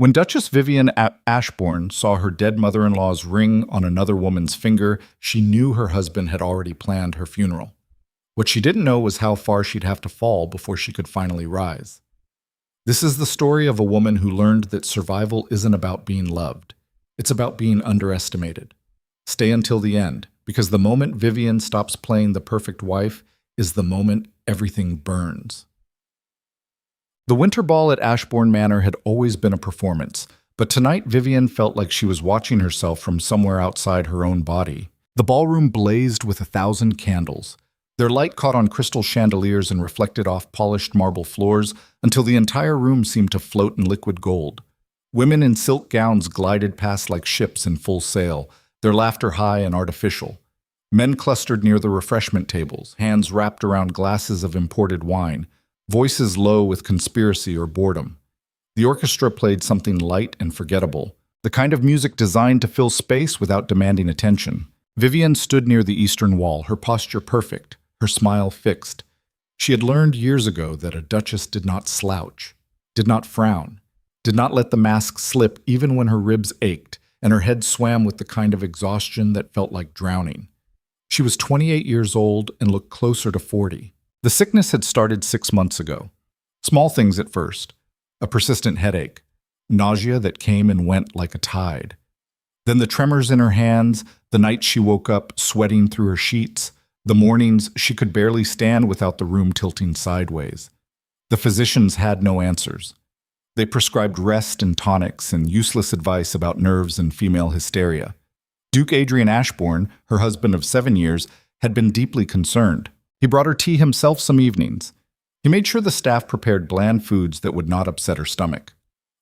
When Duchess Vivian Ashbourne saw her dead mother-in-law's ring on another woman's finger, she knew her husband had already planned her funeral. What she didn't know was how far she'd have to fall before she could finally rise. This is the story of a woman who learned that survival isn't about being loved. It's about being underestimated. Stay until the end, because the moment Vivian stops playing the perfect wife is the moment everything burns. The winter ball at Ashbourne Manor had always been a performance, but tonight Vivian felt like she was watching herself from somewhere outside her own body. The ballroom blazed with 1,000 candles. Their light caught on crystal chandeliers and reflected off polished marble floors until the entire room seemed to float in liquid gold. Women in silk gowns glided past like ships in full sail, their laughter high and artificial. Men clustered near the refreshment tables, hands wrapped around glasses of imported wine, voices low with conspiracy or boredom. The orchestra played something light and forgettable, the kind of music designed to fill space without demanding attention. Vivian stood near the eastern wall, her posture perfect, her smile fixed. She had learned years ago that a duchess did not slouch, did not frown, did not let the mask slip even when her ribs ached and her head swam with the kind of exhaustion that felt like drowning. She was 28 years old and looked closer to 40. The sickness had started 6 months ago. Small things at first. A persistent headache, nausea that came and went like a tide. Then the tremors in her hands, the nights she woke up sweating through her sheets, the mornings she could barely stand without the room tilting sideways. The physicians had no answers. They prescribed rest and tonics and useless advice about nerves and female hysteria. Duke Adrian Ashbourne, her husband of 7 years, had been deeply concerned. He brought her tea himself some evenings. He made sure the staff prepared bland foods that would not upset her stomach.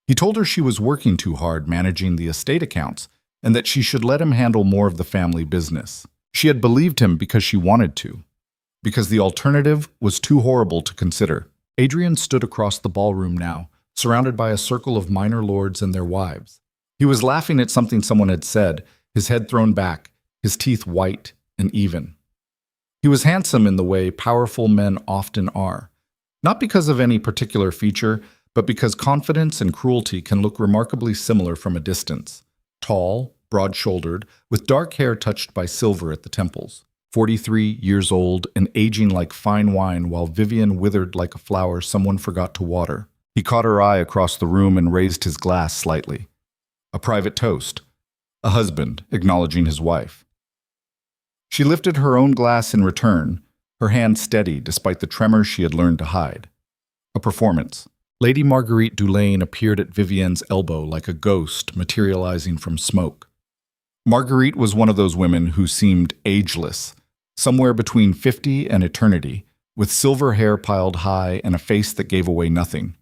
He told her she was working too hard managing the estate accounts and that she should let him handle more of the family business. She had believed him because she wanted to, because the alternative was too horrible to consider. Adrian stood across the ballroom now, surrounded by a circle of minor lords and their wives. He was laughing at something someone had said, his head thrown back, his teeth white and even. He was handsome in the way powerful men often are, not because of any particular feature, but because confidence and cruelty can look remarkably similar from a distance. Tall, broad-shouldered, with dark hair touched by silver at the temples. 43 years old and aging like fine wine while Vivian withered like a flower someone forgot to water. He caught her eye across the room and raised his glass slightly. A private toast. A husband acknowledging his wife. She lifted her own glass in return, her hand steady despite the tremors she had learned to hide. A performance. Lady Marguerite Dulaine appeared at Vivian's elbow like a ghost materializing from smoke. Marguerite was one of those women who seemed ageless, somewhere between 50 and eternity, with silver hair piled high and a face that gave away nothing.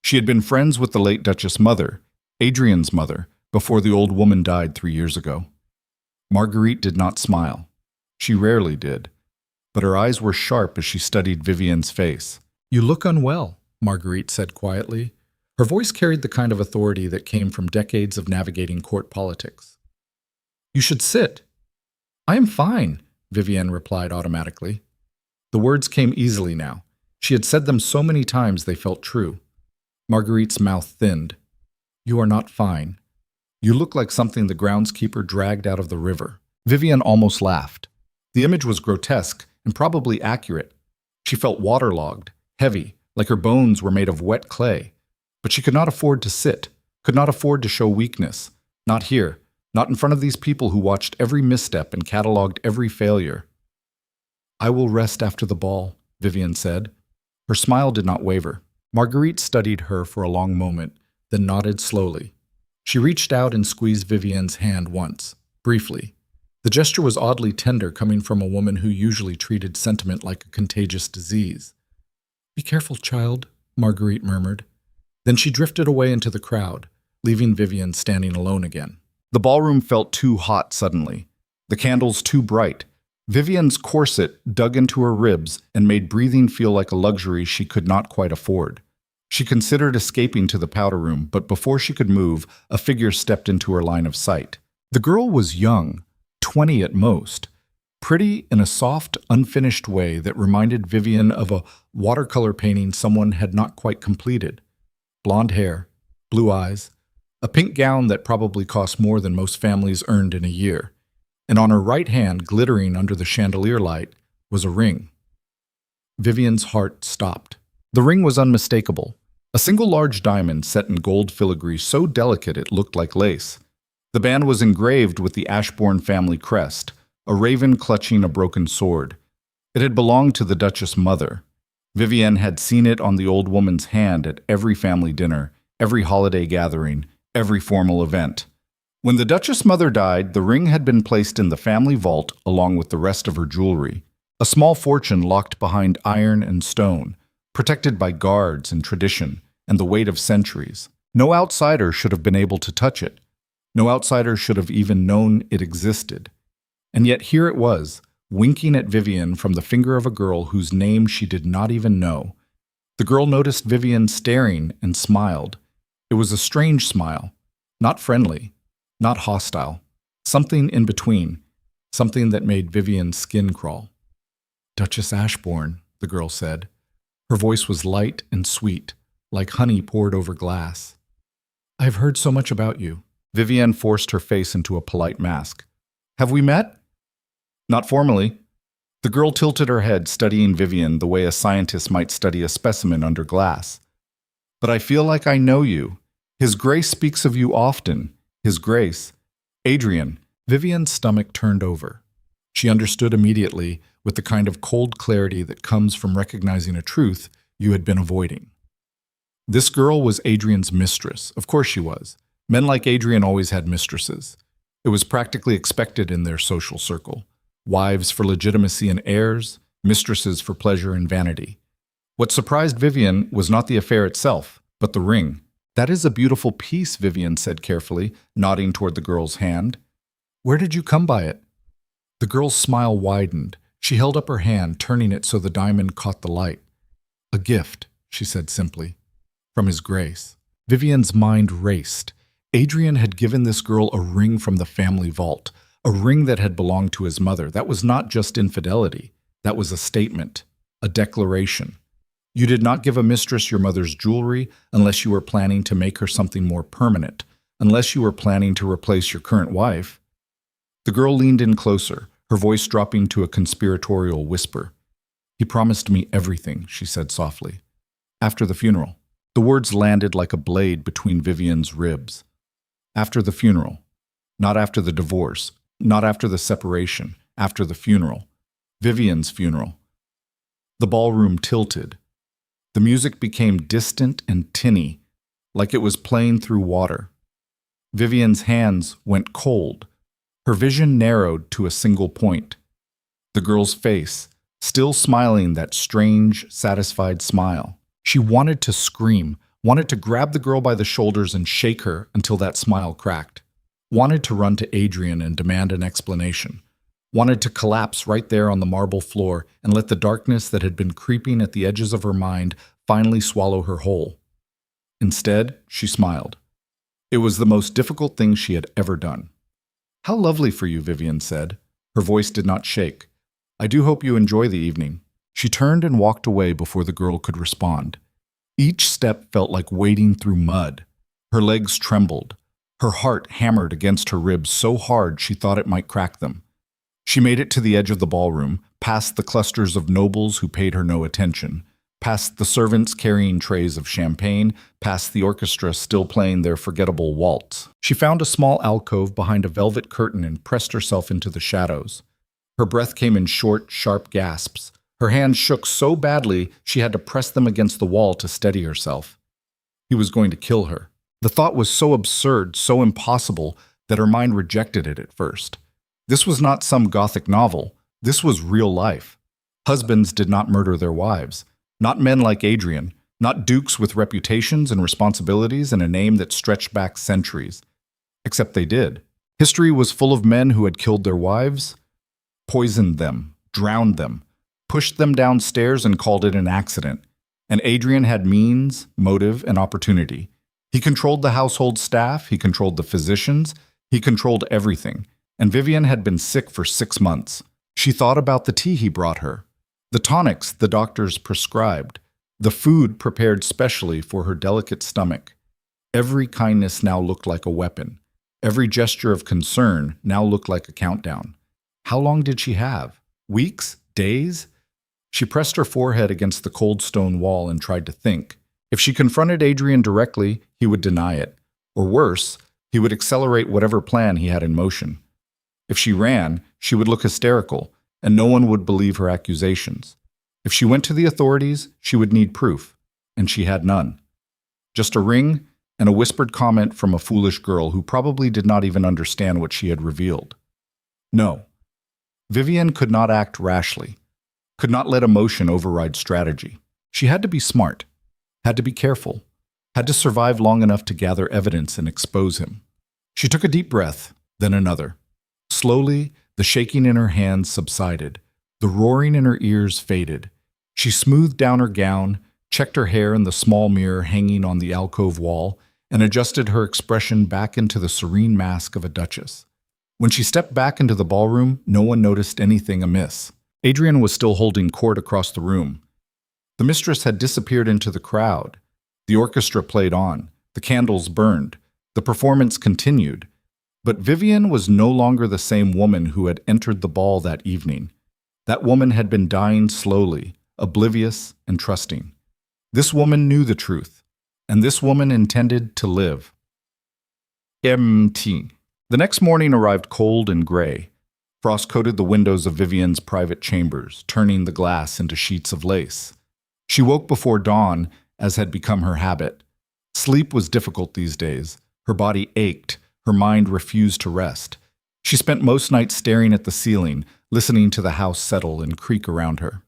She had been friends with the late Duchess' mother, Adrian's mother, before the old woman died 3 years ago. Marguerite did not smile. She rarely did, but her eyes were sharp as she studied Vivian's face. "You look unwell," Marguerite said quietly. Her voice carried the kind of authority that came from decades of navigating court politics. "You should sit." "I am fine," Vivian replied automatically. The words came easily now. She had said them so many times they felt true. Marguerite's mouth thinned. "You are not fine. You look like something the groundskeeper dragged out of the river." Vivian almost laughed. The image was grotesque and probably accurate. She felt waterlogged, heavy, like her bones were made of wet clay. But she could not afford to sit, could not afford to show weakness. Not here, not in front of these people who watched every misstep and catalogued every failure. "I will rest after the ball," Vivian said. Her smile did not waver. Marguerite studied her for a long moment, then nodded slowly. She reached out and squeezed Vivian's hand once, briefly. The gesture was oddly tender coming from a woman who usually treated sentiment like a contagious disease. "Be careful, child," Marguerite murmured. Then she drifted away into the crowd, leaving Vivian standing alone again. The ballroom felt too hot suddenly, the candles too bright. Vivian's corset dug into her ribs and made breathing feel like a luxury she could not quite afford. She considered escaping to the powder room, but before she could move, a figure stepped into her line of sight. The girl was young, 20 at most, pretty in a soft, unfinished way that reminded Vivian of a watercolor painting someone had not quite completed. Blonde hair, blue eyes, a pink gown that probably cost more than most families earned in a year, and on her right hand, glittering under the chandelier light, was a ring. Vivian's heart stopped. The ring was unmistakable, a single large diamond set in gold filigree so delicate it looked like lace. The band was engraved with the Ashbourne family crest, a raven clutching a broken sword. It had belonged to the Duchess' mother. Vivienne had seen it on the old woman's hand at every family dinner, every holiday gathering, every formal event. When the Duchess' mother died, the ring had been placed in the family vault along with the rest of her jewelry, a small fortune locked behind iron and stone, protected by guards and tradition and the weight of centuries. No outsider should have been able to touch it. No outsider should have even known it existed. And yet here it was, winking at Vivienne from the finger of a girl whose name she did not even know. The girl noticed Vivienne staring and smiled. It was a strange smile, not friendly, not hostile, something in between, something that made Vivienne's skin crawl. "Duchess Ashbourne," the girl said. Her voice was light and sweet, like honey poured over glass. "I have heard so much about you." Vivienne forced her face into a polite mask. "Have we met?" "Not formally." The girl tilted her head, studying Vivienne the way a scientist might study a specimen under glass. "But I feel like I know you. His Grace speaks of you often. His Grace. Adrian." Vivienne's stomach turned over. She understood immediately, with the kind of cold clarity that comes from recognizing a truth you had been avoiding. This girl was Adrian's mistress. Of course she was. Men like Adrian always had mistresses. It was practically expected in their social circle. Wives for legitimacy and heirs, mistresses for pleasure and vanity. What surprised Vivienne was not the affair itself, but the ring. "That is a beautiful piece," Vivienne said carefully, nodding toward the girl's hand. "Where did you come by it?" The girl's smile widened. She held up her hand, turning it so the diamond caught the light. "A gift," she said simply, "from His Grace." Vivienne's mind raced. Adrian had given this girl a ring from the family vault, a ring that had belonged to his mother. That was not just infidelity. That was a statement, a declaration. You did not give a mistress your mother's jewelry unless you were planning to make her something more permanent, unless you were planning to replace your current wife. The girl leaned in closer, her voice dropping to a conspiratorial whisper. "He promised me everything," she said softly. "After the funeral." The words landed like a blade between Vivienne's ribs. After the funeral. Not after the divorce. Not after the separation. After the funeral. Vivienne's funeral. The ballroom tilted. The music became distant and tinny, like it was playing through water. Vivienne's hands went cold. Her vision narrowed to a single point. The girl's face, still smiling that strange, satisfied smile. She wanted to scream, wanted to grab the girl by the shoulders and shake her until that smile cracked. Wanted to run to Adrian and demand an explanation. Wanted to collapse right there on the marble floor and let the darkness that had been creeping at the edges of her mind finally swallow her whole. Instead, she smiled. It was the most difficult thing she had ever done. "How lovely for you," Vivienne said. Her voice did not shake. "I do hope you enjoy the evening." She turned and walked away before the girl could respond. Each step felt like wading through mud. Her legs trembled. Her heart hammered against her ribs so hard she thought it might crack them. She made it to the edge of the ballroom, past the clusters of nobles who paid her no attention, past the servants carrying trays of champagne, past the orchestra still playing their forgettable waltz. She found a small alcove behind a velvet curtain and pressed herself into the shadows. Her breath came in short, sharp gasps. Her hands shook so badly she had to press them against the wall to steady herself. He was going to kill her. The thought was so absurd, so impossible, that her mind rejected it at first. This was not some gothic novel. This was real life. Husbands did not murder their wives. Not men like Adrian. Not dukes with reputations and responsibilities and a name that stretched back centuries. Except they did. History was full of men who had killed their wives, poisoned them, drowned them, pushed them downstairs and called it an accident. And Adrian had means, motive, and opportunity. He controlled the household staff, he controlled the physicians, he controlled everything. And Vivienne had been sick for 6 months. She thought about the tea he brought her, the tonics the doctors prescribed, the food prepared specially for her delicate stomach. Every kindness now looked like a weapon. Every gesture of concern now looked like a countdown. How long did she have? Weeks? Days? She pressed her forehead against the cold stone wall and tried to think. If she confronted Adrian directly, he would deny it. Or worse, he would accelerate whatever plan he had in motion. If she ran, she would look hysterical, and no one would believe her accusations. If she went to the authorities, she would need proof, and she had none. Just a ring and a whispered comment from a foolish girl who probably did not even understand what she had revealed. No, Vivian could not act rashly, could not let emotion override strategy. She had to be smart, had to be careful, had to survive long enough to gather evidence and expose him. She took a deep breath, then another. Slowly, the shaking in her hands subsided. The roaring in her ears faded. She smoothed down her gown, checked her hair in the small mirror hanging on the alcove wall, and adjusted her expression back into the serene mask of a duchess. When she stepped back into the ballroom, no one noticed anything amiss. Adrian was still holding court across the room. The mistress had disappeared into the crowd. The orchestra played on. The candles burned. The performance continued. But Vivian was no longer the same woman who had entered the ball that evening. That woman had been dying slowly, oblivious and trusting. This woman knew the truth, and this woman intended to live. Empty. The next morning arrived cold and gray. Frost coated the windows of Vivian's private chambers, turning the glass into sheets of lace. She woke before dawn, as had become her habit. Sleep was difficult these days. Her body ached. Her mind refused to rest. She spent most nights staring at the ceiling, listening to the house settle and creak around her.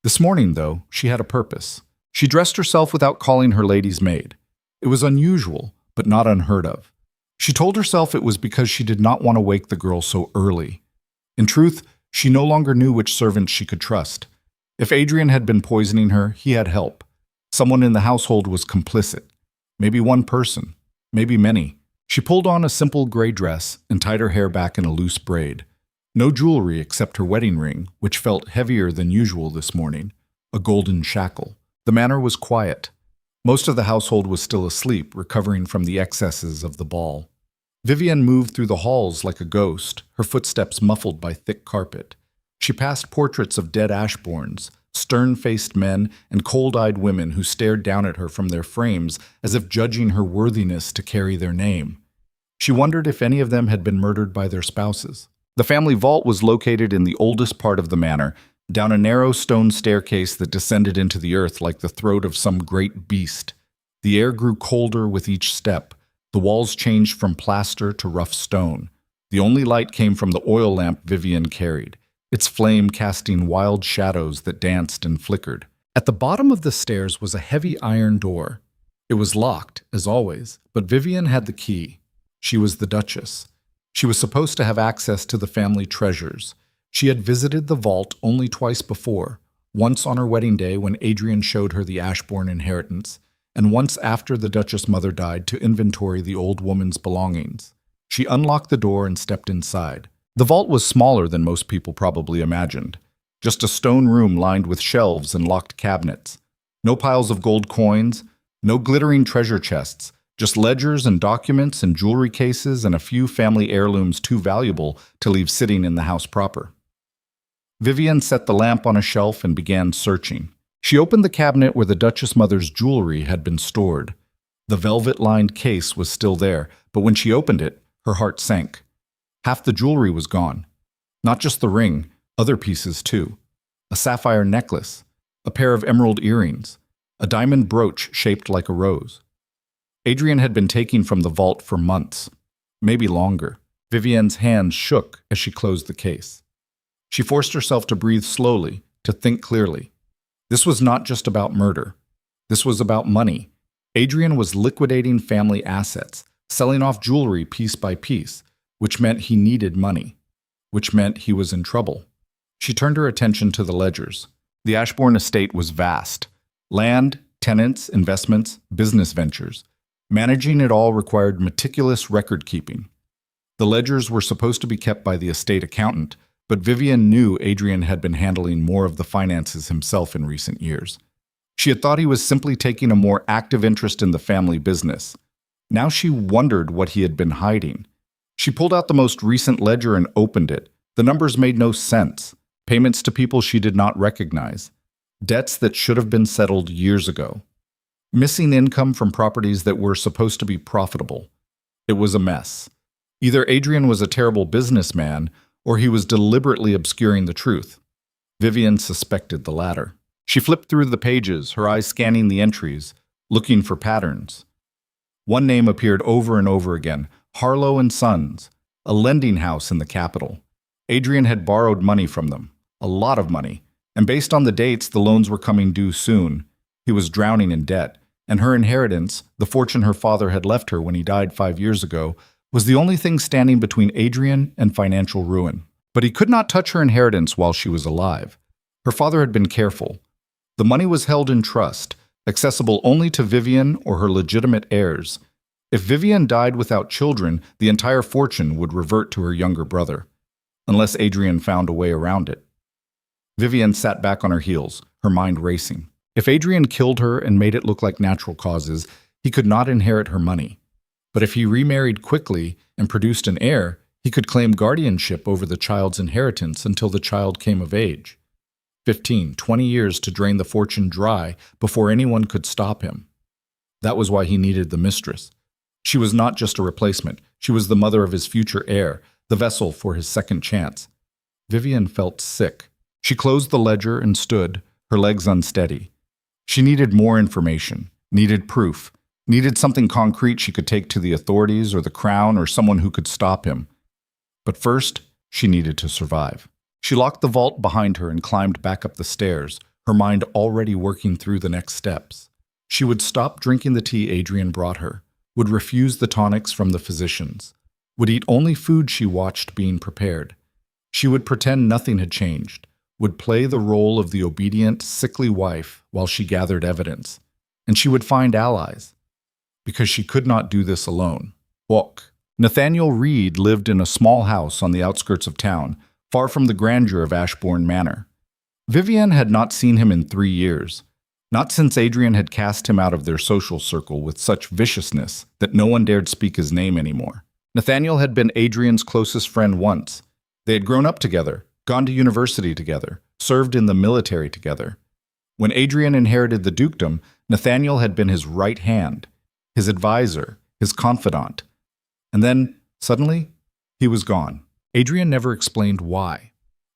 This morning, though, she had a purpose. She dressed herself without calling her lady's maid. It was unusual, but not unheard of. She told herself it was because she did not want to wake the girl so early. In truth, she no longer knew which servant she could trust. If Adrian had been poisoning her, he had help. Someone in the household was complicit. Maybe one person, maybe many. She pulled on a simple gray dress and tied her hair back in a loose braid. No jewelry except her wedding ring, which felt heavier than usual this morning, a golden shackle. The manor was quiet. Most of the household was still asleep, recovering from the excesses of the ball. Vivian moved through the halls like a ghost, her footsteps muffled by thick carpet. She passed portraits of dead Ashbournes, stern-faced men and cold-eyed women who stared down at her from their frames as if judging her worthiness to carry their name. She wondered if any of them had been murdered by their spouses. The family vault was located in the oldest part of the manor, down a narrow stone staircase that descended into the earth like the throat of some great beast. The air grew colder with each step. The walls changed from plaster to rough stone. The only light came from the oil lamp Vivian carried, its flame casting wild shadows that danced and flickered. At the bottom of the stairs was a heavy iron door. It was locked, as always, but Vivian had the key. She was the Duchess. She was supposed to have access to the family treasures. She had visited the vault only twice before, once on her wedding day when Adrian showed her the Ashbourne inheritance, and once after the Duchess mother died to inventory the old woman's belongings. She unlocked the door and stepped inside. The vault was smaller than most people probably imagined. Just a stone room lined with shelves and locked cabinets. No piles of gold coins, no glittering treasure chests, just ledgers and documents and jewelry cases and a few family heirlooms too valuable to leave sitting in the house proper. Vivian set the lamp on a shelf and began searching. She opened the cabinet where the Duchess mother's jewelry had been stored. The velvet-lined case was still there, but when she opened it, her heart sank. Half the jewelry was gone. Not just the ring, other pieces too. A sapphire necklace, a pair of emerald earrings, a diamond brooch shaped like a rose. Adrian had been taking from the vault for months, maybe longer. Vivian's hands shook as she closed the case. She forced herself to breathe slowly, to think clearly. This was not just about murder. This was about money. Adrian was liquidating family assets, selling off jewelry piece by piece, which meant he needed money, which meant he was in trouble. She turned her attention to the ledgers. The Ashbourne estate was vast. Land, tenants, investments, business ventures. Managing it all required meticulous record-keeping. The ledgers were supposed to be kept by the estate accountant, but Vivian knew Adrian had been handling more of the finances himself in recent years. She had thought he was simply taking a more active interest in the family business. Now she wondered what he had been hiding. She pulled out the most recent ledger and opened it. The numbers made no sense. Payments to people she did not recognize. Debts that should have been settled years ago. Missing income from properties that were supposed to be profitable. It was a mess. Either Adrian was a terrible businessman, or he was deliberately obscuring the truth. Vivian suspected the latter. She flipped through the pages, her eyes scanning the entries, looking for patterns. One name appeared over and over again, Harlow and Sons, a lending house in the capital. Adrian had borrowed money from them, a lot of money, and based on the dates, the loans were coming due soon. He was drowning in debt, and her inheritance, the fortune her father had left her when he died 5 years ago, was the only thing standing between Adrian and financial ruin. But he could not touch her inheritance while she was alive. Her father had been careful. The money was held in trust, accessible only to Vivian or her legitimate heirs. If Vivian died without children, the entire fortune would revert to her younger brother, unless Adrian found a way around it. Vivian sat back on her heels, her mind racing. If Adrian killed her and made it look like natural causes, he could not inherit her money. But if he remarried quickly and produced an heir, he could claim guardianship over the child's inheritance until the child came of age. 15, 20 years to drain the fortune dry before anyone could stop him. That was why he needed the mistress. She was not just a replacement. She was the mother of his future heir, the vessel for his second chance. Vivian felt sick. She closed the ledger and stood, her legs unsteady. She needed more information, needed proof, needed something concrete she could take to the authorities or the crown or someone who could stop him. But first, she needed to survive. She locked the vault behind her and climbed back up the stairs, her mind already working through the next steps. She would stop drinking the tea Adrian brought her, would refuse the tonics from the physicians, would eat only food she watched being prepared. She would pretend nothing had changed, would play the role of the obedient, sickly wife while she gathered evidence, and she would find allies. Because she could not do this alone. Walk. Nathaniel Reed lived in a small house on the outskirts of town, far from the grandeur of Ashbourne Manor. Vivian had not seen him in 3 years, not since Adrian had cast him out of their social circle with such viciousness that no one dared speak his name anymore. Nathaniel had been Adrian's closest friend once. They had grown up together, gone to university together, served in the military together. When Adrian inherited the dukedom, Nathaniel had been his right hand, his advisor, his confidant. And then, suddenly, he was gone. Adrian never explained why,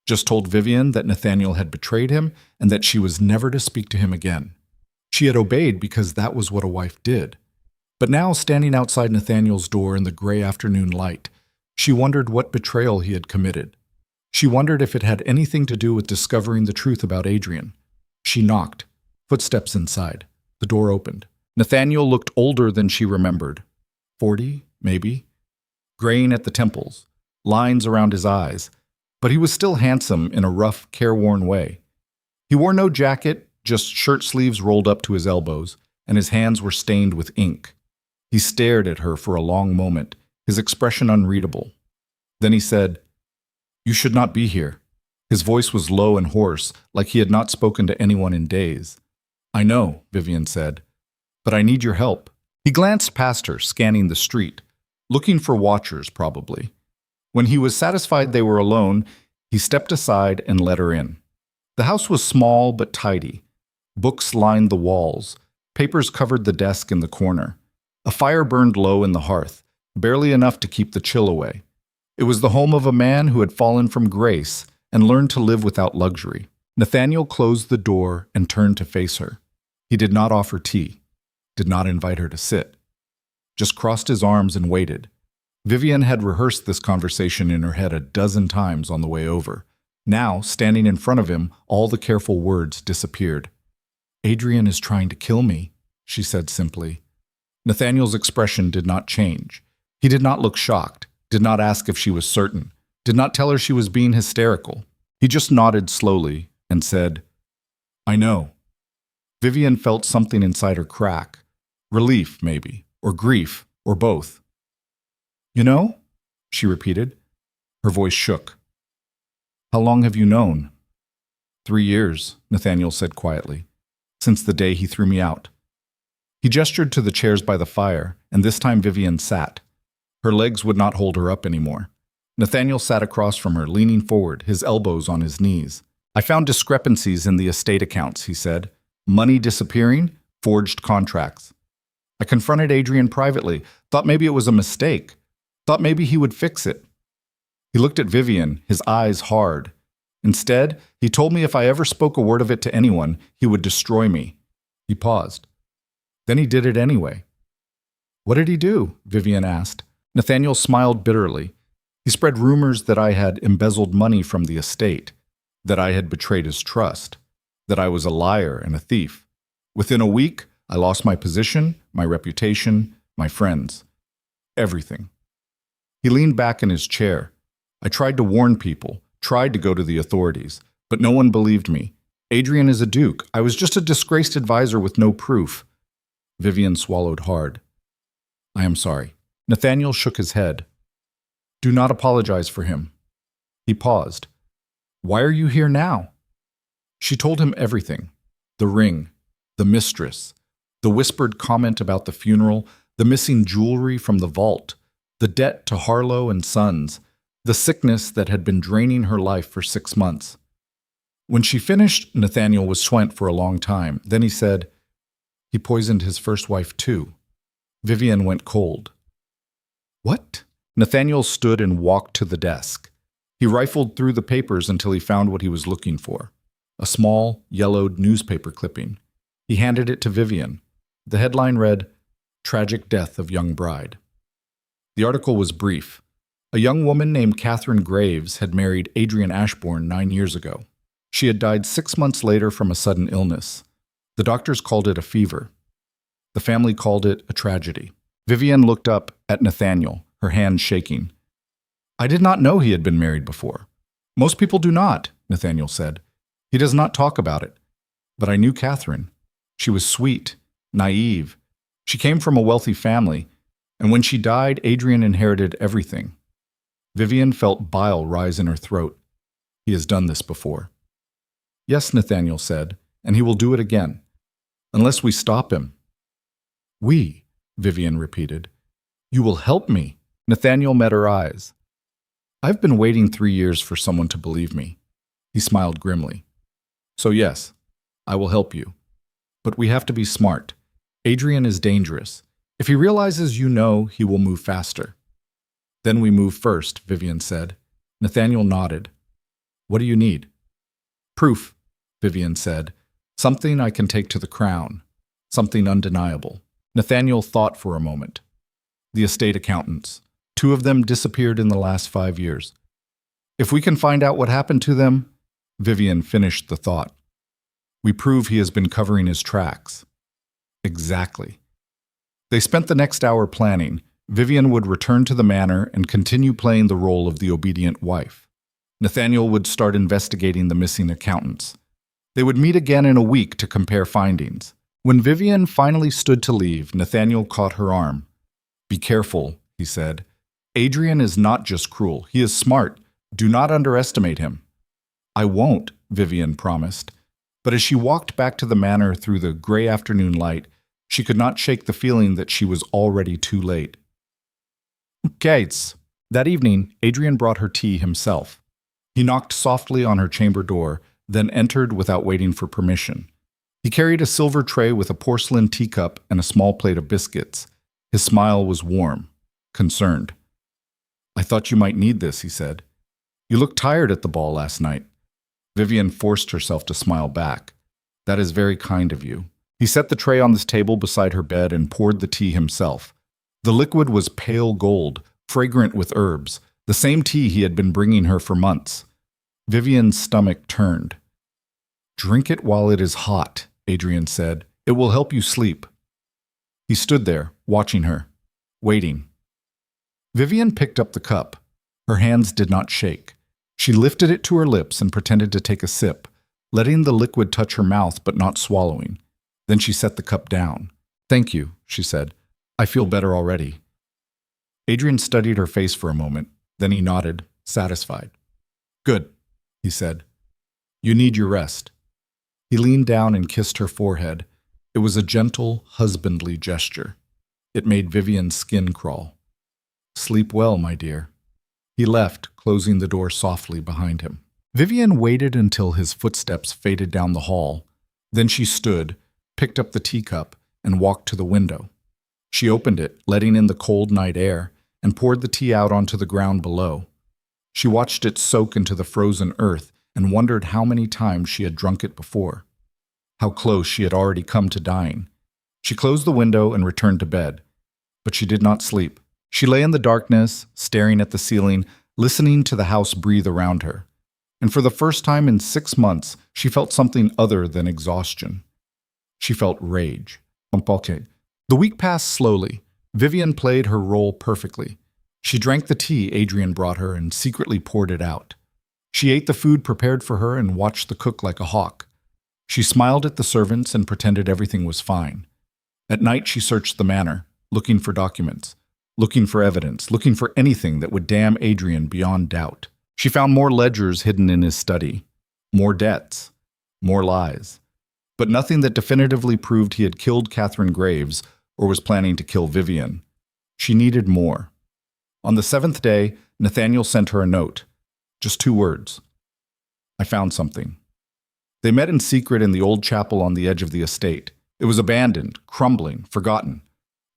just told Vivian that Nathaniel had betrayed him and that she was never to speak to him again. She had obeyed because that was what a wife did. But now, standing outside Nathaniel's door in the gray afternoon light, she wondered what betrayal he had committed. She wondered if it had anything to do with discovering the truth about Adrian. She knocked. Footsteps inside. The door opened. Nathaniel looked older than she remembered. 40, maybe. Graying at the temples, lines around his eyes, but he was still handsome in a rough, careworn way. He wore no jacket, just shirt sleeves rolled up to his elbows, and his hands were stained with ink. He stared at her for a long moment, his expression unreadable. Then he said, "You should not be here." His voice was low and hoarse, like he had not spoken to anyone in days. "I know," Vivian said, "but I need your help." He glanced past her, scanning the street, looking for watchers, probably. When he was satisfied they were alone, he stepped aside and let her in. The house was small but tidy. Books lined the walls. Papers covered the desk in the corner. A fire burned low in the hearth, barely enough to keep the chill away. It was the home of a man who had fallen from grace and learned to live without luxury. Nathaniel closed the door and turned to face her. He did not offer tea, did not invite her to sit, just crossed his arms and waited. Vivian had rehearsed this conversation in her head a dozen times on the way over. Now, standing in front of him, all the careful words disappeared. "Adrian is trying to kill me," she said simply. Nathaniel's expression did not change. He did not look shocked, did not ask if she was certain, did not tell her she was being hysterical. He just nodded slowly and said, "I know." Vivian felt something inside her crack. Relief, maybe, or grief, or both. "You know?" she repeated. Her voice shook. "How long have you known?" 3 years, Nathaniel said quietly. "Since the day he threw me out." He gestured to the chairs by the fire, and this time Vivian sat. Her legs would not hold her up anymore. Nathaniel sat across from her, leaning forward, his elbows on his knees. I found discrepancies in the estate accounts, he said. Money disappearing, forged contracts. I confronted Adrian privately, thought maybe it was a mistake, thought maybe he would fix it. He looked at Vivian, his eyes hard. Instead, he told me if I ever spoke a word of it to anyone, he would destroy me. He paused. Then he did it anyway. What did he do? Vivian asked. Nathaniel smiled bitterly. He spread rumors that I had embezzled money from the estate, that I had betrayed his trust, that I was a liar and a thief. Within a week, I lost my position, my reputation, my friends. Everything. He leaned back in his chair. I tried to warn people, tried to go to the authorities, but no one believed me. Adrian is a duke. I was just a disgraced advisor with no proof. Vivian swallowed hard. I am sorry. Nathaniel shook his head. Do not apologize for him. He paused. Why are you here now? She told him everything. The ring, the mistress, the whispered comment about the funeral, the missing jewelry from the vault, the debt to Harlow and Sons, the sickness that had been draining her life for 6 months. When she finished, Nathaniel was silent for a long time. Then he said, he poisoned his first wife too. Vivian went cold. What? Nathaniel stood and walked to the desk. He rifled through the papers until he found what he was looking for. A small, yellowed newspaper clipping. He handed it to Vivian. The headline read, Tragic Death of Young Bride. The article was brief. A young woman named Catherine Graves had married Adrian Ashbourne 9 years ago. She had died 6 months later from a sudden illness. The doctors called it a fever. The family called it a tragedy. Vivian looked up at Nathaniel, her hand shaking. I did not know he had been married before. Most people do not, Nathaniel said. He does not talk about it. But I knew Catherine. She was sweet, naive. She came from a wealthy family, and when she died, Adrian inherited everything. Vivian felt bile rise in her throat. He has done this before. Yes, Nathaniel said, and he will do it again. Unless we stop him. We, Vivian repeated. You will help me. Nathaniel met her eyes. I've been waiting 3 years for someone to believe me. He smiled grimly. So yes, I will help you. But we have to be smart. Adrian is dangerous. If he realizes you know, he will move faster. Then we move first, Vivian said. Nathaniel nodded. What do you need? Proof, Vivian said. Something I can take to the crown. Something undeniable. Nathaniel thought for a moment. The estate accountants. 2 of them disappeared in the last 5 years. If we can find out what happened to them, Vivian finished the thought. We prove he has been covering his tracks. Exactly. They spent the next hour planning. Vivian would return to the manor and continue playing the role of the obedient wife. Nathaniel would start investigating the missing accountants. They would meet again in a week to compare findings. When Vivian finally stood to leave, Nathaniel caught her arm. Be careful, he said. Adrian is not just cruel. He is smart. Do not underestimate him. I won't, Vivian promised. But as she walked back to the manor through the gray afternoon light, she could not shake the feeling that she was already too late. Gates. That evening, Adrian brought her tea himself. He knocked softly on her chamber door, then entered without waiting for permission. He carried a silver tray with a porcelain teacup and a small plate of biscuits. His smile was warm, concerned. I thought you might need this, he said. You looked tired at the ball last night. Vivian forced herself to smile back. That is very kind of you. He set the tray on this table beside her bed and poured the tea himself. The liquid was pale gold, fragrant with herbs, the same tea he had been bringing her for months. Vivian's stomach turned. Drink it while it is hot, Adrian said. It will help you sleep. He stood there, watching her, waiting. Vivian picked up the cup. Her hands did not shake. She lifted it to her lips and pretended to take a sip, letting the liquid touch her mouth but not swallowing. Then she set the cup down. Thank you, she said. I feel better already. Adrian studied her face for a moment. Then he nodded, satisfied. Good, he said. You need your rest. He leaned down and kissed her forehead. It was a gentle, husbandly gesture. It made Vivian's skin crawl. "Sleep well, my dear." He left, closing the door softly behind him. Vivian waited until his footsteps faded down the hall. Then she stood, picked up the teacup, and walked to the window. She opened it, letting in the cold night air, and poured the tea out onto the ground below. She watched it soak into the frozen earth and wondered how many times she had drunk it before. How close she had already come to dying. She closed the window and returned to bed. But she did not sleep. She lay in the darkness, staring at the ceiling, listening to the house breathe around her. And for the first time in 6 months, she felt something other than exhaustion. She felt rage. The week passed slowly. Vivian played her role perfectly. She drank the tea Adrian brought her and secretly poured it out. She ate the food prepared for her and watched the cook like a hawk. She smiled at the servants and pretended everything was fine. At night she searched the manor, looking for documents, looking for evidence, looking for anything that would damn Adrian beyond doubt. She found more ledgers hidden in his study, more debts, more lies, but nothing that definitively proved he had killed Catherine Graves or was planning to kill Vivian. She needed more. On the 7th day, Nathaniel sent her a note. Just 2 words. "I found something." They met in secret in the old chapel on the edge of the estate. It was abandoned, crumbling, forgotten.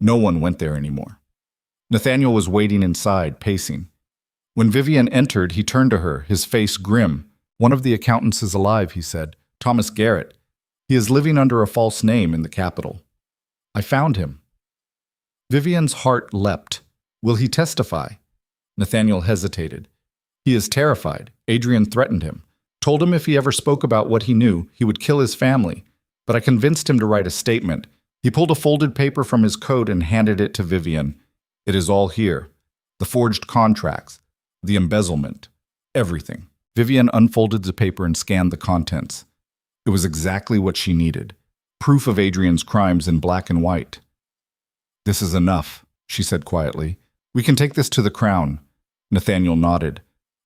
No one went there anymore. Nathaniel was waiting inside, pacing. When Vivian entered, he turned to her, his face grim. "One of the accountants is alive," he said. "Thomas Garrett. He is living under a false name in the capital. I found him." Vivian's heart leapt. "Will he testify?" Nathaniel hesitated. "He is terrified. Adrian threatened him. Told him if he ever spoke about what he knew, he would kill his family. But I convinced him to write a statement." He pulled a folded paper from his coat and handed it to Vivian. "It is all here. The forged contracts, the embezzlement, everything." Vivian unfolded the paper and scanned the contents. It was exactly what she needed. Proof of Adrian's crimes in black and white. "This is enough," she said quietly. "We can take this to the Crown." Nathaniel nodded.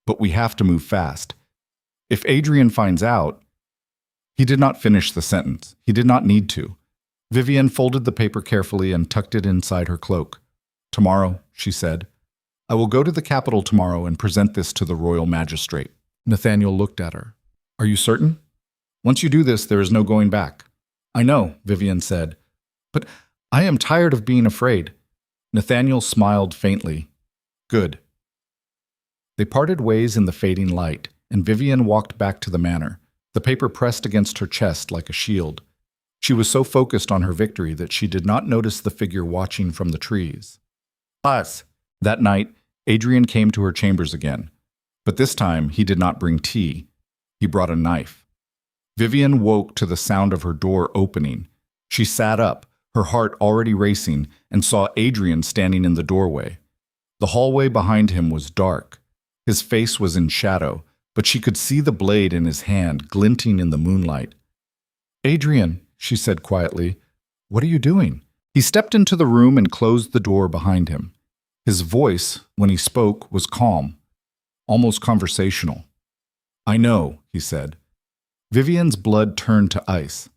"But we have to move fast. If Adrian finds out—" He did not finish the sentence. He did not need to. Vivian folded the paper carefully and tucked it inside her cloak. "Tomorrow," she said. "I will go to the capital tomorrow and present this to the royal magistrate." Nathaniel looked at her. "Are you certain? Once you do this, there is no going back." "I know," Vivian said. "But I am tired of being afraid." Nathaniel smiled faintly. "Good." They parted ways in the fading light, and Vivian walked back to the manor, the paper pressed against her chest like a shield. She was so focused on her victory that she did not notice the figure watching from the trees. Us. That night, Adrian came to her chambers again. But this time, he did not bring tea. He brought a knife. Vivian woke to the sound of her door opening. She sat up, her heart already racing, and saw Adrian standing in the doorway. The hallway behind him was dark. His face was in shadow, but she could see the blade in his hand glinting in the moonlight. "Adrian," she said quietly, "what are you doing?" He stepped into the room and closed the door behind him. His voice, when he spoke, was calm, almost conversational. "I know," he said. Vivian's blood turned to ice.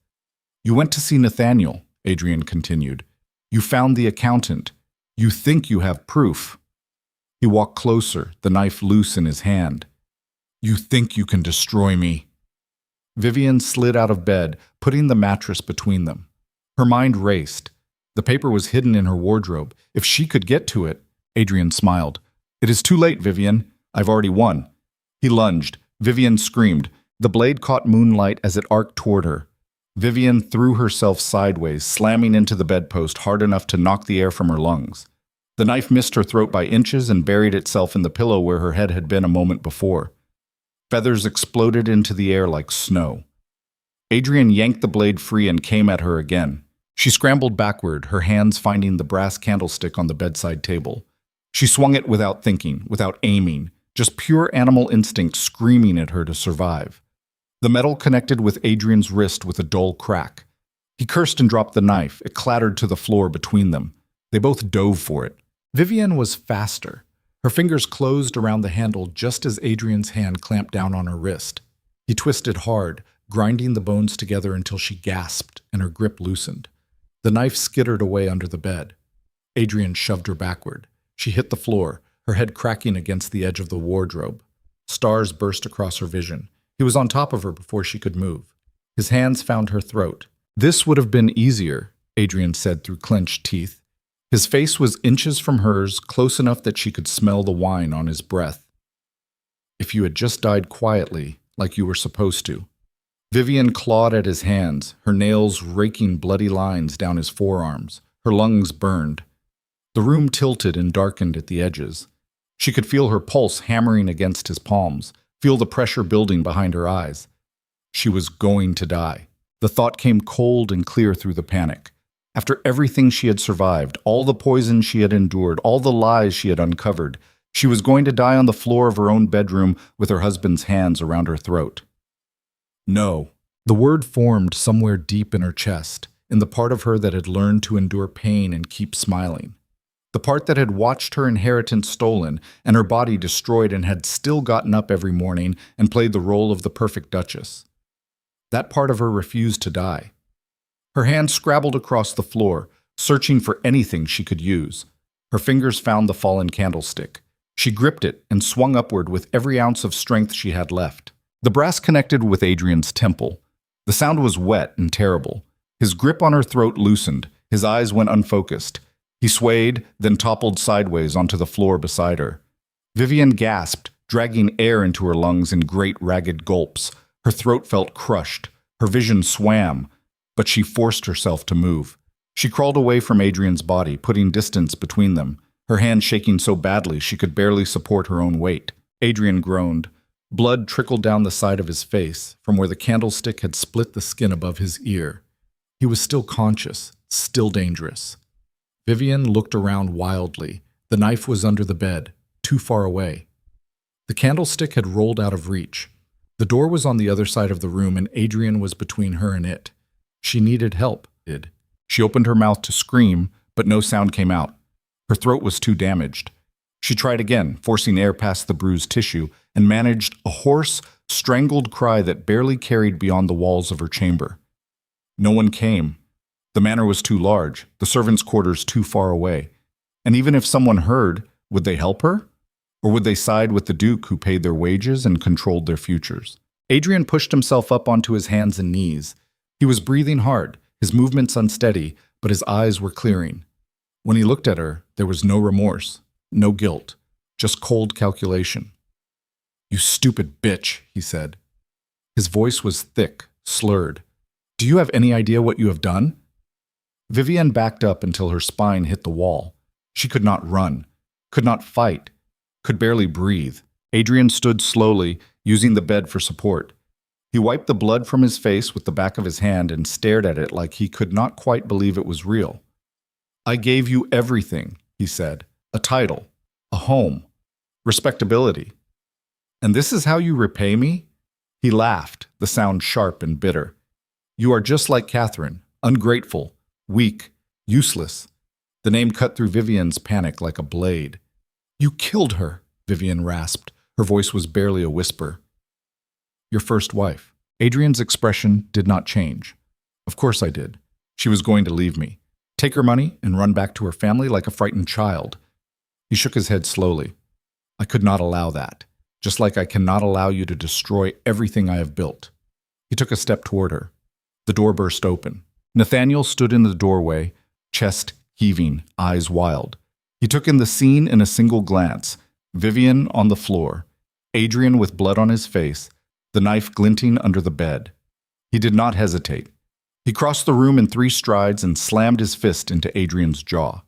"You went to see Nathaniel," Adrian continued. "You found the accountant. You think you have proof." He walked closer, the knife loose in his hand. "You think you can destroy me." Vivian slid out of bed, putting the mattress between them. Her mind raced. The paper was hidden in her wardrobe. If she could get to it— Adrian smiled. "It is too late, Vivian. I've already won." He lunged. Vivian screamed. The blade caught moonlight as it arced toward her. Vivian threw herself sideways, slamming into the bedpost hard enough to knock the air from her lungs. The knife missed her throat by inches and buried itself in the pillow where her head had been a moment before. Feathers exploded into the air like snow. Adrian yanked the blade free and came at her again. She scrambled backward, her hands finding the brass candlestick on the bedside table. She swung it without thinking, without aiming, just pure animal instinct screaming at her to survive. The metal connected with Adrian's wrist with a dull crack. He cursed and dropped the knife. It clattered to the floor between them. They both dove for it. Vivian was faster. Her fingers closed around the handle just as Adrian's hand clamped down on her wrist. He twisted hard, grinding the bones together until she gasped and her grip loosened. The knife skittered away under the bed. Adrian shoved her backward. She hit the floor, her head cracking against the edge of the wardrobe. Stars burst across her vision. He was on top of her before she could move. His hands found her throat. "This would have been easier," Adrian said through clenched teeth. His face was inches from hers, close enough that she could smell the wine on his breath. "If you had just died quietly, like you were supposed to." Vivian clawed at his hands, her nails raking bloody lines down his forearms. Her lungs burned. The room tilted and darkened at the edges. She could feel her pulse hammering against his palms, feel the pressure building behind her eyes. She was going to die. The thought came cold and clear through the panic. After everything she had survived, all the poison she had endured, all the lies she had uncovered, she was going to die on the floor of her own bedroom with her husband's hands around her throat. No. The word formed somewhere deep in her chest, in the part of her that had learned to endure pain and keep smiling. The part that had watched her inheritance stolen and her body destroyed and had still gotten up every morning and played the role of the perfect Duchess. That part of her refused to die. Her hand scrabbled across the floor, searching for anything she could use. Her fingers found the fallen candlestick. She gripped it and swung upward with every ounce of strength she had left. The brass connected with Adrian's temple. The sound was wet and terrible. His grip on her throat loosened. His eyes went unfocused. He swayed, then toppled sideways onto the floor beside her. Vivian gasped, dragging air into her lungs in great ragged gulps. Her throat felt crushed. Her vision swam, but she forced herself to move. She crawled away from Adrian's body, putting distance between them, her hand shaking so badly she could barely support her own weight. Adrian groaned. Blood trickled down the side of his face, from where the candlestick had split the skin above his ear. He was still conscious, still dangerous. Vivian looked around wildly. The knife was under the bed, too far away. The candlestick had rolled out of reach. The door was on the other side of the room, and Adrian was between her and it. She needed help. She opened her mouth to scream, but no sound came out. Her throat was too damaged. She tried again, forcing air past the bruised tissue, and managed a hoarse, strangled cry that barely carried beyond the walls of her chamber. No one came. The manor was too large, the servants' quarters too far away. And even if someone heard, would they help her? Or would they side with the Duke who paid their wages and controlled their futures? Adrian pushed himself up onto his hands and knees. He was breathing hard, his movements unsteady, but his eyes were clearing. When he looked at her, there was no remorse, no guilt, just cold calculation. "You stupid bitch," he said. His voice was thick, slurred. "Do you have any idea what you have done?" Vivian backed up until her spine hit the wall. She could not run, could not fight, could barely breathe. Adrian stood slowly, using the bed for support. He wiped the blood from his face with the back of his hand and stared at it like he could not quite believe it was real. "I gave you everything," he said. "A title, a home, respectability. And this is how you repay me?" He laughed, the sound sharp and bitter. "You are just like Catherine, ungrateful, weak, useless." The name cut through Vivian's panic like a blade. "You killed her," Vivian rasped. Her voice was barely a whisper. "Your first wife." Adrian's expression did not change. "Of course I did. She was going to leave me, take her money, and run back to her family like a frightened child." He shook his head slowly. "I could not allow that, just like I cannot allow you to destroy everything I have built." He took a step toward her. The door burst open. Nathaniel stood in the doorway, chest heaving, eyes wild. He took in the scene in a single glance. Vivian on the floor, Adrian with blood on his face, the knife glinting under the bed. He did not hesitate. He crossed the room in 3 strides and slammed his fist into Adrian's jaw.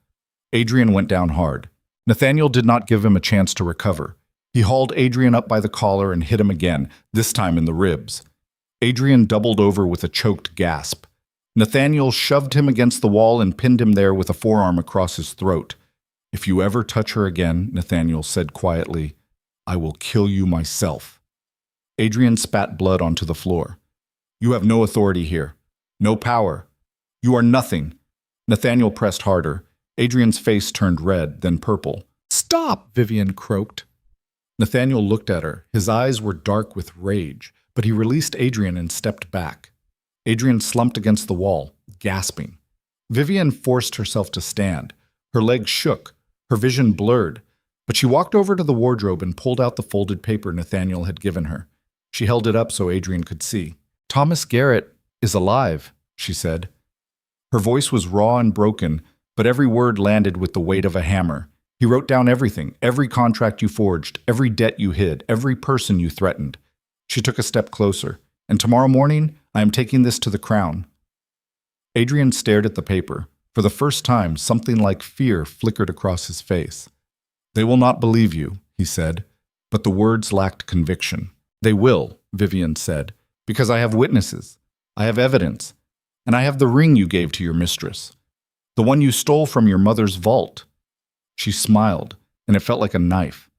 Adrian went down hard. Nathaniel did not give him a chance to recover. He hauled Adrian up by the collar and hit him again, this time in the ribs. Adrian doubled over with a choked gasp. Nathaniel shoved him against the wall and pinned him there with a forearm across his throat. "If you ever touch her again," Nathaniel said quietly, "I will kill you myself." Adrian spat blood onto the floor. "You have no authority here. No power. You are nothing." Nathaniel pressed harder. Adrian's face turned red, then purple. "Stop!" Vivian croaked. Nathaniel looked at her. His eyes were dark with rage, but he released Adrian and stepped back. Adrian slumped against the wall, gasping. Vivian forced herself to stand. Her legs shook, her vision blurred, but she walked over to the wardrobe and pulled out the folded paper Nathaniel had given her. She held it up so Adrian could see. "Thomas Garrett is alive," she said. Her voice was raw and broken, but every word landed with the weight of a hammer. "He wrote down everything, every contract you forged, every debt you hid, every person you threatened." She took a step closer. "And tomorrow morning, I am taking this to the crown." Adrian stared at the paper. For the first time, something like fear flickered across his face. "They will not believe you," he said, but the words lacked conviction. "They will," Vivian said, "because I have witnesses. I have evidence. And I have the ring you gave to your mistress. The one you stole from your mother's vault." She smiled, and it felt like a knife.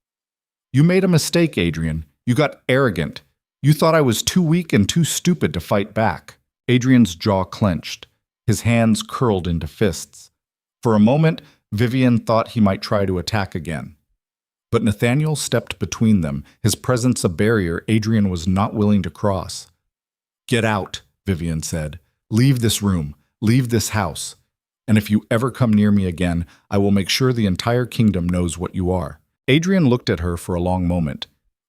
"You made a mistake, Adrian. You got arrogant. You thought I was too weak and too stupid to fight back." Adrian's jaw clenched. His hands curled into fists. For a moment, Vivian thought he might try to attack again. But Nathaniel stepped between them, his presence a barrier Adrian was not willing to cross. "Get out," Vivian said. "Leave this room. Leave this house. And if you ever come near me again, I will make sure the entire kingdom knows what you are." Adrian looked at her for a long moment.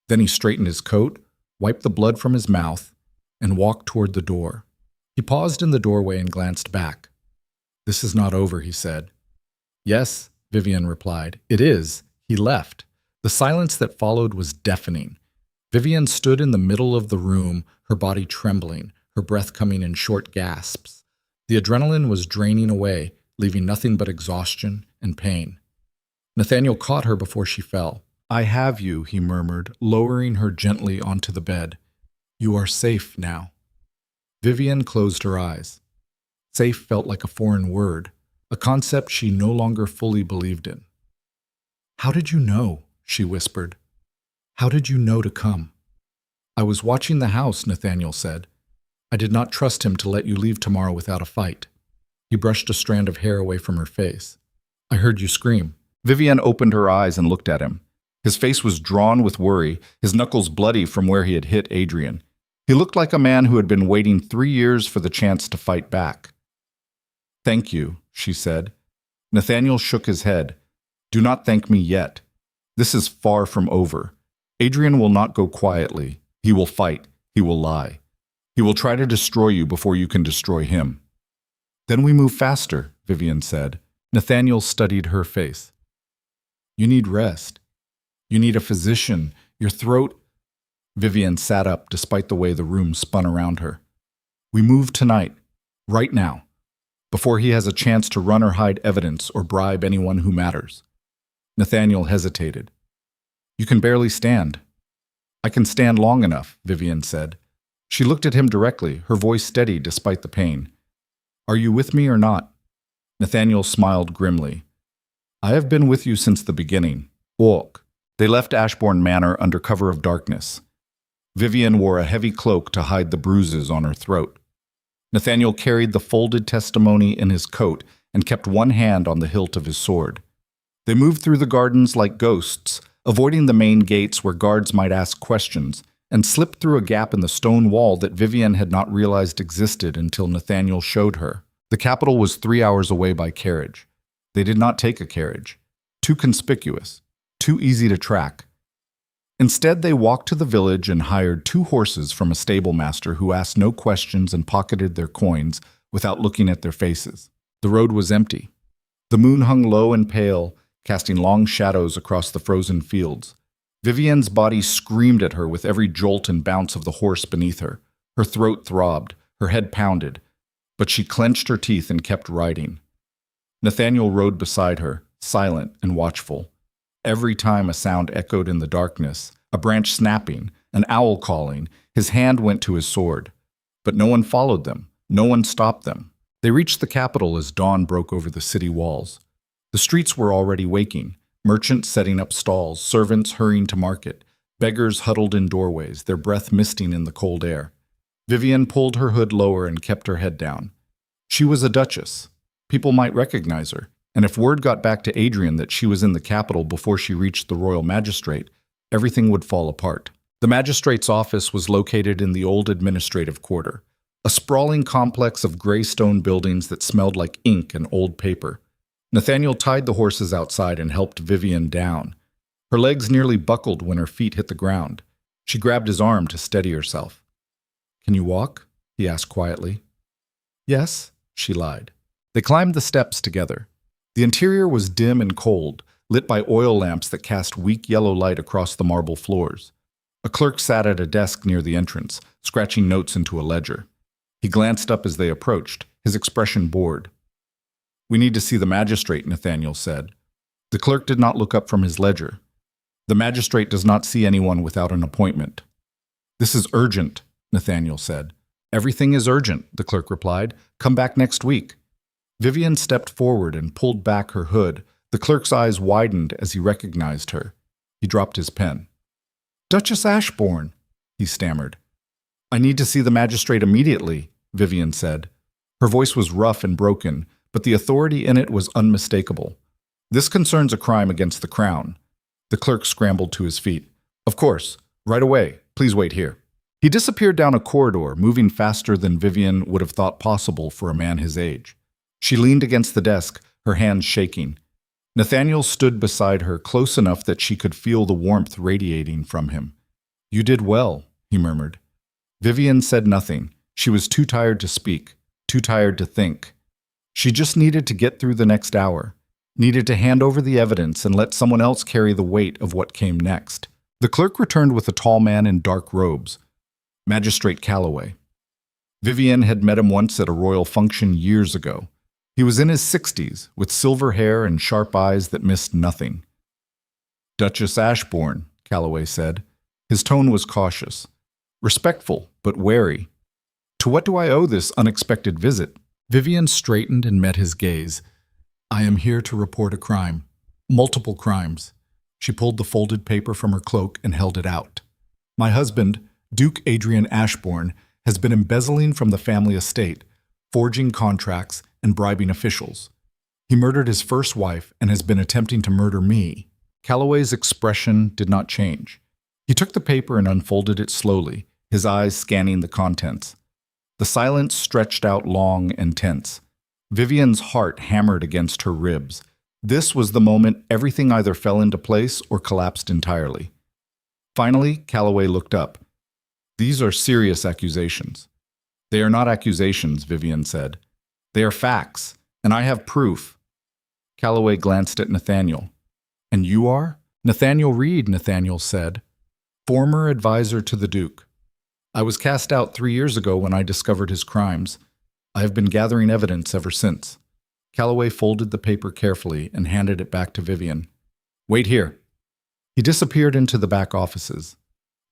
Then he straightened his coat, wiped the blood from his mouth, and walked toward the door. He paused in the doorway and glanced back. "This is not over," he said. "Yes," Vivian replied. "It is." He left. The silence that followed was deafening. Vivian stood in the middle of the room, her body trembling, her breath coming in short gasps. The adrenaline was draining away, leaving nothing but exhaustion and pain. Nathaniel caught her before she fell. "I have you," he murmured, lowering her gently onto the bed. "You are safe now." Vivian closed her eyes. Safe felt like a foreign word, a concept she no longer fully believed in. "How did you know?" she whispered. "How did you know to come?" "I was watching the house," Nathaniel said. "I did not trust him to let you leave tomorrow without a fight." He brushed a strand of hair away from her face. "I heard you scream." Vivian opened her eyes and looked at him. His face was drawn with worry, his knuckles bloody from where he had hit Adrian. He looked like a man who had been waiting 3 years for the chance to fight back. "Thank you," she said. Nathaniel shook his head. "Do not thank me yet. This is far from over. Adrian will not go quietly. He will fight. He will lie. He will try to destroy you before you can destroy him." "Then we move faster," Vivian said. Nathaniel studied her face. "You need rest. You need a physician. Your throat—" Vivian sat up despite the way the room spun around her. "We move tonight, right now, before he has a chance to run or hide evidence or bribe anyone who matters." Nathaniel hesitated. "You can barely stand." "I can stand long enough," Vivian said. She looked at him directly, her voice steady despite the pain. "Are you with me or not?" Nathaniel smiled grimly. "I have been with you since the beginning. Walk." They left Ashbourne Manor under cover of darkness. Vivian wore a heavy cloak to hide the bruises on her throat. Nathaniel carried the folded testimony in his coat and kept one hand on the hilt of his sword. They moved through the gardens like ghosts, avoiding the main gates where guards might ask questions, and slipped through a gap in the stone wall that Vivian had not realized existed until Nathaniel showed her. The capital was 3 hours away by carriage. They did not take a carriage. Too conspicuous. Too easy to track. Instead, they walked to the village and hired 2 horses from a stable master who asked no questions and pocketed their coins without looking at their faces. The road was empty. The moon hung low and pale, casting long shadows across the frozen fields. Vivian's body screamed at her with every jolt and bounce of the horse beneath her. Her throat throbbed, her head pounded, but she clenched her teeth and kept riding. Nathaniel rode beside her, silent and watchful. Every time a sound echoed in the darkness, a branch snapping, an owl calling, his hand went to his sword. But no one followed them. No one stopped them. They reached the capital as dawn broke over the city walls. The streets were already waking, merchants setting up stalls, servants hurrying to market, beggars huddled in doorways, their breath misting in the cold air. Vivian pulled her hood lower and kept her head down. She was a duchess. People might recognize her. And if word got back to Adrian that she was in the capital before she reached the royal magistrate, everything would fall apart. The magistrate's office was located in the old administrative quarter, a sprawling complex of gray stone buildings that smelled like ink and old paper. Nathaniel tied the horses outside and helped Vivian down. Her legs nearly buckled when her feet hit the ground. She grabbed his arm to steady herself. "Can you walk?" he asked quietly. "Yes," she lied. They climbed the steps together. The interior was dim and cold, lit by oil lamps that cast weak yellow light across the marble floors. A clerk sat at a desk near the entrance, scratching notes into a ledger. He glanced up as they approached, his expression bored. "We need to see the magistrate," Nathaniel said. The clerk did not look up from his ledger. "The magistrate does not see anyone without an appointment." "This is urgent," Nathaniel said. "Everything is urgent," the clerk replied. "Come back next week." Vivian stepped forward and pulled back her hood. The clerk's eyes widened as he recognized her. He dropped his pen. "Duchess Ashbourne," he stammered. "I need to see the magistrate immediately," Vivian said. Her voice was rough and broken, but the authority in it was unmistakable. "This concerns a crime against the crown." The clerk scrambled to his feet. "Of course. Right away. Please wait here." He disappeared down a corridor, moving faster than Vivian would have thought possible for a man his age. She leaned against the desk, her hands shaking. Nathaniel stood beside her, close enough that she could feel the warmth radiating from him. "You did well," he murmured. Vivian said nothing. She was too tired to speak, too tired to think. She just needed to get through the next hour, needed to hand over the evidence and let someone else carry the weight of what came next. The clerk returned with a tall man in dark robes. Magistrate Calloway. Vivian had met him once at a royal function years ago. He was in his 60s, with silver hair and sharp eyes that missed nothing. "Duchess Ashbourne," Calloway said. His tone was cautious, respectful but wary. "To what do I owe this unexpected visit?" Vivian straightened and met his gaze. "I am here to report a crime. Multiple crimes." She pulled the folded paper from her cloak and held it out. "My husband, Duke Adrian Ashbourne, has been embezzling from the family estate, forging contracts, and bribing officials. He murdered his first wife and has been attempting to murder me." Calloway's expression did not change. He took the paper and unfolded it slowly, his eyes scanning the contents. The silence stretched out long and tense. Vivian's heart hammered against her ribs. This was the moment everything either fell into place or collapsed entirely. Finally, Calloway looked up. "These are serious accusations." "They are not accusations," Vivian said. "They are facts, and I have proof." Calloway glanced at Nathaniel. "And you are?" "Nathaniel Reed," Nathaniel said. "Former advisor to the Duke. I was cast out 3 years ago when I discovered his crimes. I have been gathering evidence ever since." Calloway folded the paper carefully and handed it back to Vivian. "Wait here." He disappeared into the back offices.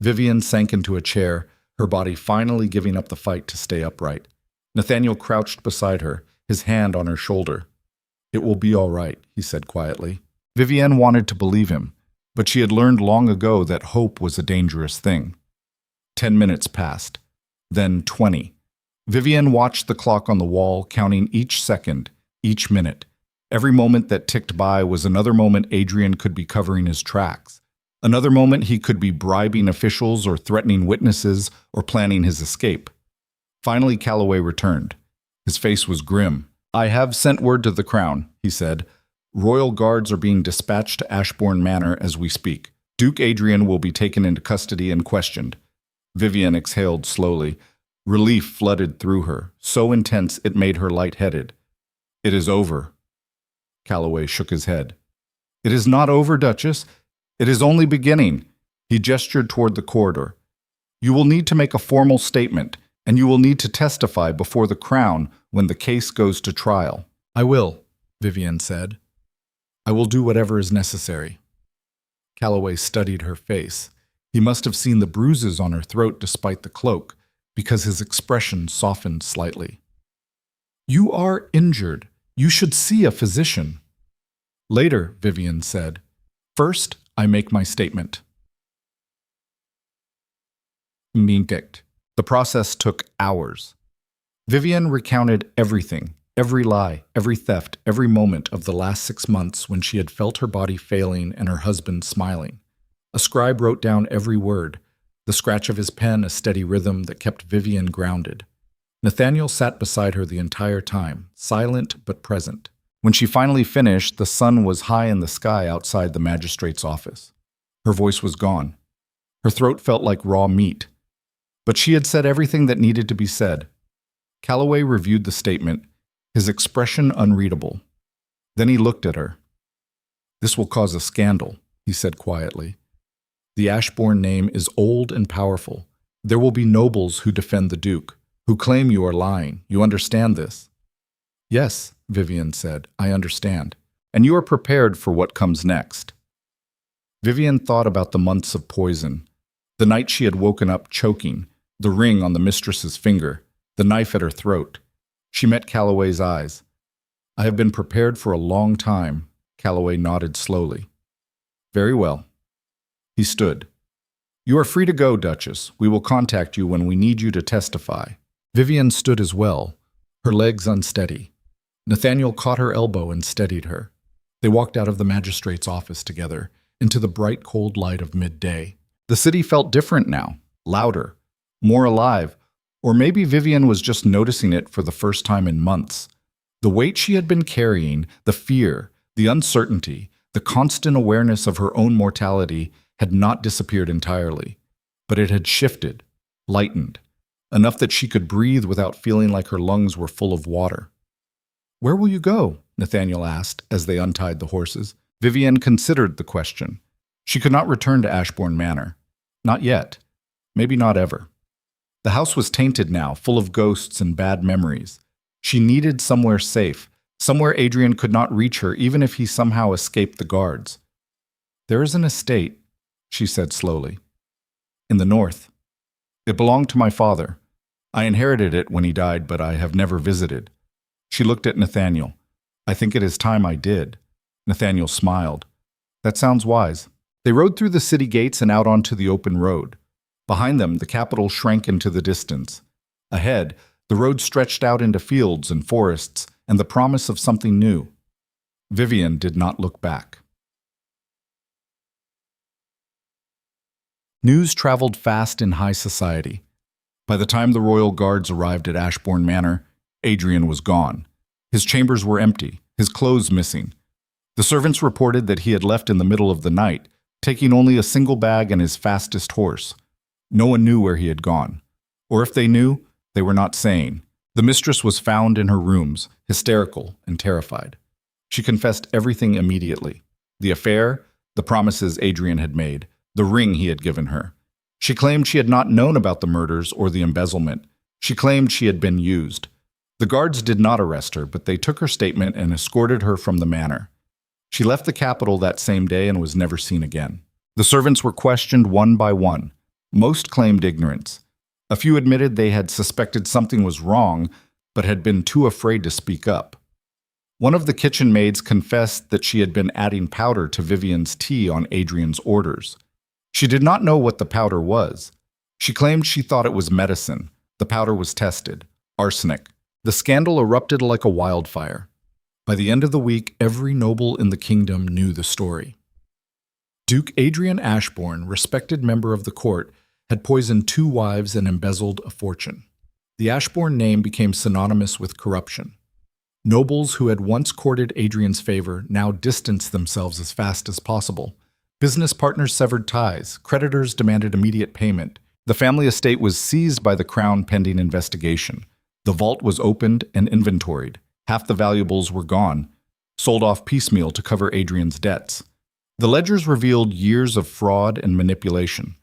Vivian sank into a chair, her body finally giving up the fight to stay upright. Nathaniel crouched beside her, his hand on her shoulder. "It will be all right," he said quietly. Vivian wanted to believe him, but she had learned long ago that hope was a dangerous thing. 10 minutes passed, then 20. Vivian watched the clock on the wall, counting each second, each minute. Every moment that ticked by was another moment Adrian could be covering his tracks. Another moment he could be bribing officials or threatening witnesses or planning his escape. Finally, Calloway returned. His face was grim. "I have sent word to the Crown," he said. "Royal guards are being dispatched to Ashbourne Manor as we speak. Duke Adrian will be taken into custody and questioned." Vivian exhaled slowly. Relief flooded through her, so intense it made her lightheaded. "It is over." Calloway shook his head. "It is not over, Duchess. It is only beginning." He gestured toward the corridor. "You will need to make a formal statement, and you will need to testify before the Crown when the case goes to trial." "I will," Vivian said. "I will do whatever is necessary." Calloway studied her face. He must have seen the bruises on her throat despite the cloak, because his expression softened slightly. "You are injured. You should see a physician." "Later," Vivian said. "First, I make my statement." Verdict. The process took hours. Vivian recounted everything, every lie, every theft, every moment of the last 6 months when she had felt her body failing and her husband smiling. A scribe wrote down every word. the scratch of his pen a steady rhythm that kept Vivian grounded. Nathaniel sat beside her the entire time, silent but present. When she finally finished, the sun was high in the sky outside the magistrate's office. Her voice was gone. Her throat felt like raw meat. But she had said everything that needed to be said. Calloway reviewed the statement, his expression unreadable. Then he looked at her. "This will cause a scandal," he said quietly. "The Ashbourne name is old and powerful. There will be nobles who defend the Duke, who claim you are lying. You understand this?" "Yes," Vivian said, "I understand. And you are prepared for what comes next." Vivian thought about the months of poison, the night she had woken up choking, the ring on the mistress's finger, the knife at her throat. She met Calloway's eyes. "I have been prepared for a long time," Calloway nodded slowly. "Very well." He stood. "You are free to go, Duchess. We will contact you when we need you to testify." Vivian stood as well, her legs unsteady. Nathaniel caught her elbow and steadied her. They walked out of the magistrate's office together, into the bright, cold light of midday. The city felt different now, louder, more alive, or maybe Vivian was just noticing it for the first time in months. The weight she had been carrying, the fear, the uncertainty, the constant awareness of her own mortality had not disappeared entirely, but it had shifted, lightened, enough that she could breathe without feeling like her lungs were full of water. "Where will you go?" Nathaniel asked as they untied the horses. Vivian considered the question. She could not return to Ashbourne Manor. Not yet. Maybe not ever. The house was tainted now, full of ghosts and bad memories. She needed somewhere safe, somewhere Adrian could not reach her even if he somehow escaped the guards. "There is an estate," she said slowly, "in the north. It belonged to my father. I inherited it when he died, but I have never visited." She looked at Nathaniel. "I think it is time I did." Nathaniel smiled. "That sounds wise." They rode through the city gates and out onto the open road. Behind them, the capital shrank into the distance. Ahead, the road stretched out into fields and forests and the promise of something new. Vivian did not look back. News traveled fast in high society. By the time the royal guards arrived at Ashbourne Manor, Adrian was gone. His chambers were empty, his clothes missing. The servants reported that he had left in the middle of the night, taking only a single bag and his fastest horse. No one knew where he had gone. Or if they knew, they were not saying. The mistress was found in her rooms, hysterical and terrified. She confessed everything immediately. The affair, the promises Adrian had made, the ring he had given her. She claimed she had not known about the murders or the embezzlement. She claimed she had been used. The guards did not arrest her, but they took her statement and escorted her from the manor. She left the capital that same day and was never seen again. The servants were questioned one by one. Most claimed ignorance. A few admitted they had suspected something was wrong, but had been too afraid to speak up. One of the kitchen maids confessed that she had been adding powder to Vivian's tea on Adrian's orders. She did not know what the powder was. She claimed she thought it was medicine. The powder was tested. Arsenic. The scandal erupted like a wildfire. By the end of the week, every noble in the kingdom knew the story. Duke Adrian Ashbourne, respected member of the court, had poisoned 2 wives and embezzled a fortune. The Ashbourne name became synonymous with corruption. Nobles who had once courted Adrian's favor now distanced themselves as fast as possible. Business partners severed ties. Creditors demanded immediate payment. The family estate was seized by the crown pending investigation. The vault was opened and inventoried. Half the valuables were gone, sold off piecemeal to cover Adrian's debts. The ledgers revealed years of fraud and manipulation.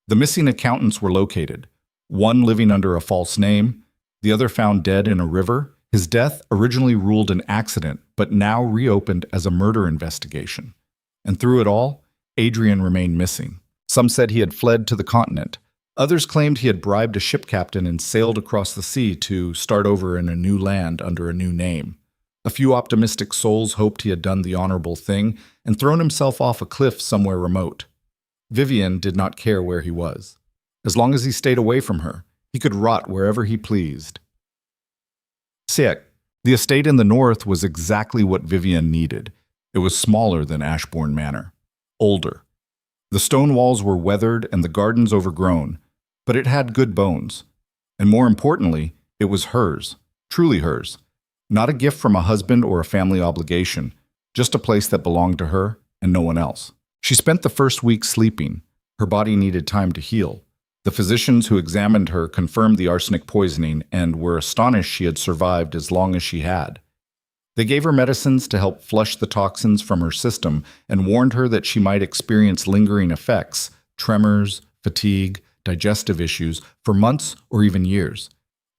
The missing accountants were located, one living under a false name, the other found dead in a river. His death, originally ruled an accident, but now reopened as a murder investigation. And through it all, Adrian remained missing. Some said he had fled to the continent. Others claimed he had bribed a ship captain and sailed across the sea to start over in a new land under a new name. A few optimistic souls hoped he had done the honorable thing and thrown himself off a cliff somewhere remote. Vivian did not care where he was. As long as he stayed away from her, he could rot wherever he pleased. Sick. The estate in the north was exactly what Vivian needed. It was smaller than Ashbourne Manor. Older. The stone walls were weathered and the gardens overgrown, but it had good bones. And more importantly, it was hers, truly hers. Not a gift from a husband or a family obligation, just a place that belonged to her and no one else. She spent the first week sleeping. Her body needed time to heal. The physicians who examined her confirmed the arsenic poisoning and were astonished she had survived as long as she had. They gave her medicines to help flush the toxins from her system and warned her that she might experience lingering effects, tremors, fatigue, digestive issues, for months or even years.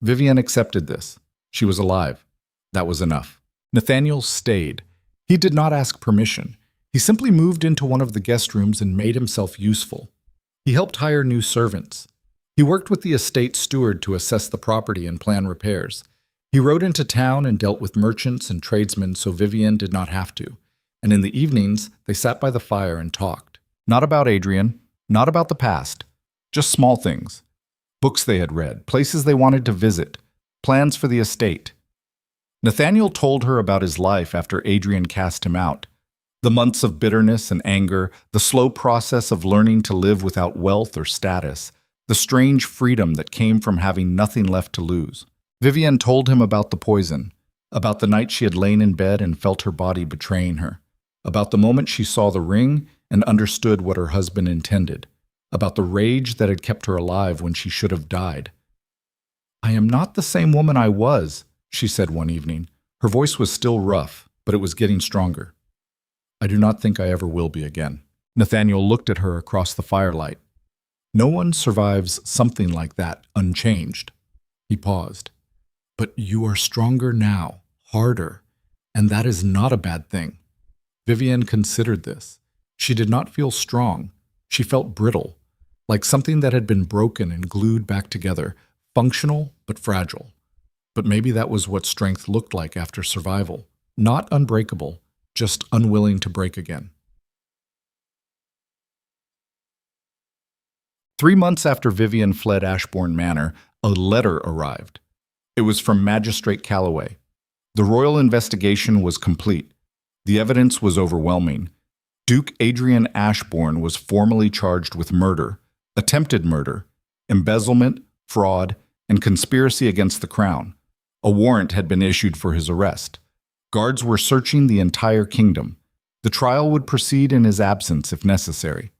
Vivienne accepted this. She was alive. That was enough. Nathaniel stayed. He did not ask permission. He simply moved into one of the guest rooms and made himself useful. He helped hire new servants. He worked with the estate steward to assess the property and plan repairs. He rode into town and dealt with merchants and tradesmen so Vivienne did not have to. And in the evenings, they sat by the fire and talked. Not about Adrian, not about the past, just small things. Books they had read, places they wanted to visit, plans for the estate. Nathaniel told her about his life after Adrian cast him out. The months of bitterness and anger, the slow process of learning to live without wealth or status, the strange freedom that came from having nothing left to lose. Vivienne told him about the poison, about the night she had lain in bed and felt her body betraying her, about the moment she saw the ring and understood what her husband intended, about the rage that had kept her alive when she should have died. "I am not the same woman I was," she said one evening. Her voice was still rough, but it was getting stronger. "I do not think I ever will be again." Nathaniel looked at her across the firelight. "No one survives something like that unchanged." He paused. "But you are stronger now, harder, and that is not a bad thing." Vivienne considered this. She did not feel strong. She felt brittle, like something that had been broken and glued back together, functional but fragile. But maybe that was what strength looked like after survival. Not unbreakable, just unwilling to break again. 3 months after Vivienne fled Ashbourne Manor, a letter arrived. It was from Magistrate Calloway. The royal investigation was complete. The evidence was overwhelming. Duke Adrian Ashbourne was formally charged with murder, attempted murder, embezzlement, fraud, and conspiracy against the crown. A warrant had been issued for his arrest. Guards were searching the entire kingdom. The trial would proceed in his absence if necessary.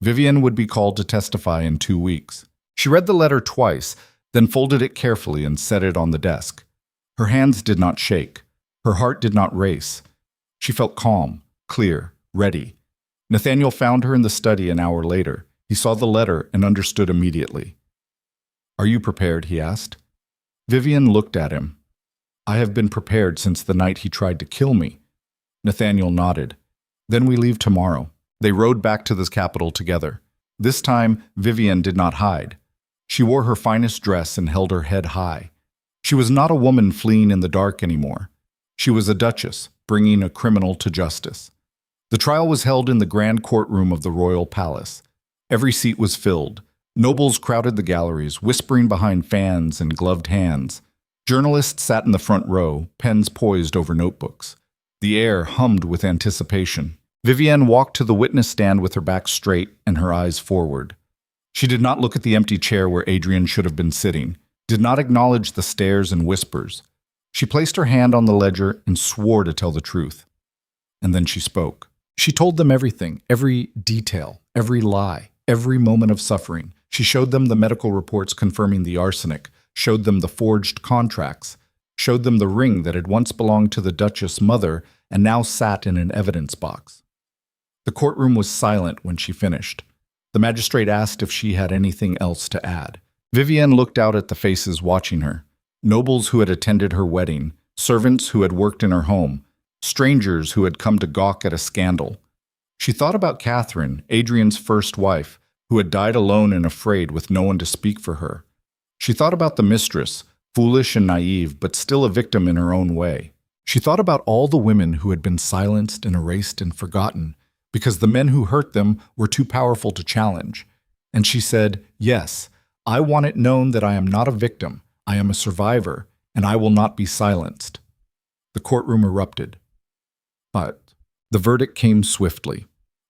Vivienne would be called to testify in 2 weeks. She read the letter twice, then folded it carefully and set it on the desk. Her hands did not shake. Her heart did not race. She felt calm, clear, ready. Nathaniel found her in the study an hour later. He saw the letter and understood immediately. "Are you prepared?" he asked. Vivienne looked at him. "I have been prepared since the night he tried to kill me." Nathaniel nodded. "Then we leave tomorrow." They rode back to the capital together. This time, Vivienne did not hide. She wore her finest dress and held her head high. She was not a woman fleeing in the dark anymore. She was a duchess, bringing a criminal to justice. The trial was held in the grand courtroom of the royal palace. Every seat was filled. Nobles crowded the galleries, whispering behind fans and gloved hands. Journalists sat in the front row, pens poised over notebooks. The air hummed with anticipation. Vivienne walked to the witness stand with her back straight and her eyes forward. She did not look at the empty chair where Adrian should have been sitting, did not acknowledge the stares and whispers. She placed her hand on the ledger and swore to tell the truth. And then she spoke. She told them everything, every detail, every lie, every moment of suffering. She showed them the medical reports confirming the arsenic, showed them the forged contracts, showed them the ring that had once belonged to the Duchess' mother and now sat in an evidence box. The courtroom was silent when she finished. The magistrate asked if she had anything else to add. Vivienne looked out at the faces watching her. Nobles who had attended her wedding, servants who had worked in her home, strangers who had come to gawk at a scandal. She thought about Catherine, Adrian's first wife, who had died alone and afraid with no one to speak for her. She thought about the mistress, foolish and naive, but still a victim in her own way. She thought about all the women who had been silenced and erased and forgotten, because the men who hurt them were too powerful to challenge. And she said, "Yes, I want it known that I am not a victim, I am a survivor, and I will not be silenced." The courtroom erupted. But the verdict came swiftly.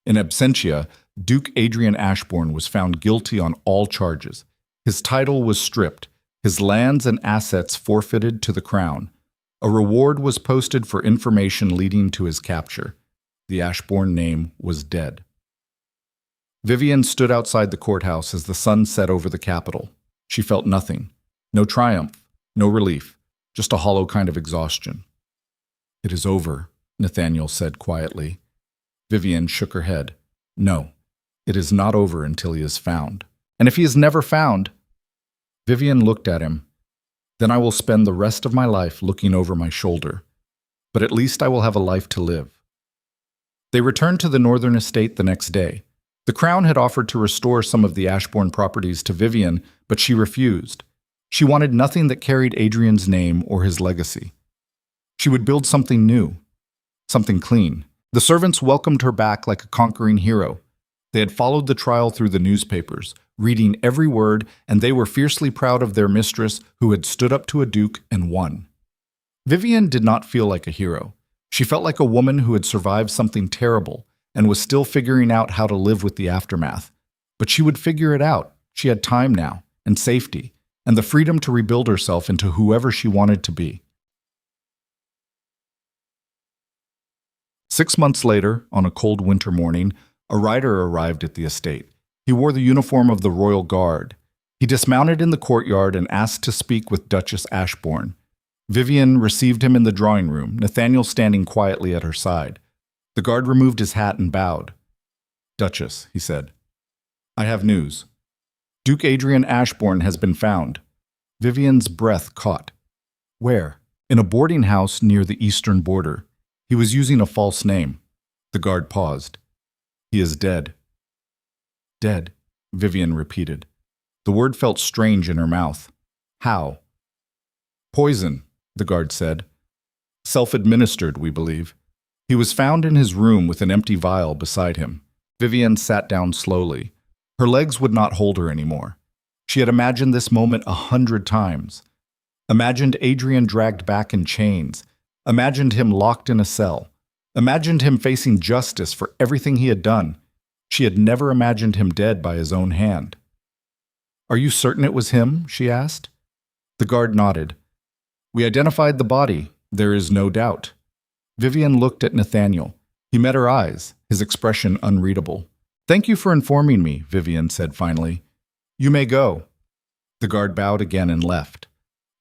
In absentia, Duke Adrian Ashbourne was found guilty on all charges. His title was stripped, his lands and assets forfeited to the crown. A reward was posted for information leading to his capture. The Ashbourne name was dead. Vivian stood outside the courthouse as the sun set over the capital. She felt nothing. No triumph, no relief, just a hollow kind of exhaustion. "It is over," Nathaniel said quietly. Vivian shook her head. "No, it is not over until he is found. And if he is never found—" Vivian looked at him. "Then I will spend the rest of my life looking over my shoulder. But at least I will have a life to live." They returned to the northern estate the next day. The Crown had offered to restore some of the Ashbourne properties to Vivian, but she refused. She wanted nothing that carried Adrian's name or his legacy. She would build something new, something clean. The servants welcomed her back like a conquering hero. They had followed the trial through the newspapers, reading every word, and they were fiercely proud of their mistress who had stood up to a duke and won. Vivian did not feel like a hero. She felt like a woman who had survived something terrible and was still figuring out how to live with the aftermath. But she would figure it out. She had time now, and safety, and the freedom to rebuild herself into whoever she wanted to be. 6 months later, on a cold winter morning, a rider arrived at the estate. He wore the uniform of the Royal Guard. He dismounted in the courtyard and asked to speak with Duchess Ashbourne. Vivian received him in the drawing room, Nathaniel standing quietly at her side. The guard removed his hat and bowed. "Duchess," he said, "I have news. Duke Adrian Ashbourne has been found." Vivian's breath caught. "Where?" "In a boarding house near the eastern border. He was using a false name." The guard paused. "He is dead." "Dead," Vivian repeated. The word felt strange in her mouth. "How?" "Poison," the guard said. "Self-administered, we believe. He was found in his room with an empty vial beside him." Vivian sat down slowly. Her legs would not hold her anymore. She had imagined this moment 100 times. Imagined Adrian dragged back in chains. Imagined him locked in a cell. Imagined him facing justice for everything he had done. She had never imagined him dead by his own hand. "Are you certain it was him?" she asked. The guard nodded. "We identified the body. There is no doubt." Vivian looked at Nathaniel. He met her eyes, his expression unreadable. "Thank you for informing me," Vivian said finally. "You may go." The guard bowed again and left.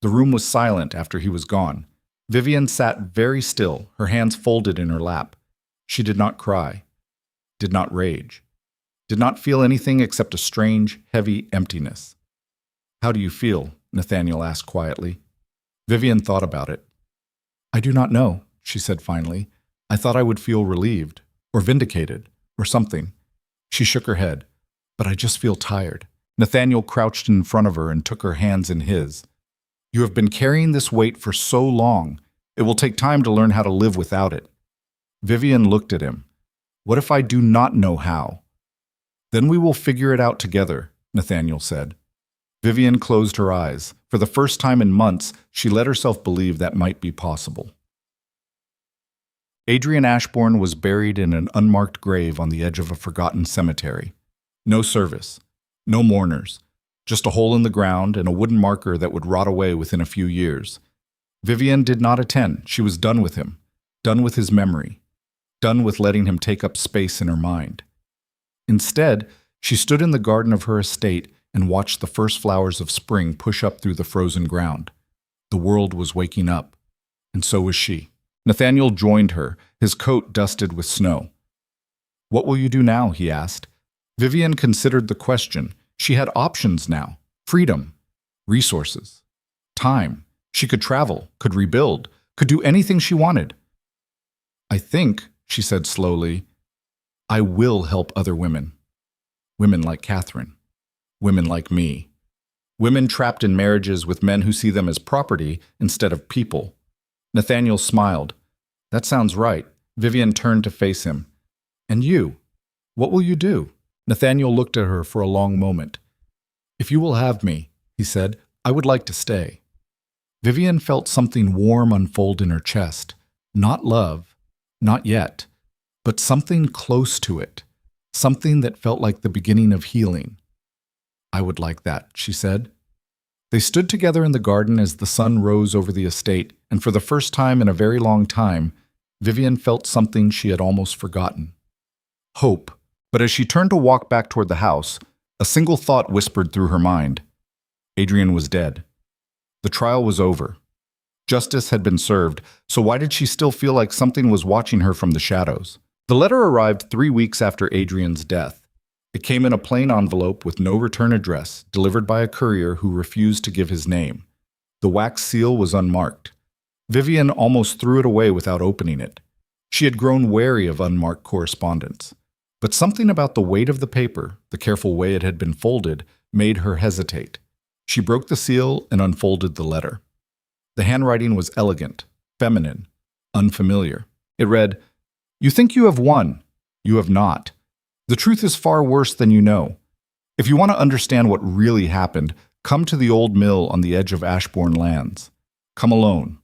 The room was silent after he was gone. Vivian sat very still, her hands folded in her lap. She did not cry, did not rage, did not feel anything except a strange, heavy emptiness. "How do you feel?" Nathaniel asked quietly. Vivian thought about it. "I do not know," she said finally. "I thought I would feel relieved, or vindicated, or something." She shook her head. "But I just feel tired." Nathaniel crouched in front of her and took her hands in his. "You have been carrying this weight for so long. It will take time to learn how to live without it." Vivian looked at him. "What if I do not know how?" "Then we will figure it out together," Nathaniel said. Vivian closed her eyes. For the first time in months, she let herself believe that might be possible. Adrian Ashbourne was buried in an unmarked grave on the edge of a forgotten cemetery. No service, no mourners, just a hole in the ground and a wooden marker that would rot away within a few years. Vivian did not attend. She was done with him, done with his memory, done with letting him take up space in her mind. Instead, she stood in the garden of her estate and watched the first flowers of spring push up through the frozen ground. The world was waking up, and so was she. Nathaniel joined her, his coat dusted with snow. "What will you do now?" he asked. Vivian considered the question. She had options now. Freedom, resources, time. She could travel, could rebuild, could do anything she wanted. "I think," she said slowly, "I will help other women. Women like Catherine. Women like me. Women trapped in marriages with men who see them as property instead of people." Nathaniel smiled. "That sounds right." Vivian turned to face him. "And you? What will you do?" Nathaniel looked at her for a long moment. "If you will have me," he said, "I would like to stay." Vivian felt something warm unfold in her chest. Not love, not yet, but something close to it. something that felt like the beginning of healing. "I would like that," she said. They stood together in the garden as the sun rose over the estate, and for the first time in a very long time, Vivian felt something she had almost forgotten. Hope. But as she turned to walk back toward the house, a single thought whispered through her mind. Adrian was dead. The trial was over. Justice had been served, so why did she still feel like something was watching her from the shadows? The letter arrived 3 weeks after Adrian's death. It came in a plain envelope with no return address, delivered by a courier who refused to give his name. The wax seal was unmarked. Vivian almost threw it away without opening it. She had grown wary of unmarked correspondence. But something about the weight of the paper, the careful way it had been folded, made her hesitate. She broke the seal and unfolded the letter. The handwriting was elegant, feminine, unfamiliar. It read, "You think you have won. You have not. The truth is far worse than you know. If you want to understand what really happened, come to the old mill on the edge of Ashbourne Lands. Come alone.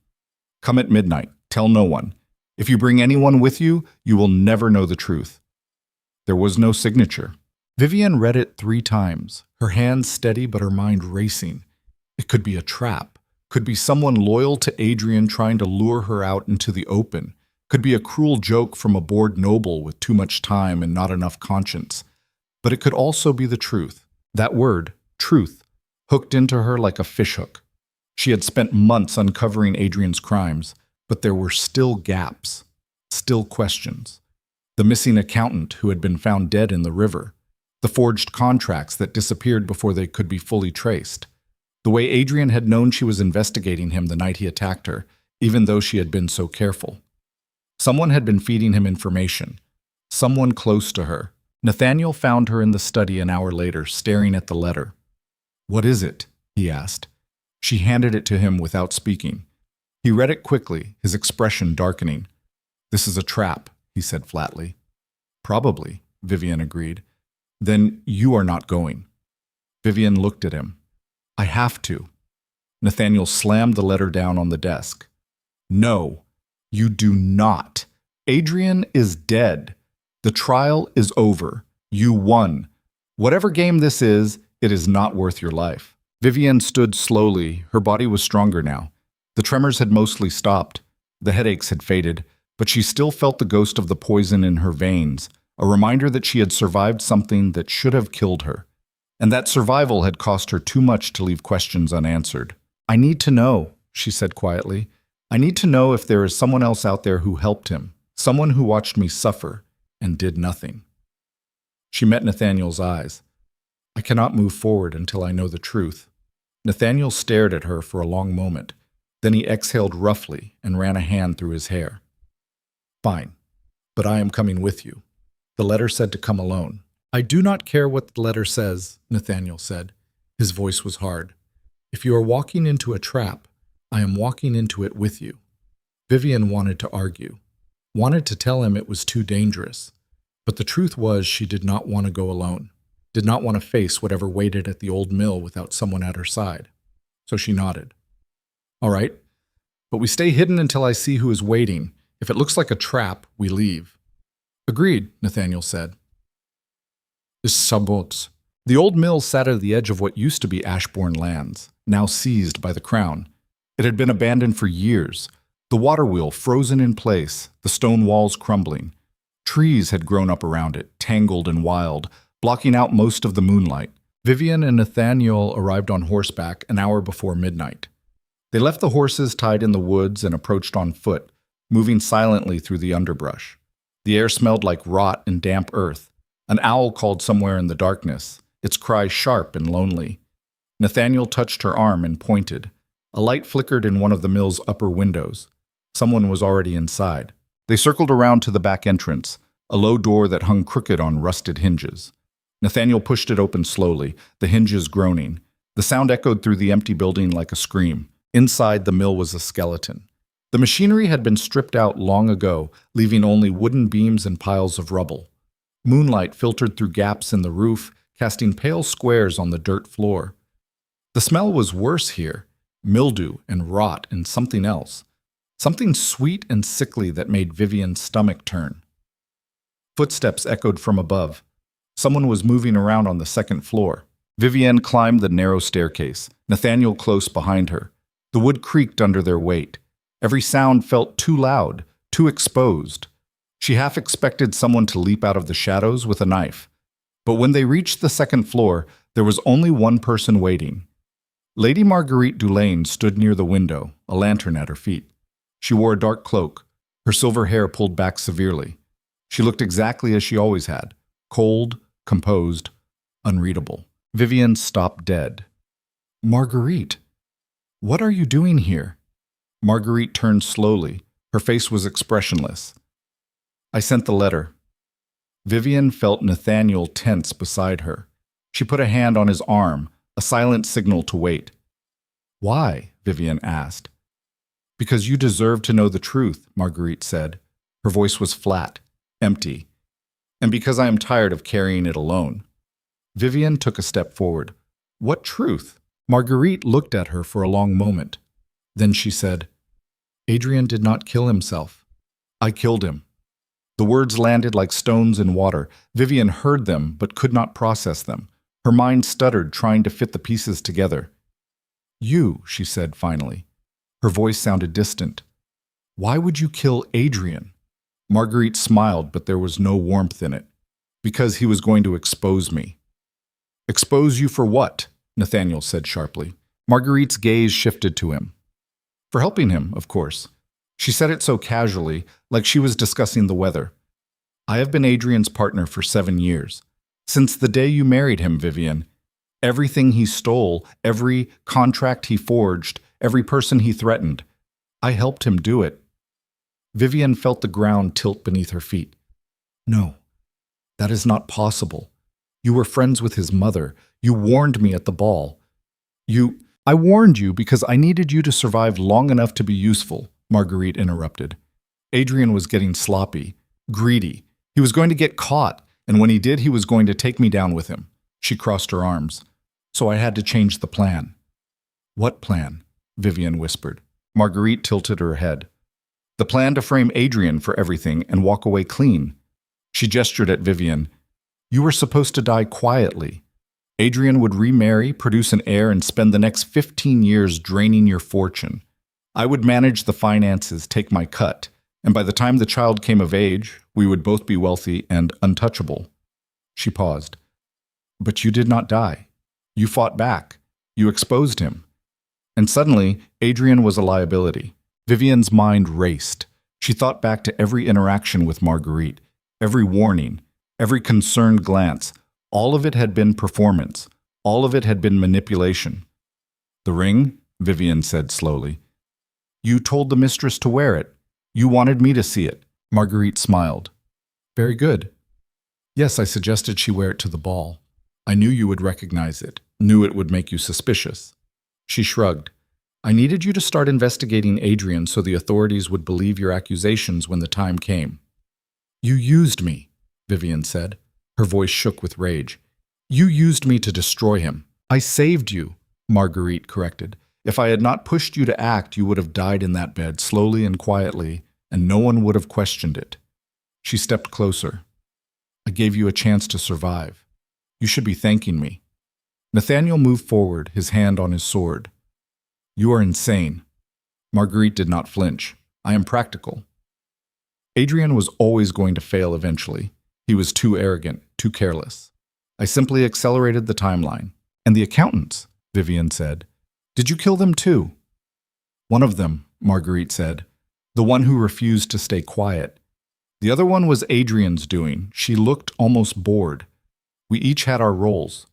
Come at midnight. Tell no one. If you bring anyone with you, you will never know the truth." There was no signature. Vivian read it 3 times, her hands steady but her mind racing. It could be a trap, could be someone loyal to Adrian trying to lure her out into the open, could be a cruel joke from a bored noble with too much time and not enough conscience. But it could also be the truth. That word, truth, hooked into her like a fishhook. She had spent months uncovering Adrian's crimes, but there were still gaps, still questions. The missing accountant who had been found dead in the river, the forged contracts that disappeared before they could be fully traced, the way Adrian had known she was investigating him the night he attacked her, even though she had been so careful. Someone had been feeding him information, someone close to her. Nathaniel found her in the study an hour later, staring at the letter. "What is it?" he asked. She handed it to him without speaking. He read it quickly, his expression darkening. "This is a trap," he said flatly. "Probably," Vivian agreed. "Then you are not going." Vivian looked at him. "I have to." Nathaniel slammed the letter down on the desk. "No, you do not. Adrian is dead. The trial is over. You won. Whatever game this is, it is not worth your life." Vivian stood slowly. Her body was stronger now. The tremors had mostly stopped. The headaches had faded, but she still felt the ghost of the poison in her veins, a reminder that she had survived something that should have killed her. And that survival had cost her too much to leave questions unanswered. "I need to know," she said quietly. "I need to know if there is someone else out there who helped him, someone who watched me suffer and did nothing." She met Nathaniel's eyes. "I cannot move forward until I know the truth." Nathaniel stared at her for a long moment. Then he exhaled roughly and ran a hand through his hair. "Fine, but I am coming with you." The letter said to come alone. "I do not care what the letter says," Nathaniel said. His voice was hard. "If you are walking into a trap, I am walking into it with you." Vivian wanted to argue, wanted to tell him it was too dangerous. But the truth was she did not want to go alone, did not want to face whatever waited at the old mill without someone at her side. So she nodded. "All right, but we stay hidden until I see who is waiting. If it looks like a trap, we leave." "Agreed," Nathaniel said. Sabots. The old mill sat at the edge of what used to be Ashbourne Lands, now seized by the Crown. It had been abandoned for years, the water wheel frozen in place, the stone walls crumbling. Trees had grown up around it, tangled and wild, blocking out most of the moonlight. Vivian and Nathaniel arrived on horseback an hour before midnight. They left the horses tied in the woods and approached on foot, moving silently through the underbrush. The air smelled like rot and damp earth. An owl called somewhere in the darkness, its cry sharp and lonely. Nathaniel touched her arm and pointed. A light flickered in one of the mill's upper windows. Someone was already inside. They circled around to the back entrance, a low door that hung crooked on rusted hinges. Nathaniel pushed it open slowly, the hinges groaning. The sound echoed through the empty building like a scream. Inside, the mill was a skeleton. The machinery had been stripped out long ago, leaving only wooden beams and piles of rubble. Moonlight filtered through gaps in the roof, casting pale squares on the dirt floor. The smell was worse here, mildew and rot and something else. Something sweet and sickly that made Vivian's stomach turn. Footsteps echoed from above. Someone was moving around on the second floor. Vivienne climbed the narrow staircase, Nathaniel close behind her. The wood creaked under their weight. Every sound felt too loud, too exposed. She half expected someone to leap out of the shadows with a knife. But when they reached the second floor, there was only one person waiting. Lady Marguerite Dulaine stood near the window, a lantern at her feet. She wore a dark cloak, her silver hair pulled back severely. She looked exactly as she always had, cold, composed, unreadable. Vivienne stopped dead. "Marguerite, what are you doing here?" Marguerite turned slowly. Her face was expressionless. "I sent the letter." Vivienne felt Nathaniel tense beside her. She put a hand on his arm, a silent signal to wait. "Why?" Vivienne asked. "Because you deserve to know the truth," Marguerite said. Her voice was flat, empty. "And because I am tired of carrying it alone." Vivienne took a step forward. "What truth?" Marguerite looked at her for a long moment. Then she said, "Adrien did not kill himself. I killed him." The words landed like stones in water. Vivienne heard them, but could not process them. Her mind stuttered, trying to fit the pieces together. "You," she said finally. Her voice sounded distant. "Why would you kill Adrien?" Marguerite smiled, but there was no warmth in it. "Because he was going to expose me." "Expose you for what?" Nathaniel said sharply. Marguerite's gaze shifted to him. "For helping him, of course." She said it so casually, like she was discussing the weather. "I have been Adrien's partner for 7 years. Since the day you married him, Vivienne. Everything he stole, every contract he forged, every person he threatened. I helped him do it." Vivienne felt the ground tilt beneath her feet. "No, that is not possible. You were friends with his mother. You warned me at the ball. I warned you because I needed you to survive long enough to be useful," Marguerite interrupted. "Adrien was getting sloppy, greedy. He was going to get caught, and when he did, he was going to take me down with him." She crossed her arms. "So I had to change the plan." "What plan?" Vivienne whispered. Marguerite tilted her head. "The plan to frame Adrien for everything and walk away clean." She gestured at Vivienne. "You were supposed to die quietly. Adrien would remarry, produce an heir, and spend the next 15 years draining your fortune. I would manage the finances, take my cut, and by the time the child came of age, we would both be wealthy and untouchable." She paused. "But you did not die. You fought back. You exposed him. And suddenly, Adrien was a liability." Vivienne's mind raced. She thought back to every interaction with Marguerite, every warning, every concerned glance. All of it had been performance. All of it had been manipulation. "The ring?" Vivienne said slowly. "You told the mistress to wear it. You wanted me to see it." Marguerite smiled. "Very good. Yes, I suggested she wear it to the ball. I knew you would recognize it, knew it would make you suspicious." She shrugged. "I needed you to start investigating Adrien so the authorities would believe your accusations when the time came." "You used me," Vivienne said. Her voice shook with rage. "You used me to destroy him." "I saved you," Marguerite corrected. "If I had not pushed you to act, you would have died in that bed, slowly and quietly, and no one would have questioned it." She stepped closer. "I gave you a chance to survive. You should be thanking me." Nathaniel moved forward, his hand on his sword. "You are insane." Marguerite did not flinch. "I am practical." Adrien was always going to fail eventually. He was too arrogant, too careless. I simply accelerated the timeline. "And the accountants," Vivienne said. "Did you kill them too?" "One of them," Marguerite said. "The one who refused to stay quiet. The other one was Adrien's doing. She looked almost bored. We each had our roles."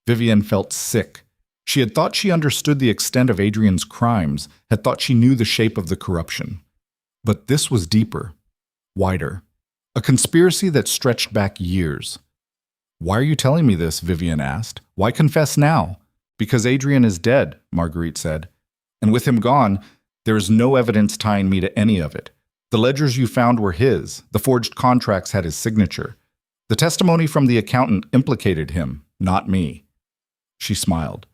Vivienne felt sick. She had thought she understood the extent of Adrien's crimes, had thought she knew the shape of the corruption. But this was deeper, wider. A conspiracy that stretched back years. "Why are you telling me this?" Vivienne asked. "Why confess now?" "Because Adrien is dead," Marguerite said. "And with him gone, there is no evidence tying me to any of it. The ledgers you found were his. The forged contracts had his signature. The testimony from the accountant implicated him, not me." She smiled.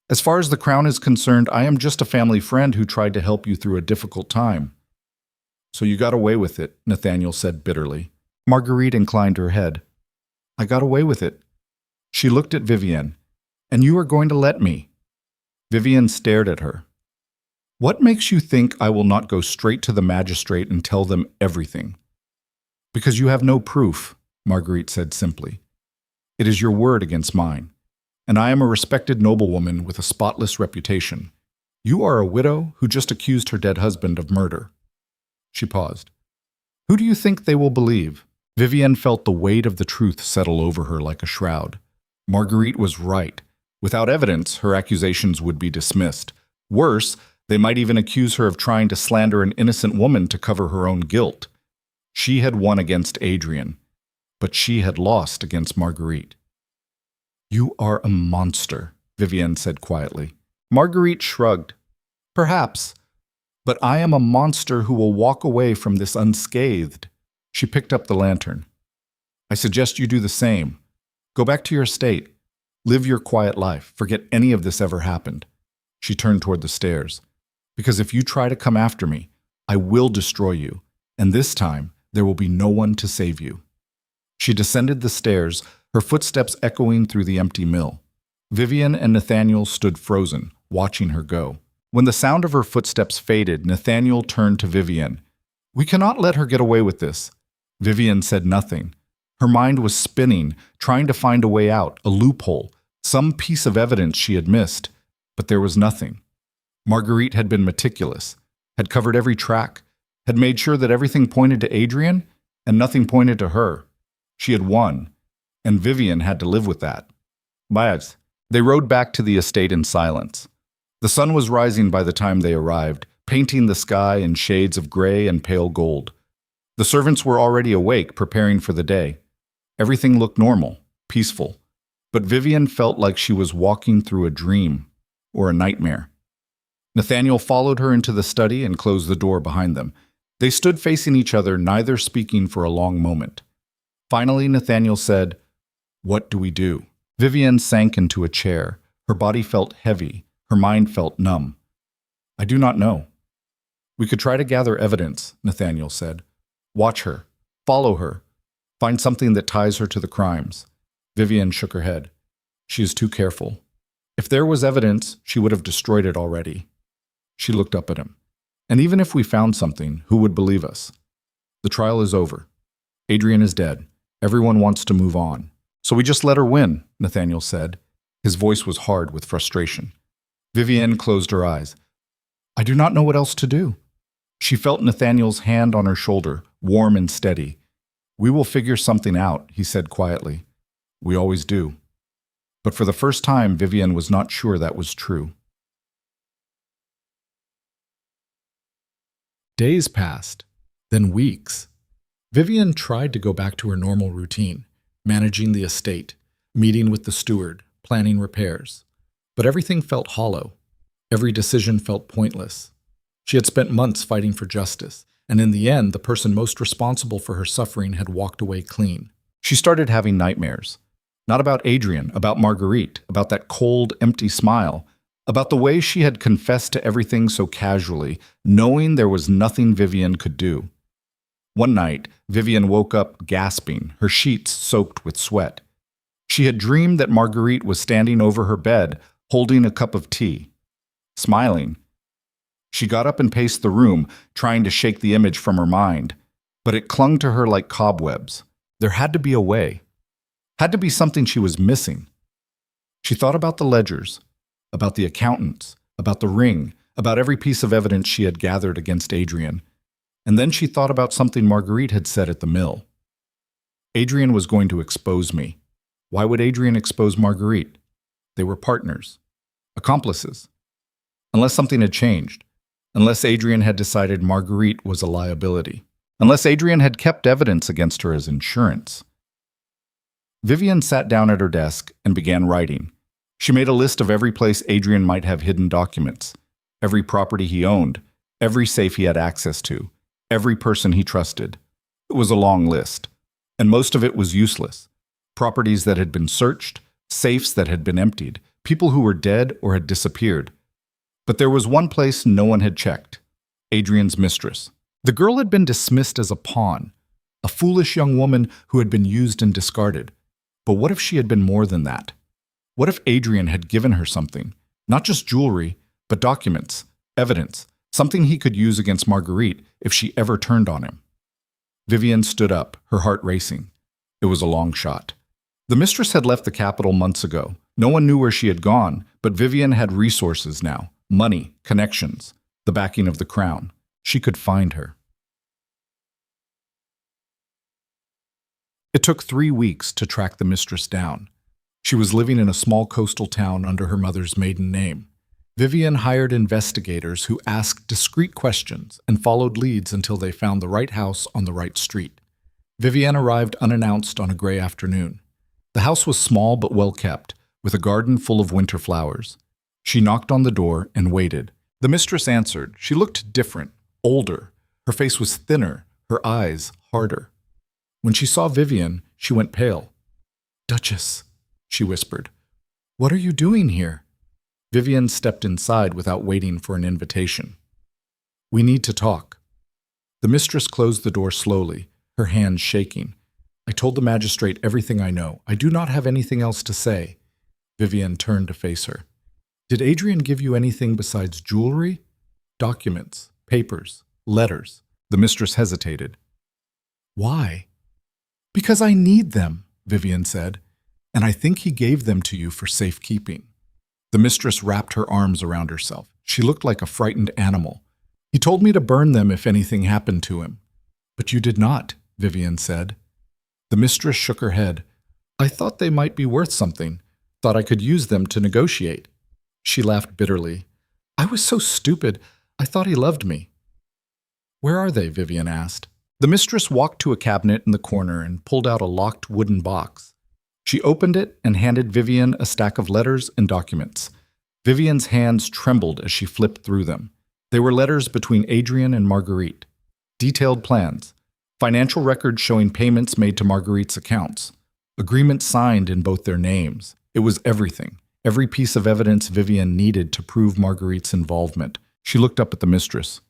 "As far as the crown is concerned, I am just a family friend who tried to help you through a difficult time." "So you got away with it," Nathaniel said bitterly. Marguerite inclined her head. I got away with it. She looked at Vivienne. And you are going to let me? Vivienne stared at her. What makes you think I will not go straight to the magistrate and tell them everything? Because you have no proof, Marguerite said simply. It is your word against mine, and I am a respected noblewoman with a spotless reputation. You are a widow who just accused her dead husband of murder. She paused. Who do you think they will believe? Vivienne felt the weight of the truth settle over her like a shroud. Marguerite was right. Without evidence, her accusations would be dismissed. Worse, they might even accuse her of trying to slander an innocent woman to cover her own guilt. She had won against Adrian, but she had lost against Marguerite. You are a monster, Vivienne said quietly. Marguerite shrugged. Perhaps, but I am a monster who will walk away from this unscathed. She picked up the lantern. I suggest you do the same. Go back to your estate. Live your quiet life. Forget any of this ever happened. She turned toward the stairs. Because if you try to come after me, I will destroy you, and this time there will be no one to save you. She descended the stairs, her footsteps echoing through the empty mill. Vivienne and Nathaniel stood frozen, watching her go. When the sound of her footsteps faded, Nathaniel turned to Vivienne. We cannot let her get away with this. Vivienne said nothing. Her mind was spinning, trying to find a way out, a loophole, some piece of evidence she had missed, but there was nothing. Marguerite had been meticulous, had covered every track, had made sure that everything pointed to Adrian and nothing pointed to her. She had won, and Vivienne had to live with that. Bias. They rode back to the estate in silence. The sun was rising by the time they arrived, painting the sky in shades of gray and pale gold. The servants were already awake, preparing for the day. Everything looked normal, peaceful, but Vivienne felt like she was walking through a dream or a nightmare. Nathaniel followed her into the study and closed the door behind them. They stood facing each other, neither speaking for a long moment. Finally, Nathaniel said, What do we do? Vivienne sank into a chair. Her body felt heavy. Her mind felt numb. I do not know. We could try to gather evidence, Nathaniel said. Watch her. Follow her. Find something that ties her to the crimes. Vivienne shook her head. She is too careful. If there was evidence, she would have destroyed it already. She looked up at him. And even if we found something, who would believe us? The trial is over. Adrian is dead. Everyone wants to move on. So we just let her win, Nathaniel said. His voice was hard with frustration. Vivienne closed her eyes. I do not know what else to do. She felt Nathaniel's hand on her shoulder, warm and steady. We will figure something out, he said quietly. We always do. But for the first time, Vivienne was not sure that was true. Days passed, then weeks. Vivienne tried to go back to her normal routine, managing the estate, meeting with the steward, planning repairs. But everything felt hollow. Every decision felt pointless. She had spent months fighting for justice, and in the end, the person most responsible for her suffering had walked away clean. She started having nightmares. Not about Adrian, about Marguerite, about that cold, empty smile, about the way she had confessed to everything so casually, knowing there was nothing Vivienne could do. One night, Vivienne woke up gasping, her sheets soaked with sweat. She had dreamed that Marguerite was standing over her bed, holding a cup of tea, smiling. She got up and paced the room, trying to shake the image from her mind, but it clung to her like cobwebs. There had to be a way. Had to be something she was missing. She thought about the ledgers, about the accountants, about the ring, about every piece of evidence she had gathered against Adrian. And then she thought about something Marguerite had said at the mill. Adrian was going to expose me. Why would Adrian expose Marguerite? They were partners, accomplices. Unless something had changed. Unless Adrian had decided Marguerite was a liability. Unless Adrian had kept evidence against her as insurance. Vivienne sat down at her desk and began writing. She made a list of every place Adrian might have hidden documents, every property he owned, every safe he had access to, every person he trusted. It was a long list, and most of it was useless. Properties that had been searched, safes that had been emptied, people who were dead or had disappeared. But there was one place no one had checked: Adrian's mistress. The girl had been dismissed as a pawn, a foolish young woman who had been used and discarded. But what if she had been more than that? What if Adrian had given her something? Not just jewelry, but documents, evidence, something he could use against Marguerite if she ever turned on him. Vivienne stood up, her heart racing. It was a long shot. The mistress had left the capital months ago. No one knew where she had gone, but Vivienne had resources now, money, connections, the backing of the crown. She could find her. It took 3 weeks to track the mistress down. She was living in a small coastal town under her mother's maiden name. Vivienne hired investigators who asked discreet questions and followed leads until they found the right house on the right street. Vivienne arrived unannounced on a gray afternoon. The house was small but well kept, with a garden full of winter flowers. She knocked on the door and waited. The mistress answered. She looked different, older. Her face was thinner, her eyes harder. When she saw Vivienne, she went pale. "Duchess," she whispered. "What are you doing here?" Vivienne stepped inside without waiting for an invitation. "We need to talk." The mistress closed the door slowly, her hands shaking. "I told the magistrate everything I know. I do not have anything else to say." Vivienne turned to face her. "Did Adrian give you anything besides jewelry? Documents, papers, letters?" The mistress hesitated. "Why?" "Because I need them," Vivienne said, "and I think he gave them to you for safekeeping." The mistress wrapped her arms around herself. She looked like a frightened animal. "He told me to burn them if anything happened to him." "But you did not," Vivienne said. The mistress shook her head. "I thought they might be worth something. Thought I could use them to negotiate." She laughed bitterly. "I was so stupid. I thought he loved me." "Where are they?" Vivienne asked. The mistress walked to a cabinet in the corner and pulled out a locked wooden box. She opened it and handed Vivienne a stack of letters and documents. Vivienne's hands trembled as she flipped through them. They were letters between Adrian and Marguerite. Detailed plans. Financial records showing payments made to Marguerite's accounts. Agreements signed in both their names. It was everything. Every piece of evidence Vivienne needed to prove Marguerite's involvement. She looked up at the mistress.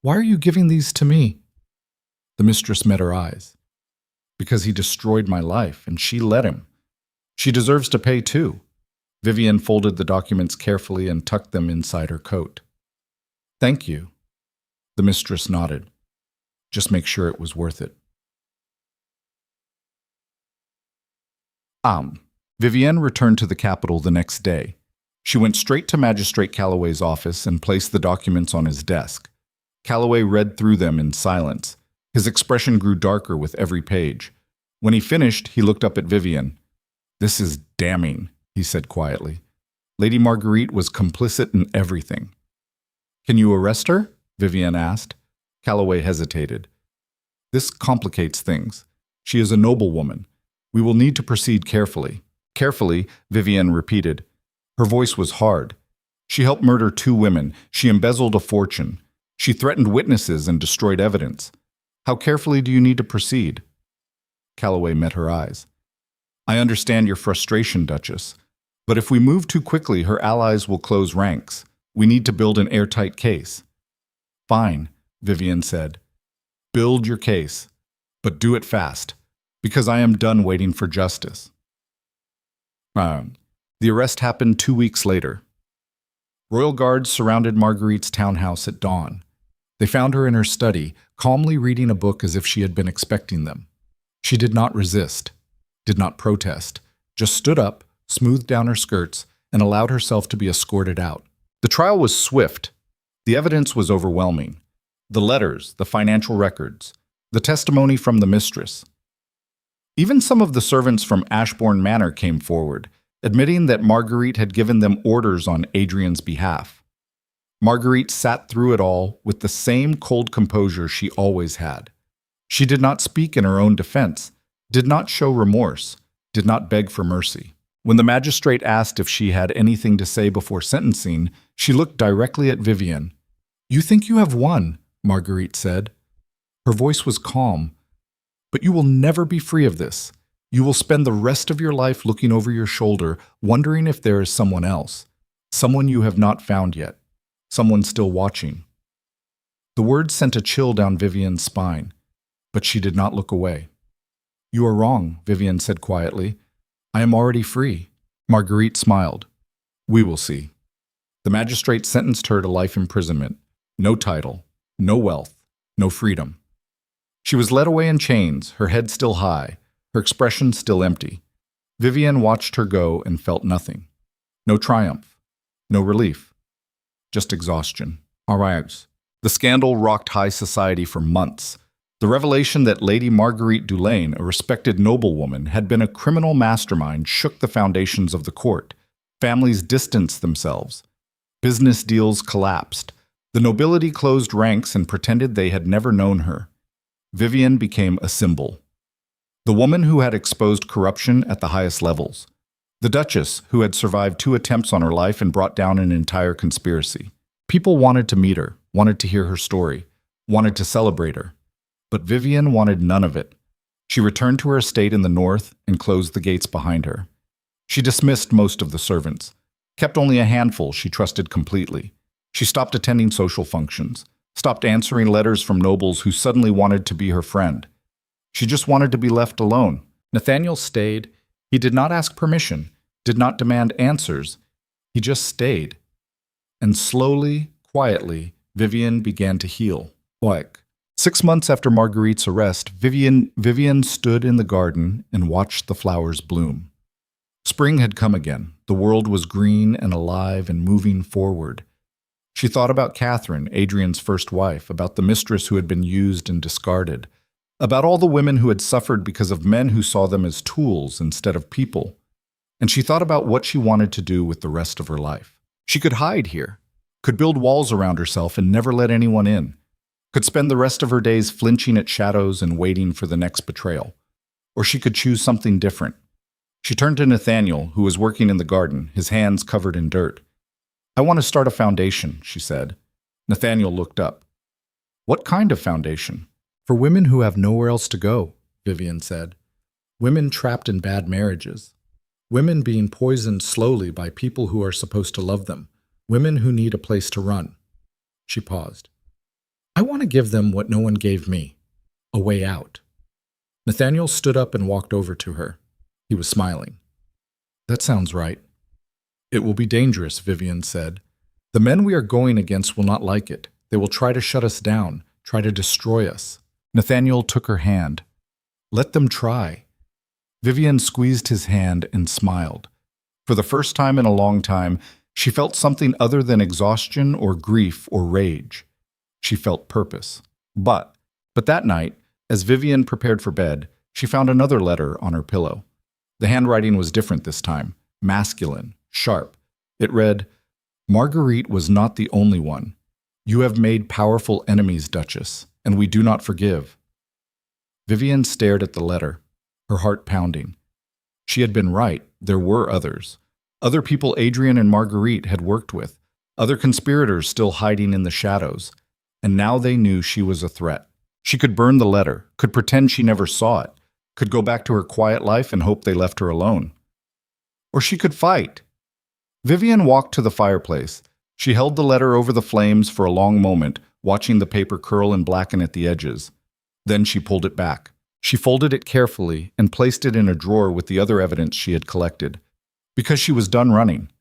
"Why are you giving these to me?" The mistress met her eyes. "Because he destroyed my life, and she let him. She deserves to pay too." Vivienne folded the documents carefully and tucked them inside her coat. "Thank you." The mistress nodded. "Just make sure it was worth it." Vivienne returned to the capital the next day. She went straight to Magistrate Calloway's office and placed the documents on his desk. Calloway read through them in silence. His expression grew darker with every page. When he finished, he looked up at Vivienne. "This is damning," he said quietly. "Lady Marguerite was complicit in everything." "Can you arrest her?" Vivienne asked. Calloway hesitated. "This complicates things. She is a noblewoman. We will need to proceed carefully." "Carefully," Vivienne repeated. Her voice was hard. "She helped murder 2 women. She embezzled a fortune. She threatened witnesses and destroyed evidence. How carefully do you need to proceed?" Calloway met her eyes. "I understand your frustration, Duchess. But if we move too quickly, her allies will close ranks. We need to build an airtight case." "Fine," Vivienne said. "Build your case. But do it fast, because I am done waiting for justice." The arrest happened 2 weeks later. Royal guards surrounded Marguerite's townhouse at dawn. They found her in her study, calmly reading a book as if she had been expecting them. She did not resist, did not protest, just stood up, smoothed down her skirts, and allowed herself to be escorted out. The trial was swift. The evidence was overwhelming. The letters, the financial records, the testimony from the mistress. Even some of the servants from Ashbourne Manor came forward, admitting that Marguerite had given them orders on Adrian's behalf. Marguerite sat through it all with the same cold composure she always had. She did not speak in her own defense, did not show remorse, did not beg for mercy. When the magistrate asked if she had anything to say before sentencing, she looked directly at Vivienne. "You think you have won," Marguerite said. Her voice was calm. "But you will never be free of this. You will spend the rest of your life looking over your shoulder, wondering if there is someone else, someone you have not found yet. Someone still watching." The words sent a chill down Vivienne's spine, but she did not look away. "You are wrong," Vivienne said quietly. I am already free. Marguerite smiled. We will see. The magistrate sentenced her to life imprisonment. No title, no wealth, no freedom. She was led away in chains, her head still high, her expression still empty. Vivienne watched her go and felt nothing. No triumph, no relief, just exhaustion. Arrives. The scandal rocked high society for months. The revelation that Lady Marguerite Dulaine, a respected noblewoman, had been a criminal mastermind shook the foundations of the court. Families distanced themselves. Business deals collapsed. The nobility closed ranks and pretended they had never known her. Vivienne became a symbol. The woman who had exposed corruption at the highest levels. The Duchess, who had survived 2 attempts on her life and brought down an entire conspiracy. People wanted to meet her, wanted to hear her story, wanted to celebrate her. But Vivienne wanted none of it. She returned to her estate in the north and closed the gates behind her. She dismissed most of the servants, kept only a handful she trusted completely. She stopped attending social functions, stopped answering letters from nobles who suddenly wanted to be her friend. She just wanted to be left alone. Nathaniel stayed. He did not ask permission, did not demand answers. He just stayed. And slowly, quietly, Vivienne began to heal. 6 months after Marguerite's arrest, Vivienne stood in the garden and watched the flowers bloom. Spring had come again. The world was green and alive and moving forward. She thought about Catherine, Adrian's first wife, about the mistress who had been used and discarded, about all the women who had suffered because of men who saw them as tools instead of people. And she thought about what she wanted to do with the rest of her life. She could hide here, could build walls around herself and never let anyone in, could spend the rest of her days flinching at shadows and waiting for the next betrayal. Or she could choose something different. She turned to Nathaniel, who was working in the garden, his hands covered in dirt. I want to start a foundation, she said. Nathaniel looked up. What kind of foundation? For women who have nowhere else to go, Vivienne said. Women trapped in bad marriages. Women being poisoned slowly by people who are supposed to love them. Women who need a place to run. She paused. I want to give them what no one gave me. A way out. Nathaniel stood up and walked over to her. He was smiling. That sounds right. It will be dangerous, Vivienne said. The men we are going against will not like it. They will try to shut us down, try to destroy us. Nathaniel took her hand. Let them try. Vivienne squeezed his hand and smiled. For the first time in a long time, she felt something other than exhaustion or grief or rage. She felt purpose. But that night, as Vivienne prepared for bed, she found another letter on her pillow. The handwriting was different this time, masculine, sharp. It read, Marguerite was not the only one. You have made powerful enemies, Duchess, and we do not forgive. Vivienne stared at the letter, her heart pounding. She had been right. There were others. Other people Adrian and Marguerite had worked with. Other conspirators still hiding in the shadows. And now they knew she was a threat. She could burn the letter, could pretend she never saw it, could go back to her quiet life and hope they left her alone. Or she could fight. Vivienne walked to the fireplace. She held the letter over the flames for a long moment, watching the paper curl and blacken at the edges. Then she pulled it back. She folded it carefully and placed it in a drawer with the other evidence she had collected. Because she was done running,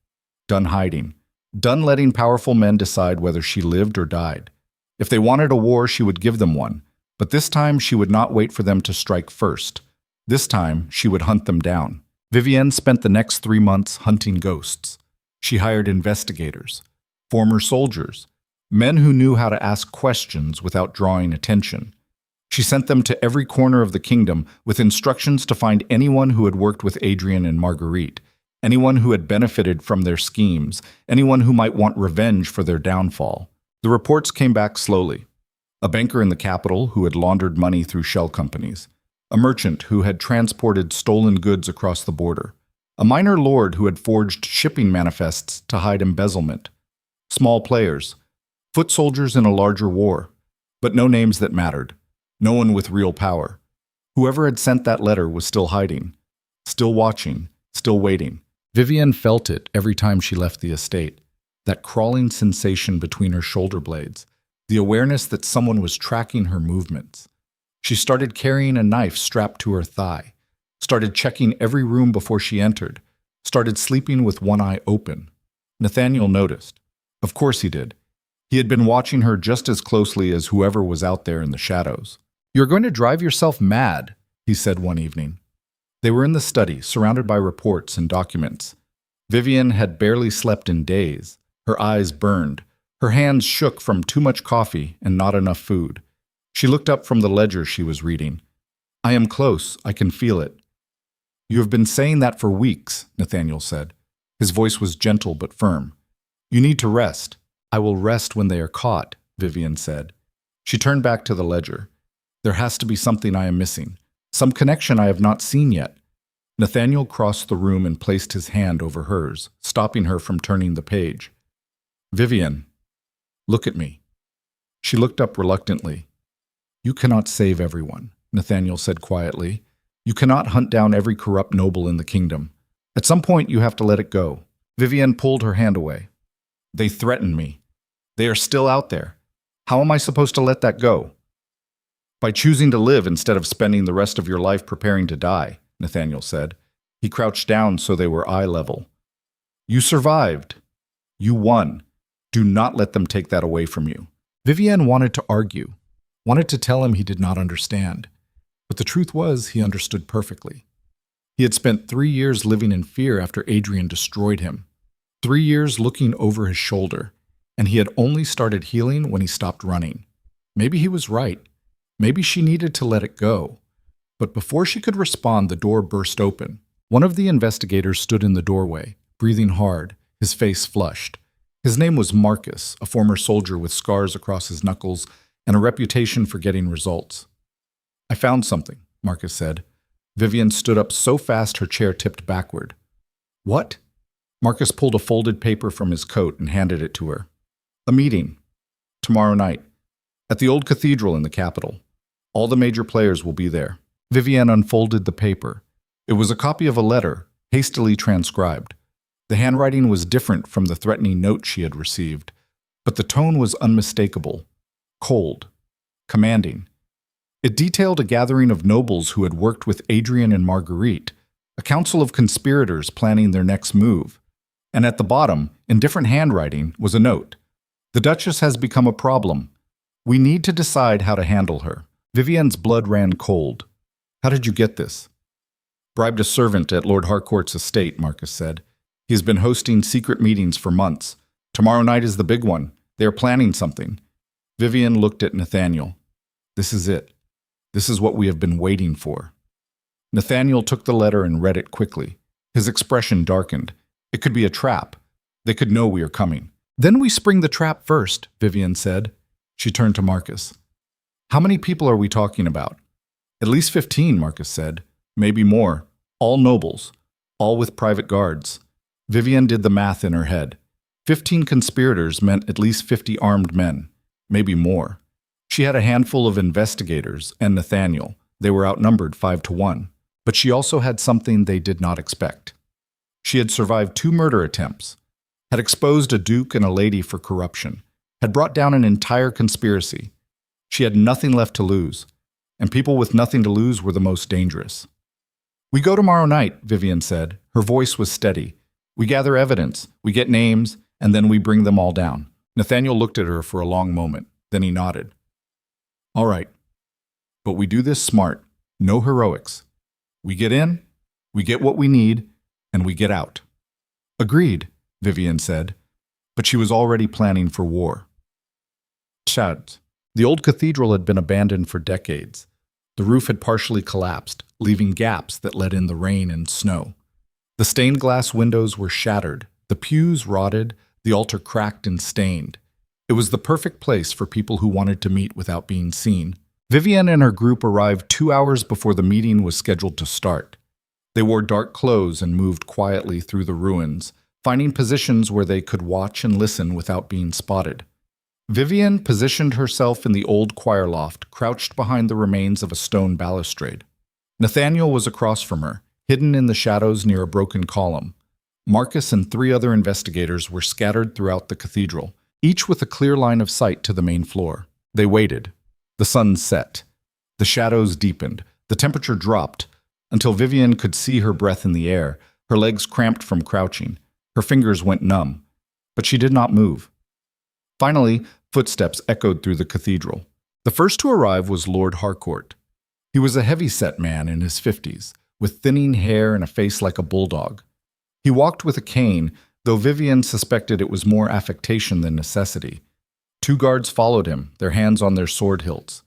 done hiding, done letting powerful men decide whether she lived or died. If they wanted a war, she would give them one. But this time, she would not wait for them to strike first. This time, she would hunt them down. Vivienne spent the next 3 months hunting ghosts. She hired investigators, former soldiers, men who knew how to ask questions without drawing attention. She sent them to every corner of the kingdom with instructions to find anyone who had worked with Adrian and Marguerite, anyone who had benefited from their schemes, anyone who might want revenge for their downfall. The reports came back slowly. A banker in the capital who had laundered money through shell companies, a merchant who had transported stolen goods across the border, a minor lord who had forged shipping manifests to hide embezzlement, small players, foot soldiers in a larger war, but no names that mattered, no one with real power. Whoever had sent that letter was still hiding, still watching, still waiting. Vivienne felt it every time she left the estate, that crawling sensation between her shoulder blades, the awareness that someone was tracking her movements. She started carrying a knife strapped to her thigh. started checking every room before she entered, started sleeping with one eye open. Nathaniel noticed. Of course he did. He had been watching her just as closely as whoever was out there in the shadows. "You're going to drive yourself mad," he said one evening. They were in the study, surrounded by reports and documents. Vivian had barely slept in days. Her eyes burned. Her hands shook from too much coffee and not enough food. She looked up from the ledger she was reading. "I am close. I can feel it." "You have been saying that for weeks," Nathaniel said. His voice was gentle but firm. "You need to rest." "I will rest when they are caught," Vivian said. She turned back to the ledger. "There has to be something I am missing. Some connection I have not seen yet." Nathaniel crossed the room and placed his hand over hers, stopping her from turning the page. "Vivian, look at me." She looked up reluctantly. "You cannot save everyone," Nathaniel said quietly. "You cannot hunt down every corrupt noble in the kingdom. At some point you have to let it go." Vivian pulled her hand away. "They threaten me. They are still out there. How am I supposed to let that go?" "By choosing to live instead of spending the rest of your life preparing to die," Nathaniel said. He crouched down so they were eye level. "You survived. You won. Do not let them take that away from you." Vivian wanted to argue, wanted to tell him he did not understand. But the truth was he understood perfectly. He had spent 3 years living in fear after Adrian destroyed him. 3 years looking over his shoulder, and he had only started healing when he stopped running. Maybe he was right. Maybe she needed to let it go. But before she could respond, the door burst open. One of the investigators stood in the doorway, breathing hard, his face flushed. His name was Marcus, a former soldier with scars across his knuckles and a reputation for getting results. "I found something," Marcus said. Vivian stood up so fast her chair tipped backward. "What?" Marcus pulled a folded paper from his coat and handed it to her. "A meeting. Tomorrow night. At the old cathedral in the capital. All the major players will be there." Vivian unfolded the paper. It was a copy of a letter, hastily transcribed. The handwriting was different from the threatening note she had received, but the tone was unmistakable, cold, commanding. It detailed a gathering of nobles who had worked with Adrian and Marguerite, a council of conspirators planning their next move. And at the bottom, in different handwriting, was a note. "The Duchess has become a problem. We need to decide how to handle her." Vivian's blood ran cold. "How did you get this?" "Bribed a servant at Lord Harcourt's estate," Marcus said. "He has been hosting secret meetings for months. Tomorrow night is the big one. They are planning something." Vivian looked at Nathaniel. "This is it. This is what we have been waiting for." Nathaniel took the letter and read it quickly. His expression darkened. "It could be a trap. They could know we are coming." "Then we spring the trap first," Vivian said. She turned to Marcus. "How many people are we talking about?" "At least 15, Marcus said. "Maybe more. All nobles. All with private guards." Vivian did the math in her head. 15 conspirators meant at least 50 armed men. Maybe more. She had a handful of investigators and Nathaniel. They were outnumbered 5-1. But she also had something they did not expect. She had survived 2 murder attempts, had exposed a duke and a lady for corruption, had brought down an entire conspiracy. She had nothing left to lose, and people with nothing to lose were the most dangerous. "We go tomorrow night," Vivian said. Her voice was steady. "We gather evidence, we get names, and then we bring them all down." Nathaniel looked at her for a long moment, then he nodded. "All right. But we do this smart. No heroics. We get in, we get what we need, and we get out." "Agreed," Vivian said, but she was already planning for war. Chad. The old cathedral had been abandoned for decades. The roof had partially collapsed, leaving gaps that let in the rain and snow. The stained glass windows were shattered, the pews rotted, the altar cracked and stained. It was the perfect place for people who wanted to meet without being seen. Vivian and her group arrived 2 hours before the meeting was scheduled to start. They wore dark clothes and moved quietly through the ruins, finding positions where they could watch and listen without being spotted. Vivian positioned herself in the old choir loft, crouched behind the remains of a stone balustrade. Nathaniel was across from her, hidden in the shadows near a broken column. Marcus and 3 other investigators were scattered throughout the cathedral, each with a clear line of sight to the main floor. They waited. The sun set. The shadows deepened. The temperature dropped. until Vivian could see her breath in the air, her legs cramped from crouching. Her fingers went numb, but she did not move. Finally, footsteps echoed through the cathedral. The first to arrive was Lord Harcourt. He was a heavy-set man in his 50s, with thinning hair and a face like a bulldog. He walked with a cane, though Vivian suspected it was more affectation than necessity. 2 guards followed him, their hands on their sword hilts.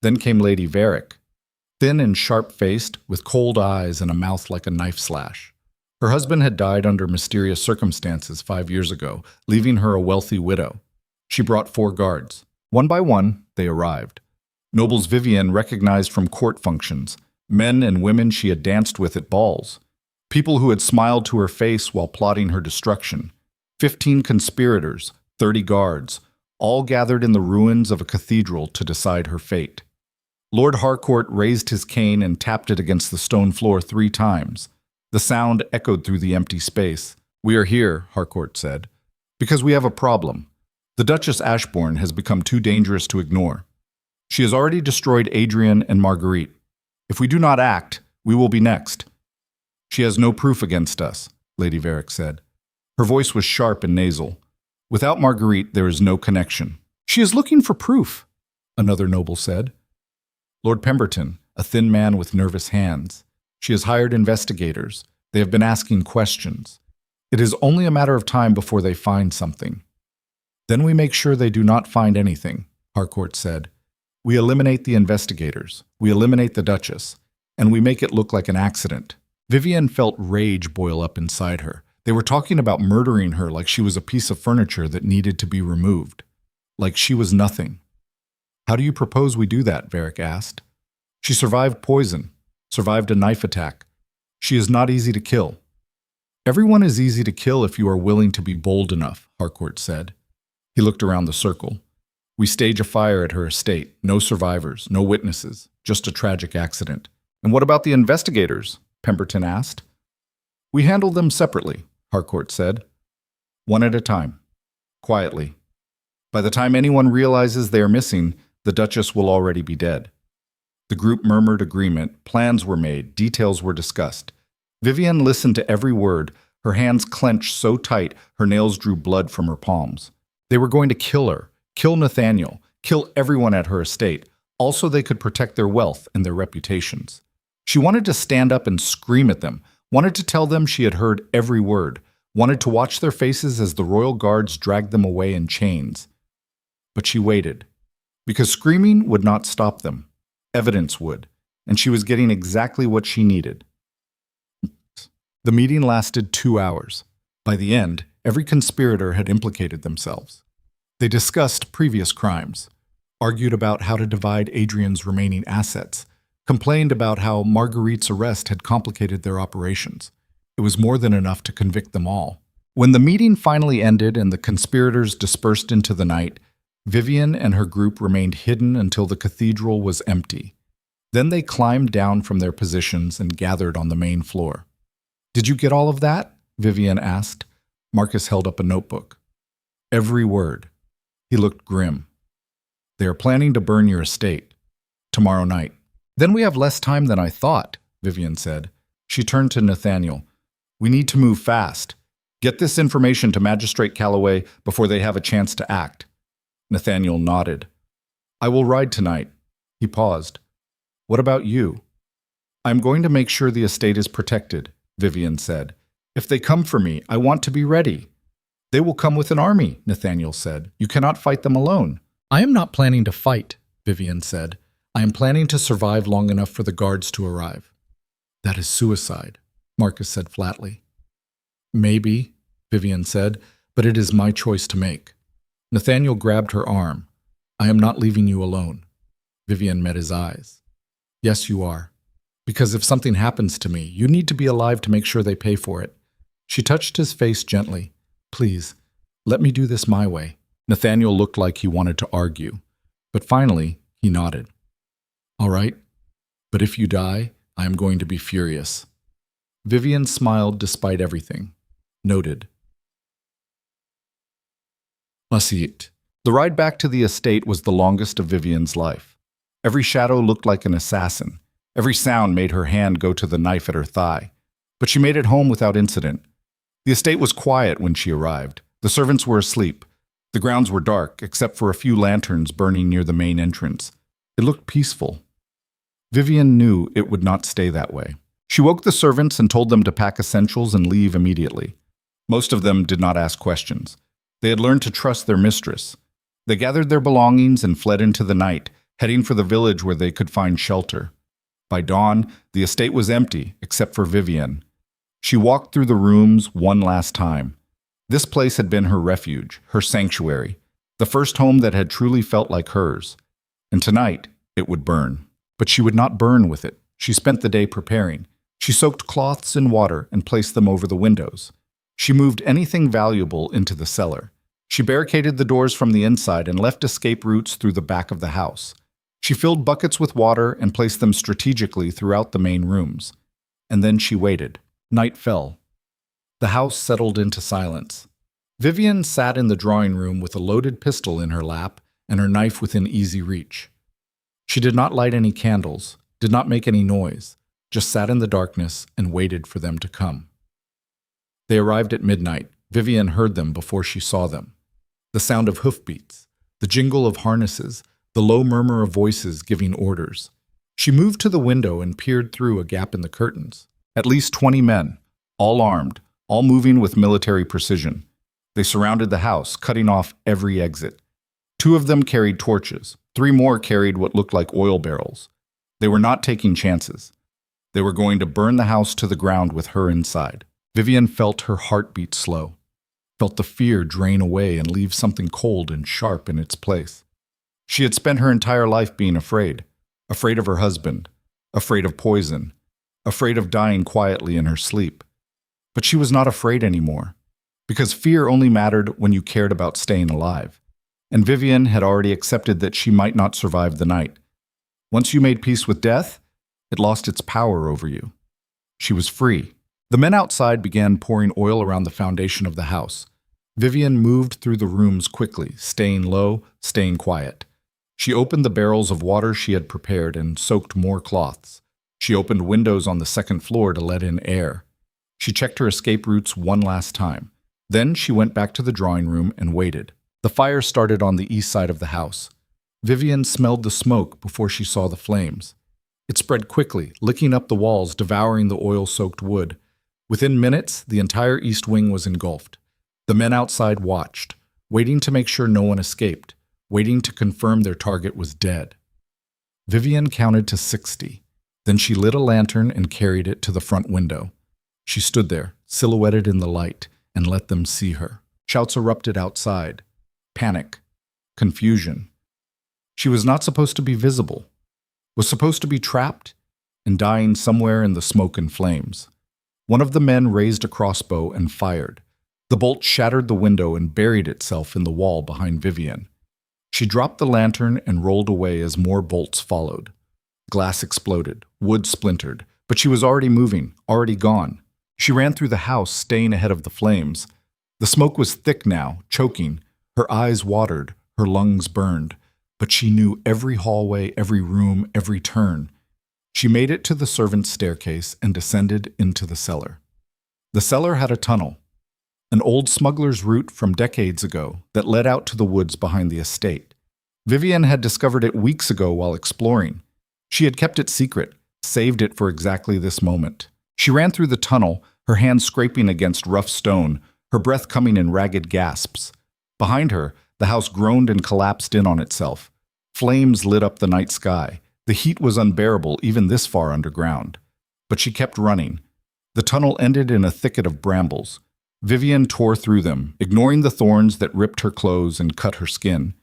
Then came Lady Varick, thin and sharp-faced, with cold eyes and a mouth like a knife slash. Her husband had died under mysterious circumstances 5 years ago, leaving her a wealthy widow. She brought 4 guards. One by one, they arrived. Nobles Vivian recognized from court functions, men and women she had danced with at balls, people who had smiled to her face while plotting her destruction. 15 conspirators, 30 guards, all gathered in the ruins of a cathedral to decide her fate. Lord Harcourt raised his cane and tapped it against the stone floor 3 times. The sound echoed through the empty space. "We are here," Harcourt said, "because we have a problem. The Duchess Ashbourne has become too dangerous to ignore. She has already destroyed Adrian and Marguerite. If we do not act, we will be next." "She has no proof against us," Lady Varick said. Her voice was sharp and nasal. "Without Marguerite, there is no connection." "She is looking for proof," another noble said. "Lord Pemberton, a thin man with nervous hands. She has hired investigators. They have been asking questions. It is only a matter of time before they find something." "Then we make sure they do not find anything," Harcourt said. "We eliminate the investigators, we eliminate the Duchess, and we make it look like an accident." Vivian felt rage boil up inside her. They were talking about murdering her like she was a piece of furniture that needed to be removed. Like she was nothing. "How do you propose we do that?" Varick asked. "She survived poison, survived a knife attack. She is not easy to kill." "Everyone is easy to kill if you are willing to be bold enough," Harcourt said. He looked around the circle. "We stage a fire at her estate. No survivors, no witnesses, just a tragic accident." "And what about the investigators?" Pemberton asked. "We handle them separately," Harcourt said. "One at a time. Quietly. By the time anyone realizes they are missing, the Duchess will already be dead." The group murmured agreement. Plans were made. Details were discussed. Vivian listened to every word, her hands clenched so tight her nails drew blood from her palms. They were going to kill her, kill Nathaniel, kill everyone at her estate. Also, they could protect their wealth and their reputations. She wanted to stand up and scream at them, wanted to tell them she had heard every word, wanted to watch their faces as the royal guards dragged them away in chains. But she waited, because screaming would not stop them. Evidence would, and she was getting exactly what she needed. The meeting lasted 2 hours. By the end, every conspirator had implicated themselves. They discussed previous crimes, argued about how to divide Adrian's remaining assets, complained about how Marguerite's arrest had complicated their operations. It was more than enough to convict them all. When the meeting finally ended and the conspirators dispersed into the night, Vivian and her group remained hidden until the cathedral was empty. Then they climbed down from their positions and gathered on the main floor. "Did you get all of that?" Vivian asked. Marcus held up a notebook. "Every word." He looked grim. "They are planning to burn your estate. Tomorrow night." "Then we have less time than I thought," Vivian said. She turned to Nathaniel. "We need to move fast. Get this information to Magistrate Calloway before they have a chance to act." Nathaniel nodded. "I will ride tonight." He paused. "What about you?" "I'm going to make sure the estate is protected," Vivian said. "If they come for me, I want to be ready." "They will come with an army," Nathaniel said. "You cannot fight them alone." "I am not planning to fight," Vivian said. "I am planning to survive long enough for the guards to arrive." "That is suicide," Marcus said flatly. "Maybe," Vivian said, "but it is my choice to make." Nathaniel grabbed her arm. "I am not leaving you alone." Vivian met his eyes. "Yes, you are. Because if something happens to me, you need to be alive to make sure they pay for it." She touched his face gently. "Please, let me do this my way." Nathaniel looked like he wanted to argue, but finally he nodded. "All right, but if you die, I am going to be furious." Vivian smiled despite everything. Noted. Masit. The ride back to the estate was the longest of Vivian's life. Every shadow looked like an assassin. Every sound made her hand go to the knife at her thigh. But she made it home without incident. The estate was quiet when she arrived. The servants were asleep. The grounds were dark, except for a few lanterns burning near the main entrance. It looked peaceful. Vivian knew it would not stay that way. She woke the servants and told them to pack essentials and leave immediately. Most of them did not ask questions. They had learned to trust their mistress. They gathered their belongings and fled into the night, heading for the village where they could find shelter. By dawn, the estate was empty, except for Vivian. She walked through the rooms one last time. This place had been her refuge, her sanctuary, the first home that had truly felt like hers. And tonight, it would burn. But she would not burn with it. She spent the day preparing. She soaked cloths in water and placed them over the windows. She moved anything valuable into the cellar. She barricaded the doors from the inside and left escape routes through the back of the house. She filled buckets with water and placed them strategically throughout the main rooms. And then she waited. Night fell. The house settled into silence. Vivian sat in the drawing room with a loaded pistol in her lap and her knife within easy reach. She did not light any candles, did not make any noise, just sat in the darkness and waited for them to come. They arrived at midnight. Vivian heard them before she saw them. The sound of hoofbeats, the jingle of harnesses, the low murmur of voices giving orders. She moved to the window and peered through a gap in the curtains. At least 20 men, all armed, all moving with military precision. They surrounded the house, cutting off every exit. 2 of them carried torches. 3 more carried what looked like oil barrels. They were not taking chances. They were going to burn the house to the ground with her inside. Vivian felt her heartbeat slow, felt the fear drain away and leave something cold and sharp in its place. She had spent her entire life being afraid of her husband, afraid of poison, afraid of dying quietly in her sleep. But she was not afraid anymore, because fear only mattered when you cared about staying alive. And Vivian had already accepted that she might not survive the night. Once you made peace with death, it lost its power over you. She was free. The men outside began pouring oil around the foundation of the house. Vivian moved through the rooms quickly, staying low, staying quiet. She opened the barrels of water she had prepared and soaked more cloths. She opened windows on the second floor to let in air. She checked her escape routes one last time. Then she went back to the drawing room and waited. The fire started on the east side of the house. Vivian smelled the smoke before she saw the flames. It spread quickly, licking up the walls, devouring the oil-soaked wood. Within minutes, the entire east wing was engulfed. The men outside watched, waiting to make sure no one escaped, waiting to confirm their target was dead. Vivian counted to 60. Then she lit a lantern and carried it to the front window. She stood there, silhouetted in the light, and let them see her. Shouts erupted outside. Panic. Confusion. She was not supposed to be visible. Was supposed to be trapped and dying somewhere in the smoke and flames. One of the men raised a crossbow and fired. The bolt shattered the window and buried itself in the wall behind Vivian. She dropped the lantern and rolled away as more bolts followed. Glass exploded, wood splintered, but she was already moving, already gone. She ran through the house, staying ahead of the flames. The smoke was thick now, choking. Her eyes watered, her lungs burned. But she knew every hallway, every room, every turn. She made it to the servants' staircase and descended into the cellar. The cellar had a tunnel, an old smuggler's route from decades ago that led out to the woods behind the estate. Vivian had discovered it weeks ago while exploring. She had kept it secret, saved it for exactly this moment. She ran through the tunnel, her hands scraping against rough stone, her breath coming in ragged gasps. Behind her, the house groaned and collapsed in on itself. Flames lit up the night sky. The heat was unbearable even this far underground. But she kept running. The tunnel ended in a thicket of brambles. Vivian tore through them, ignoring the thorns that ripped her clothes and cut her skin.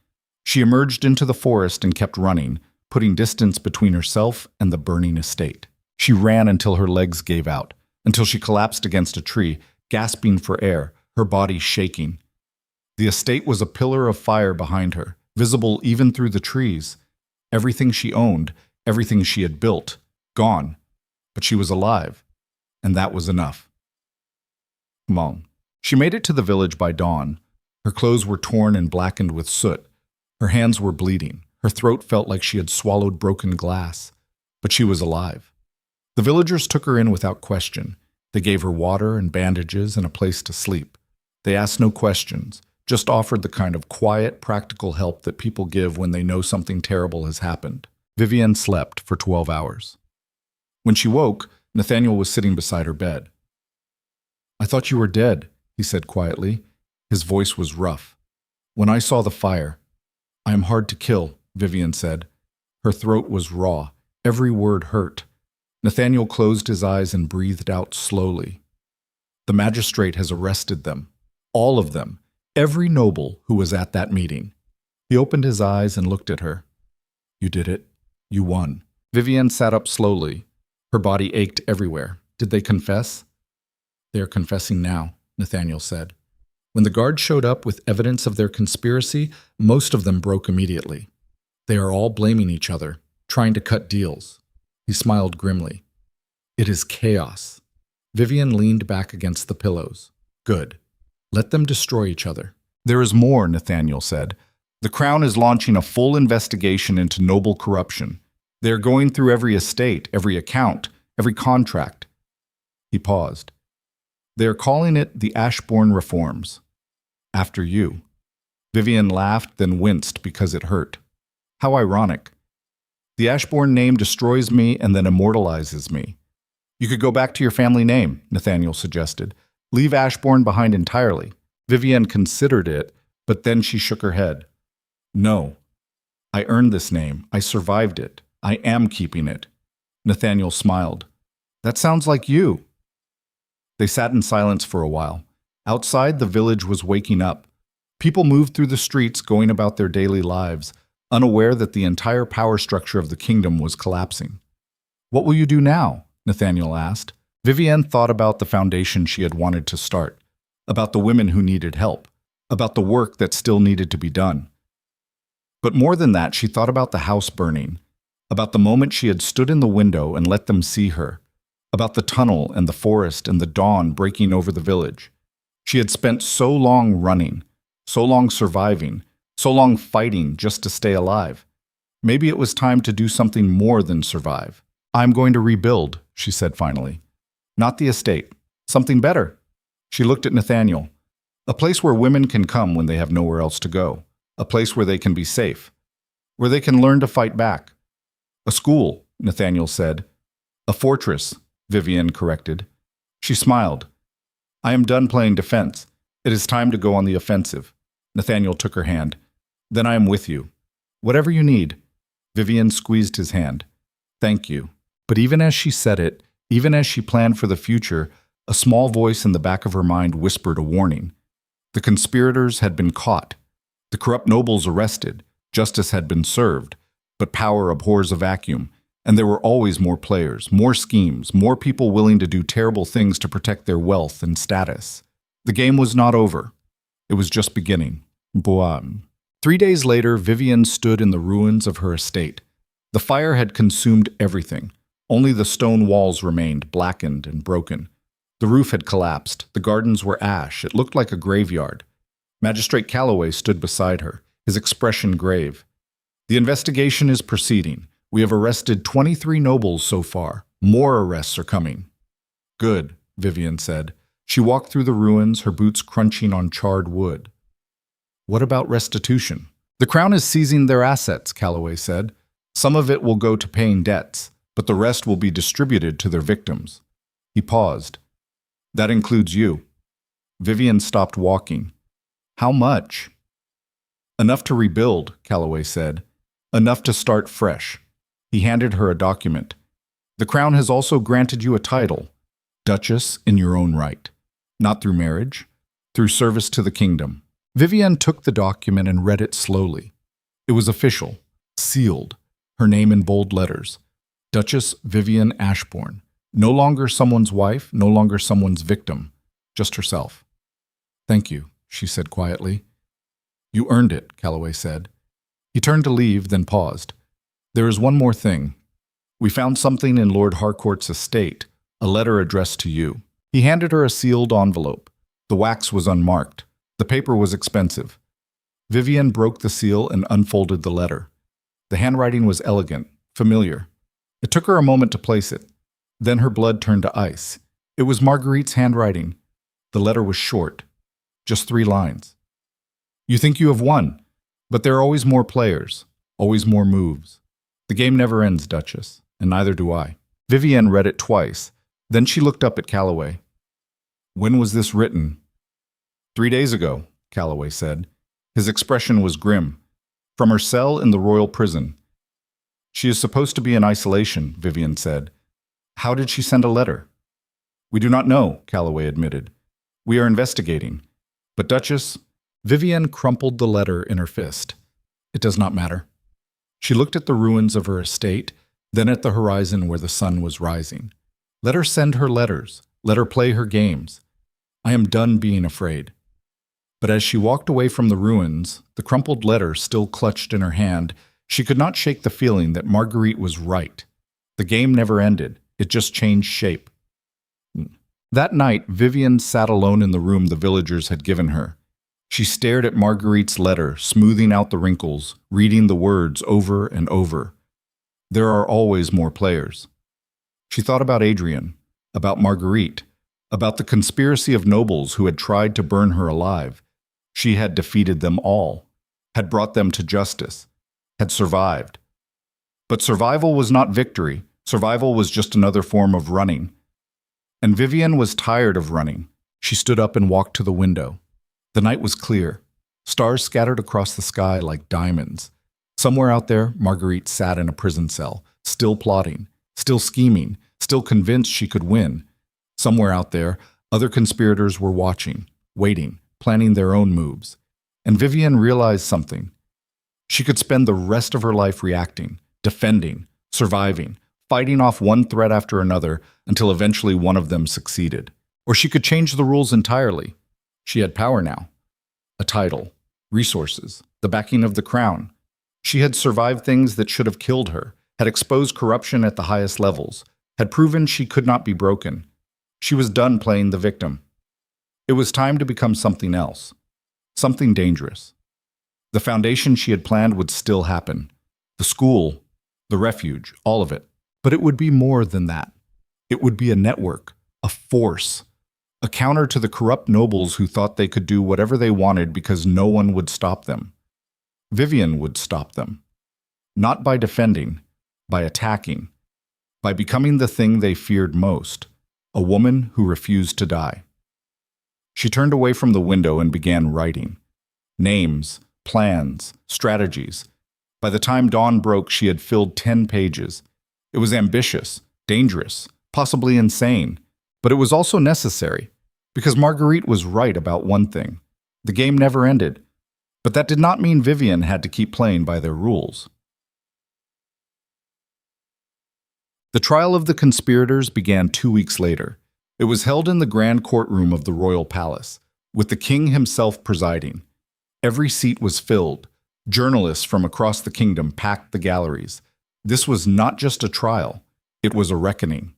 She emerged into the forest and kept running, putting distance between herself and the burning estate. She ran until her legs gave out, until she collapsed against a tree, gasping for air, her body shaking. The estate was a pillar of fire behind her, visible even through the trees. Everything she owned, everything she had built, gone. But she was alive, and that was enough. Come on. She made it to the village by dawn. Her clothes were torn and blackened with soot. Her hands were bleeding. Her throat felt like she had swallowed broken glass. but she was alive. The villagers took her in without question. They gave her water and bandages and a place to sleep. They asked no questions, just offered the kind of quiet, practical help that people give when they know something terrible has happened. Vivienne slept for 12 hours. When she woke, Nathaniel was sitting beside her bed. "I thought you were dead," he said quietly. His voice was rough. "When I saw the fire—" "I am hard to kill," Vivienne said. Her throat was raw. Every word hurt. Nathaniel closed his eyes and breathed out slowly. "The magistrate has arrested them. All of them. Every noble who was at that meeting." He opened his eyes and looked at her. "You did it. You won." Vivienne sat up slowly. Her body ached everywhere. "Did they confess?" "They are confessing now," Nathaniel said. When the guards showed up with evidence of their conspiracy, most of them broke immediately. They are all blaming each other, trying to cut deals. He smiled grimly. "It is chaos." Vivienne leaned back against the pillows. "Good. Let them destroy each other." "There is more," Nathaniel said. "The Crown is launching a full investigation into noble corruption. They are going through every estate, every account, every contract." He paused. "They are calling it the Ashbourne Reforms. After you." Vivienne laughed, then winced because it hurt. How ironic. The Ashbourne name destroys me and then immortalizes me. "You could go back to your family name," Nathaniel suggested. "Leave Ashbourne behind entirely." Vivienne considered it, but then she shook her head. "No. I earned this name. I survived it. I am keeping it." Nathaniel smiled. "That sounds like you." They sat in silence for a while. Outside, the village was waking up. People moved through the streets, going about their daily lives, unaware that the entire power structure of the kingdom was collapsing. "What will you do now?" Nathaniel asked. Vivienne thought about the foundation she had wanted to start, about the women who needed help, about the work that still needed to be done. But more than that, she thought about the house burning, about the moment she had stood in the window and let them see her, about the tunnel and the forest and the dawn breaking over the village. She had spent so long running, so long surviving, so long fighting just to stay alive. Maybe it was time to do something more than survive. "I'm going to rebuild," she said finally. "Not the estate. Something better." She looked at Nathaniel. "A place where women can come when they have nowhere else to go. A place where they can be safe. Where they can learn to fight back." "A school," Nathaniel said. "A fortress," Vivienne corrected. She smiled. "I am done playing defense. It is time to go on the offensive." Nathaniel took her hand. "Then I am with you. Whatever you need." Vivienne squeezed his hand. "Thank you." But even as she said it, even as she planned for the future, a small voice in the back of her mind whispered a warning. The conspirators had been caught. The corrupt nobles arrested. Justice had been served. But power abhors a vacuum, and there were always more players, more schemes, more people willing to do terrible things to protect their wealth and status. The game was not over. It was just beginning. Boam. 3 days later, Vivienne stood in the ruins of her estate. The fire had consumed everything. Only the stone walls remained, blackened and broken. The roof had collapsed. The gardens were ash. It looked like a graveyard. Magistrate Calloway stood beside her, his expression grave. "The investigation is proceeding. We have arrested 23 nobles so far. More arrests are coming." "Good," Vivienne said. She walked through the ruins, her boots crunching on charred wood. "What about restitution?" "The Crown is seizing their assets," Calloway said. "Some of it will go to paying debts, but the rest will be distributed to their victims." He paused. "That includes you." Vivienne stopped walking. "How much?" "Enough to rebuild," Calloway said. "Enough to start fresh." He handed her a document. "The Crown has also granted you a title, Duchess in your own right. Not through marriage, through service to the kingdom." Vivienne took the document and read it slowly. It was official, sealed, her name in bold letters. Duchess Vivienne Ashbourne. No longer someone's wife, no longer someone's victim, just herself. "Thank you," she said quietly. "You earned it," Calloway said. He turned to leave, then paused. "There is one more thing. We found something in Lord Harcourt's estate, a letter addressed to you." He handed her a sealed envelope. The wax was unmarked. The paper was expensive. Vivienne broke the seal and unfolded the letter. The handwriting was elegant, familiar. It took her a moment to place it. Then her blood turned to ice. It was Marguerite's handwriting. The letter was short, just 3 lines. You think you have won, but there are always more players, always more moves. The game never ends, Duchess, and neither do I. Vivienne read it twice. Then she looked up at Calloway. When was this written? 3 days ago, Calloway said. His expression was grim. From her cell in the royal prison. She is supposed to be in isolation, Vivienne said. How did she send a letter? We do not know, Calloway admitted. We are investigating. But Duchess, Vivienne crumpled the letter in her fist. It does not matter. She looked at the ruins of her estate, then at the horizon where the sun was rising. Let her send her letters. Let her play her games. I am done being afraid. But as she walked away from the ruins, the crumpled letter still clutched in her hand, she could not shake the feeling that Marguerite was right. The game never ended. It just changed shape. That night, Vivienne sat alone in the room the villagers had given her. She stared at Marguerite's letter, smoothing out the wrinkles, reading the words over and over. There are always more players. She thought about Adrian, about Marguerite, about the conspiracy of nobles who had tried to burn her alive. She had defeated them all, had brought them to justice, had survived. But survival was not victory. Survival was just another form of running. And Vivienne was tired of running. She stood up and walked to the window. The night was clear. Stars scattered across the sky like diamonds. Somewhere out there, Marguerite sat in a prison cell, still plotting, still scheming, still convinced she could win. Somewhere out there, other conspirators were watching, waiting, planning their own moves. And Vivienne realized something. She could spend the rest of her life reacting, defending, surviving, fighting off one threat after another until eventually one of them succeeded. Or she could change the rules entirely. She had power now. A title, resources, the backing of the crown. She had survived things that should have killed her, had exposed corruption at the highest levels, had proven she could not be broken. She was done playing the victim. It was time to become something else, something dangerous. The foundation she had planned would still happen. The school, the refuge, all of it. But it would be more than that. It would be a network, a force, a counter to the corrupt nobles who thought they could do whatever they wanted because no one would stop them. Vivienne would stop them. Not by defending, by attacking, by becoming the thing they feared most, a woman who refused to die. She turned away from the window and began writing. Names, plans, strategies. By the time dawn broke, she had filled 10 pages. It was ambitious, dangerous, possibly insane, but it was also necessary, because Marguerite was right about one thing. The game never ended, but that did not mean Vivienne had to keep playing by their rules. The trial of the conspirators began 2 weeks later. It was held in the grand courtroom of the royal palace, with the king himself presiding. Every seat was filled. Journalists from across the kingdom packed the galleries. This was not just a trial, it was a reckoning.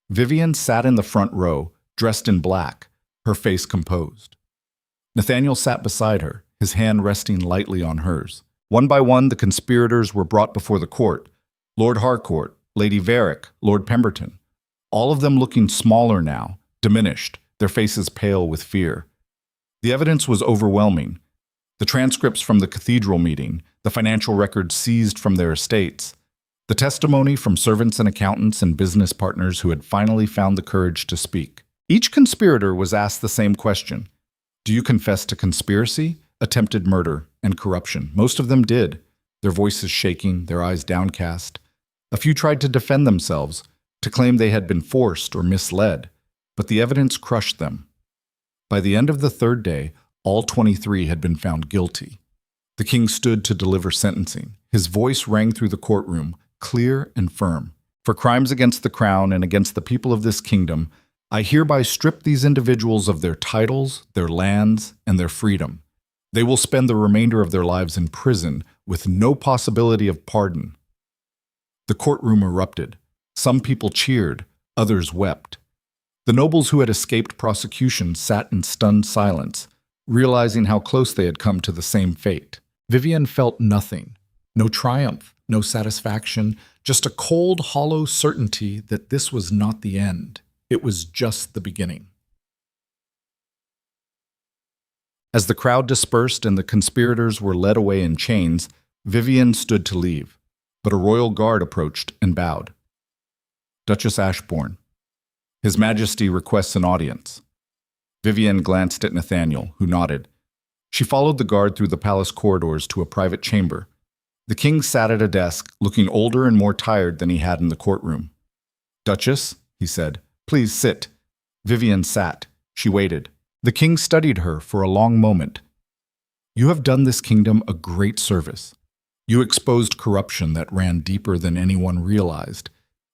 Vivienne sat in the front row, dressed in black, her face composed. Nathaniel sat beside her, his hand resting lightly on hers. One by one, the conspirators were brought before the court. Lord Harcourt, Lady Varick, Lord Pemberton. All of them looking smaller now, diminished, their faces pale with fear. The evidence was overwhelming. The transcripts from the cathedral meeting, the financial records seized from their estates, the testimony from servants and accountants and business partners who had finally found the courage to speak. Each conspirator was asked the same question. Do you confess to conspiracy, attempted murder, and corruption? Most of them did, their voices shaking, their eyes downcast. A few tried to defend themselves, to claim they had been forced or misled, but the evidence crushed them. By the end of the 3rd day, all 23 had been found guilty. The king stood to deliver sentencing. His voice rang through the courtroom, clear and firm. For crimes against the crown and against the people of this kingdom, I hereby strip these individuals of their titles, their lands, and their freedom. They will spend the remainder of their lives in prison with no possibility of pardon. The courtroom erupted. Some people cheered, others wept. The nobles who had escaped prosecution sat in stunned silence, realizing how close they had come to the same fate. Vivienne felt nothing. No triumph, no satisfaction, just a cold, hollow certainty that this was not the end. It was just the beginning. As the crowd dispersed and the conspirators were led away in chains, Vivian stood to leave, but a royal guard approached and bowed. Duchess Ashbourne. His Majesty requests an audience. Vivian glanced at Nathaniel, who nodded. She followed the guard through the palace corridors to a private chamber. The king sat at a desk, looking older and more tired than he had in the courtroom. "Duchess," he said, "please sit." Vivian sat. She waited. The king studied her for a long moment. "You have done this kingdom a great service. You exposed corruption that ran deeper than anyone realized.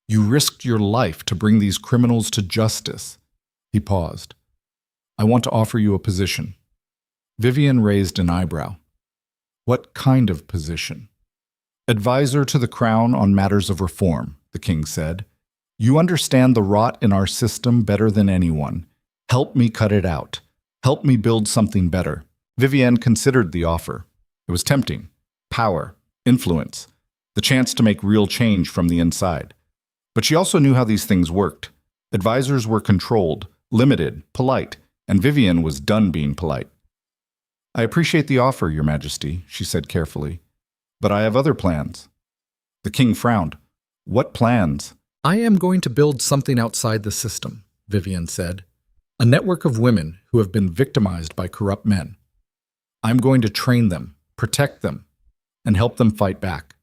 You risked your life to bring these criminals to justice." He paused. "I want to offer you a position." Vivian raised an eyebrow. "What kind of position?" "Advisor to the crown on matters of reform," the king said. "You understand the rot in our system better than anyone. Help me cut it out. Help me build something better." Vivian considered the offer. It was tempting. Power, influence, the chance to make real change from the inside. But she also knew how these things worked. Advisors were controlled, limited, polite, and Vivian was done being polite. "I appreciate the offer, Your Majesty," she said carefully, "but I have other plans." The king frowned. "What plans?" "I am going to build something outside the system," Vivian said. "A network of women who have been victimized by corrupt men. I'm going to train them, protect them, and help them fight back."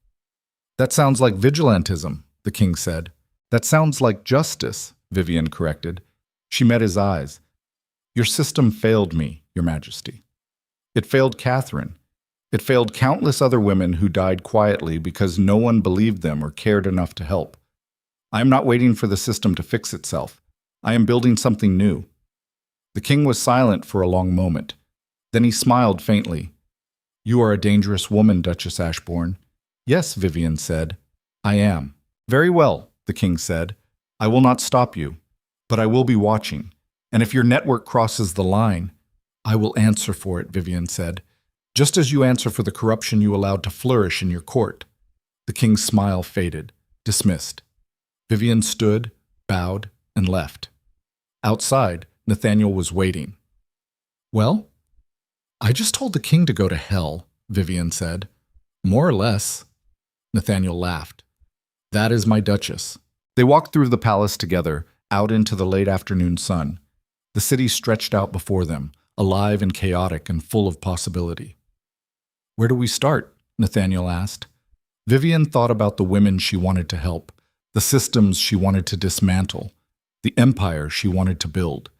"That sounds like vigilantism," the king said. "That sounds like justice," Vivian corrected. She met his eyes. "Your system failed me, Your Majesty. It failed Catherine. It failed countless other women who died quietly because no one believed them or cared enough to help. I am not waiting for the system to fix itself. I am building something new." The king was silent for a long moment. Then he smiled faintly. "You are a dangerous woman, Duchess Ashbourne." "Yes," Vivian said. "I am." "Very well," the king said. "I will not stop you, but I will be watching. And if your network crosses the line, I will answer for it," Vivian said, "just as you answer for the corruption you allowed to flourish in your court." The king's smile faded, dismissed. Vivian stood, bowed, and left. Outside, Nathaniel was waiting. "Well, I just told the king to go to hell," Vivian said. "More or less." Nathaniel laughed. "That is my Duchess." They walked through the palace together, out into the late afternoon sun. The city stretched out before them, alive and chaotic and full of possibility. "Where do we start?" Nathaniel asked. Vivian thought about the women she wanted to help, the systems she wanted to dismantle, the empire she wanted to build.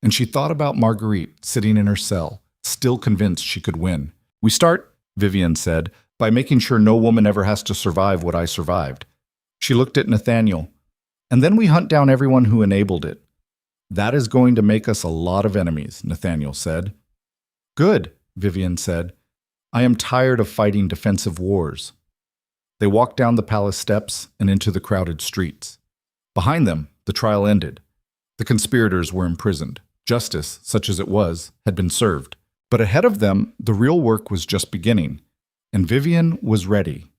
And she thought about Marguerite sitting in her cell, still convinced she could win. "We start," Vivian said, "by making sure no woman ever has to survive what I survived." She looked at Nathaniel. "And then we hunt down everyone who enabled it." "That is going to make us a lot of enemies," Nathaniel said. "Good," Vivian said. "I am tired of fighting defensive wars." They walked down the palace steps and into the crowded streets. Behind them, the trial ended. The conspirators were imprisoned. Justice, such as it was, had been served. But ahead of them, the real work was just beginning, and Vivian was ready.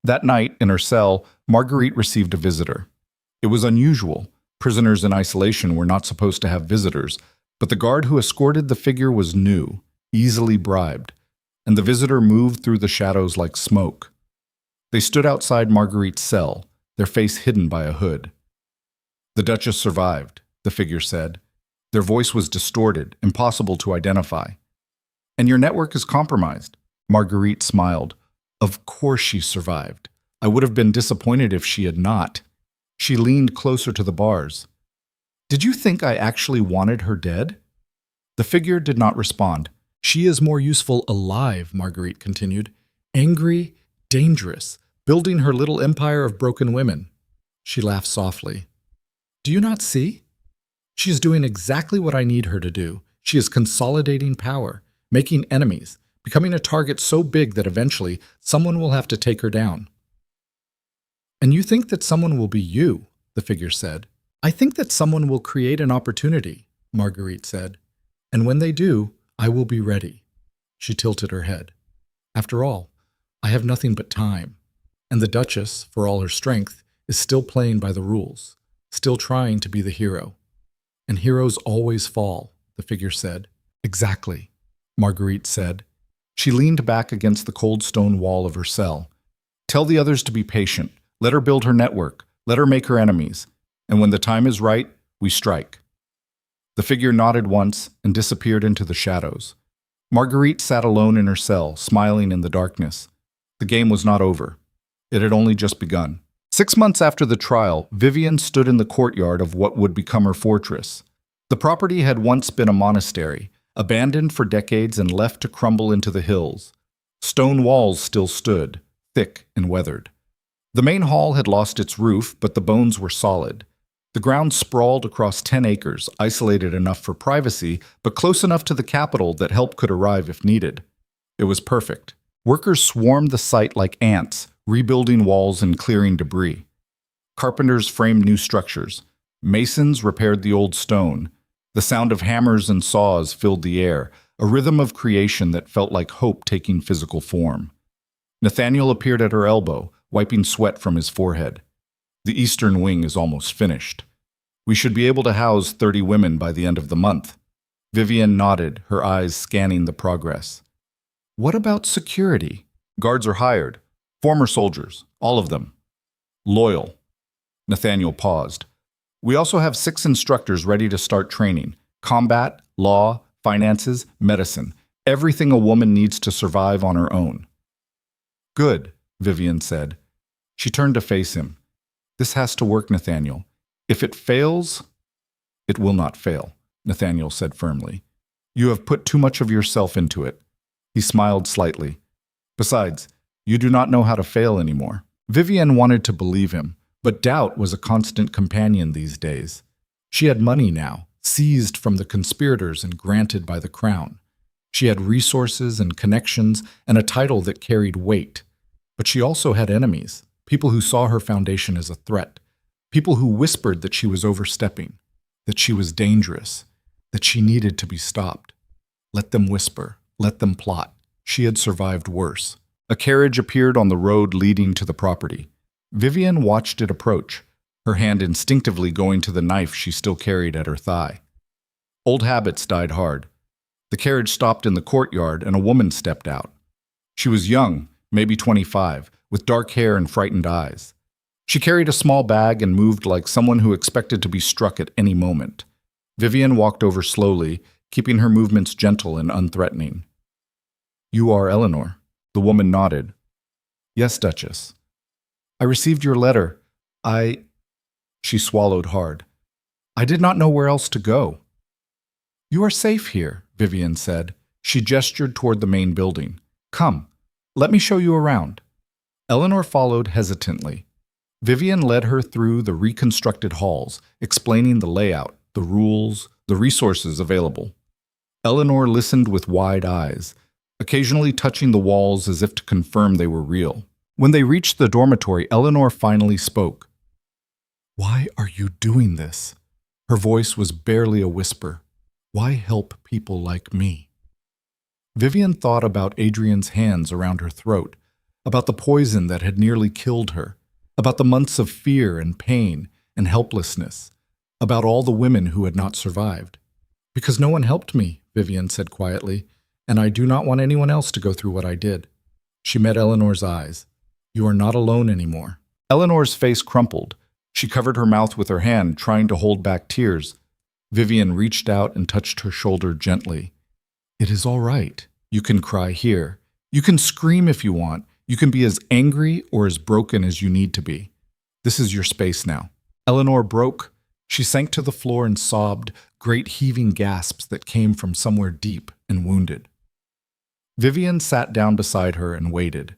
That night, in her cell, Marguerite received a visitor. It was unusual. Prisoners in isolation were not supposed to have visitors, but the guard who escorted the figure was new, easily bribed, and the visitor moved through the shadows like smoke. They stood outside Marguerite's cell, their face hidden by a hood. "The Duchess survived," the figure said. Their voice was distorted, impossible to identify. "And your network is compromised." Marguerite smiled. "Of course she survived. I would have been disappointed if she had not." She leaned closer to the bars. "Did you think I actually wanted her dead?" The figure did not respond. "She is more useful alive," Marguerite continued. "Angry, dangerous, building her little empire of broken women." She laughed softly. "Do you not see? She is doing exactly what I need her to do. She is consolidating power, making enemies, becoming a target so big that eventually someone will have to take her down." "And you think that someone will be you," the figure said. "I think that someone will create an opportunity," Marguerite said. "And when they do, I will be ready." She tilted her head. After all, I have nothing but time. And the Duchess, for all her strength, is still playing by the rules, still trying to be the hero. And heroes always fall, the figure said. Exactly, Marguerite said. She leaned back against the cold stone wall of her cell. Tell the others to be patient. Let her build her network. Let her make her enemies. And when the time is right, we strike. The figure nodded once and disappeared into the shadows. Marguerite sat alone in her cell, smiling in the darkness. The game was not over. It had only just begun. 6 months after the trial, Vivienne stood in the courtyard of what would become her fortress. The property had once been a monastery, abandoned for decades and left to crumble into the hills. Stone walls still stood, thick and weathered. The main hall had lost its roof, but the bones were solid. The ground sprawled across 10 acres, isolated enough for privacy, but close enough to the capital that help could arrive if needed. It was perfect. Workers swarmed the site like ants, rebuilding walls and clearing debris. Carpenters framed new structures. Masons repaired the old stone. The sound of hammers and saws filled the air, a rhythm of creation that felt like hope taking physical form. Nathaniel appeared at her elbow, wiping sweat from his forehead. The eastern wing is almost finished. We should be able to house 30 women by the end of the month. Vivienne nodded, her eyes scanning the progress. What about security? Guards are hired. Former soldiers, all of them. Loyal. Nathaniel paused. We also have 6 instructors ready to start training. Combat, law, finances, medicine. Everything a woman needs to survive on her own. Good, Vivienne said. She turned to face him. This has to work, Nathaniel. If it fails, it will not fail, Nathaniel said firmly. You have put too much of yourself into it. He smiled slightly. Besides, you do not know how to fail anymore. Vivienne wanted to believe him, but doubt was a constant companion these days. She had money now, seized from the conspirators and granted by the crown. She had resources and connections and a title that carried weight. But she also had enemies, people who saw her foundation as a threat, people who whispered that she was overstepping, that she was dangerous, that she needed to be stopped. Let them whisper, let them plot. She had survived worse. A carriage appeared on the road leading to the property. Vivienne watched it approach, her hand instinctively going to the knife she still carried at her thigh. Old habits died hard. The carriage stopped in the courtyard and a woman stepped out. She was young, maybe 25, with dark hair and frightened eyes. She carried a small bag and moved like someone who expected to be struck at any moment. Vivienne walked over slowly, keeping her movements gentle and unthreatening. You are Eleanor. The woman nodded. Yes, Duchess. I received your letter. She swallowed hard. I did not know where else to go. You are safe here, Vivienne said. She gestured toward the main building. Come, let me show you around. Eleanor followed hesitantly. Vivienne led her through the reconstructed halls, explaining the layout, the rules, the resources available. Eleanor listened with wide eyes, occasionally touching the walls as if to confirm they were real. When they reached the dormitory, Eleanor finally spoke. Why are you doing this? Her voice was barely a whisper. Why help people like me? Vivienne thought about Adrian's hands around her throat, about the poison that had nearly killed her, about the months of fear and pain and helplessness, about all the women who had not survived. Because no one helped me, Vivienne said quietly, and I do not want anyone else to go through what I did. She met Eleanor's eyes. You are not alone anymore. Eleanor's face crumpled. She covered her mouth with her hand, trying to hold back tears. Vivienne reached out and touched her shoulder gently. It is all right. You can cry here. You can scream if you want. You can be as angry or as broken as you need to be. This is your space now. Eleanor broke. She sank to the floor and sobbed, great heaving gasps that came from somewhere deep and wounded. Vivienne sat down beside her and waited.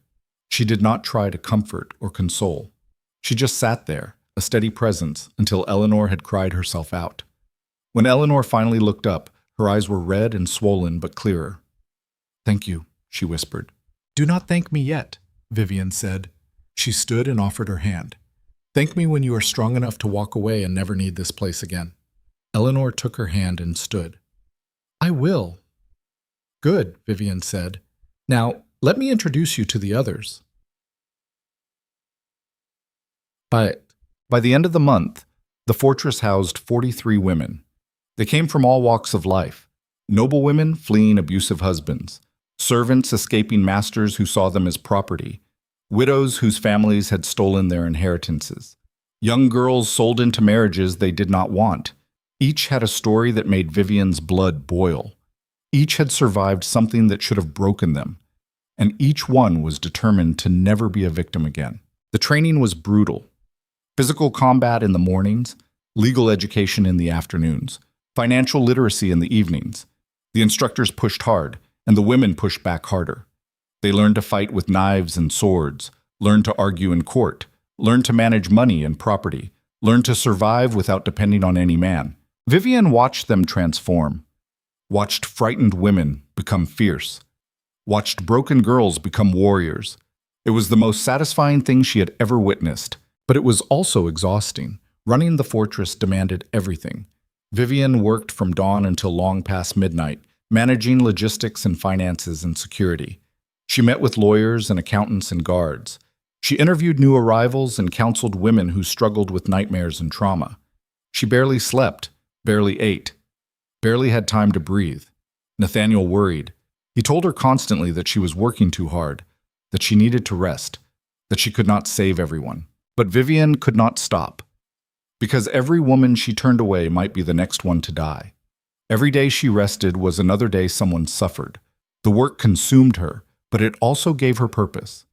She did not try to comfort or console. She just sat there, a steady presence, until Eleanor had cried herself out. When Eleanor finally looked up, her eyes were red and swollen but clearer. Thank you, she whispered. Do not thank me yet, Vivienne said. She stood and offered her hand. Thank me when you are strong enough to walk away and never need this place again. Eleanor took her hand and stood. I will. Good, Vivienne said. Now, Let me introduce you to the others. By the end of the month, the fortress housed 43 women. They came from all walks of life: noble women fleeing abusive husbands, servants escaping masters who saw them as property, widows whose families had stolen their inheritances, young girls sold into marriages they did not want. Each had a story that made Vivian's blood boil. Each had survived something that should have broken them, and each one was determined to never be a victim again. The training was brutal. Physical combat in the mornings, legal education in the afternoons, financial literacy in the evenings. The instructors pushed hard, and the women pushed back harder. They learned to fight with knives and swords, learned to argue in court, learned to manage money and property, learned to survive without depending on any man. Vivian watched them transform, watched frightened women become fierce, watched broken girls become warriors. It was the most satisfying thing she had ever witnessed, but it was also exhausting. Running the fortress demanded everything. Vivian worked from dawn until long past midnight, managing logistics and finances and security. She met with lawyers and accountants and guards. She interviewed new arrivals and counseled women who struggled with nightmares and trauma. She barely slept, barely ate, barely had time to breathe. Nathaniel worried. He told her constantly that she was working too hard, that she needed to rest, that she could not save everyone. But Vivian could not stop, because every woman she turned away might be the next one to die. Every day she rested was another day someone suffered. The work consumed her, but it also gave her purpose.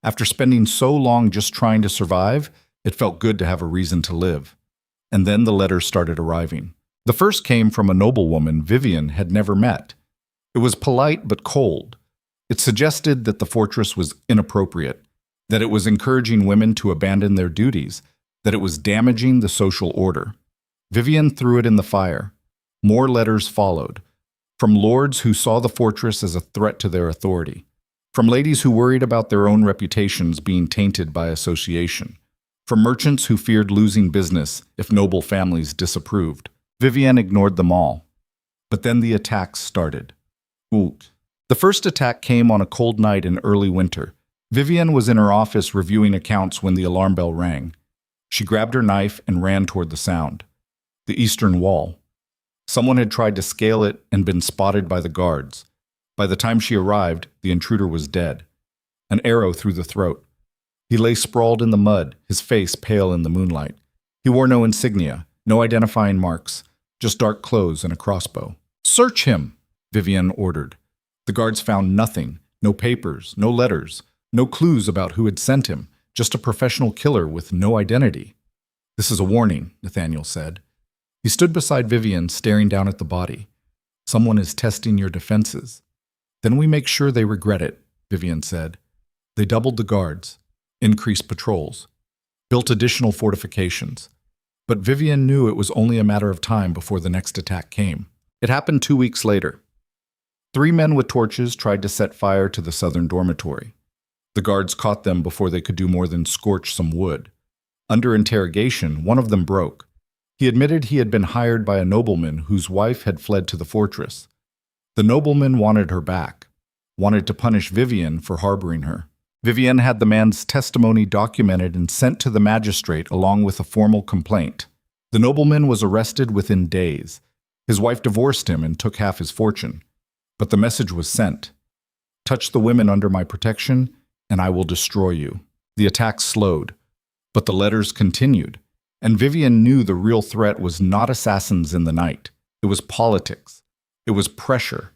After spending so long just trying to survive, it felt good to have a reason to live. And then the letters started arriving. The first came from a noblewoman Vivian had never met. It was polite but cold. It suggested that the fortress was inappropriate, that it was encouraging women to abandon their duties, that it was damaging the social order. Vivian threw it in the fire. More letters followed, from lords who saw the fortress as a threat to their authority, from ladies who worried about their own reputations being tainted by association, from merchants who feared losing business if noble families disapproved. Vivian ignored them all. But then the attacks started. The first attack came on a cold night in early winter. Vivian was in her office reviewing accounts when the alarm bell rang. She grabbed her knife and ran toward the sound. The eastern wall. Someone had tried to scale it and been spotted by the guards. By the time she arrived, the intruder was dead. An arrow through the throat. He lay sprawled in the mud, his face pale in the moonlight. He wore no insignia, no identifying marks, just dark clothes and a crossbow. "Search him," Vivian ordered. The guards found nothing, no papers, no letters, no clues about who had sent him, just a professional killer with no identity. "This is a warning," Nathaniel said. He stood beside Vivian, staring down at the body. "Someone is testing your defenses." "Then we make sure they regret it," Vivian said. They doubled the guards, increased patrols, built additional fortifications. But Vivian knew it was only a matter of time before the next attack came. It happened 2 weeks later. 3 men with torches tried to set fire to the southern dormitory. The guards caught them before they could do more than scorch some wood. Under interrogation, one of them broke. He admitted he had been hired by a nobleman whose wife had fled to the fortress. The nobleman wanted her back, wanted to punish Vivian for harboring her. Vivian had the man's testimony documented and sent to the magistrate along with a formal complaint. The nobleman was arrested within days. His wife divorced him and took half his fortune. But the message was sent. "Touch the women under my protection, and I will destroy you." The attack slowed, but the letters continued, and Vivian knew the real threat was not assassins in the night. It was politics. It was pressure.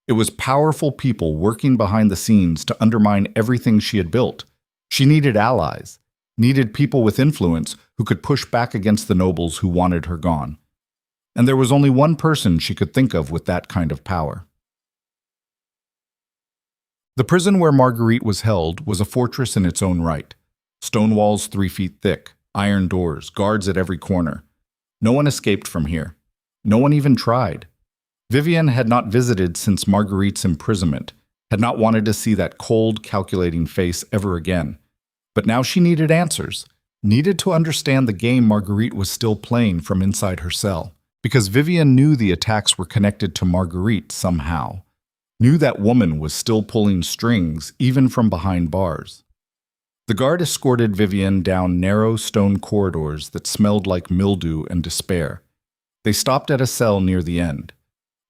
It was powerful people working behind the scenes to undermine everything she had built. She needed allies, needed people with influence who could push back against the nobles who wanted her gone. And there was only one person she could think of with that kind of power. The prison where Marguerite was held was a fortress in its own right. Stone walls 3 feet thick, iron doors, guards at every corner. No one escaped from here. No one even tried. Vivian had not visited since Marguerite's imprisonment, had not wanted to see that cold, calculating face ever again. But now she needed answers, needed to understand the game Marguerite was still playing from inside her cell, because Vivian knew the attacks were connected to Marguerite somehow. knew that woman was still pulling strings even from behind bars. The guard escorted Vivian down narrow stone corridors that smelled like mildew and despair. They stopped at a cell near the end.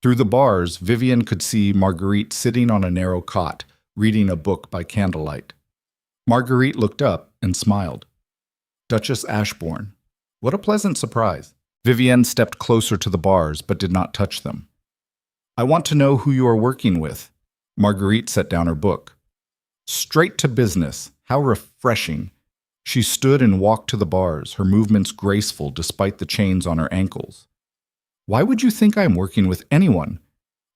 Through the bars, Vivian could see Marguerite sitting on a narrow cot, reading a book by candlelight. Marguerite looked up and smiled. Duchess Ashbourne. What a pleasant surprise. Vivienne stepped closer to the bars but did not touch them. I want to know who you are working with. Marguerite set down her book. Straight to business. How refreshing. She stood and walked to the bars, her movements graceful despite the chains on her ankles. Why would you think I am working with anyone?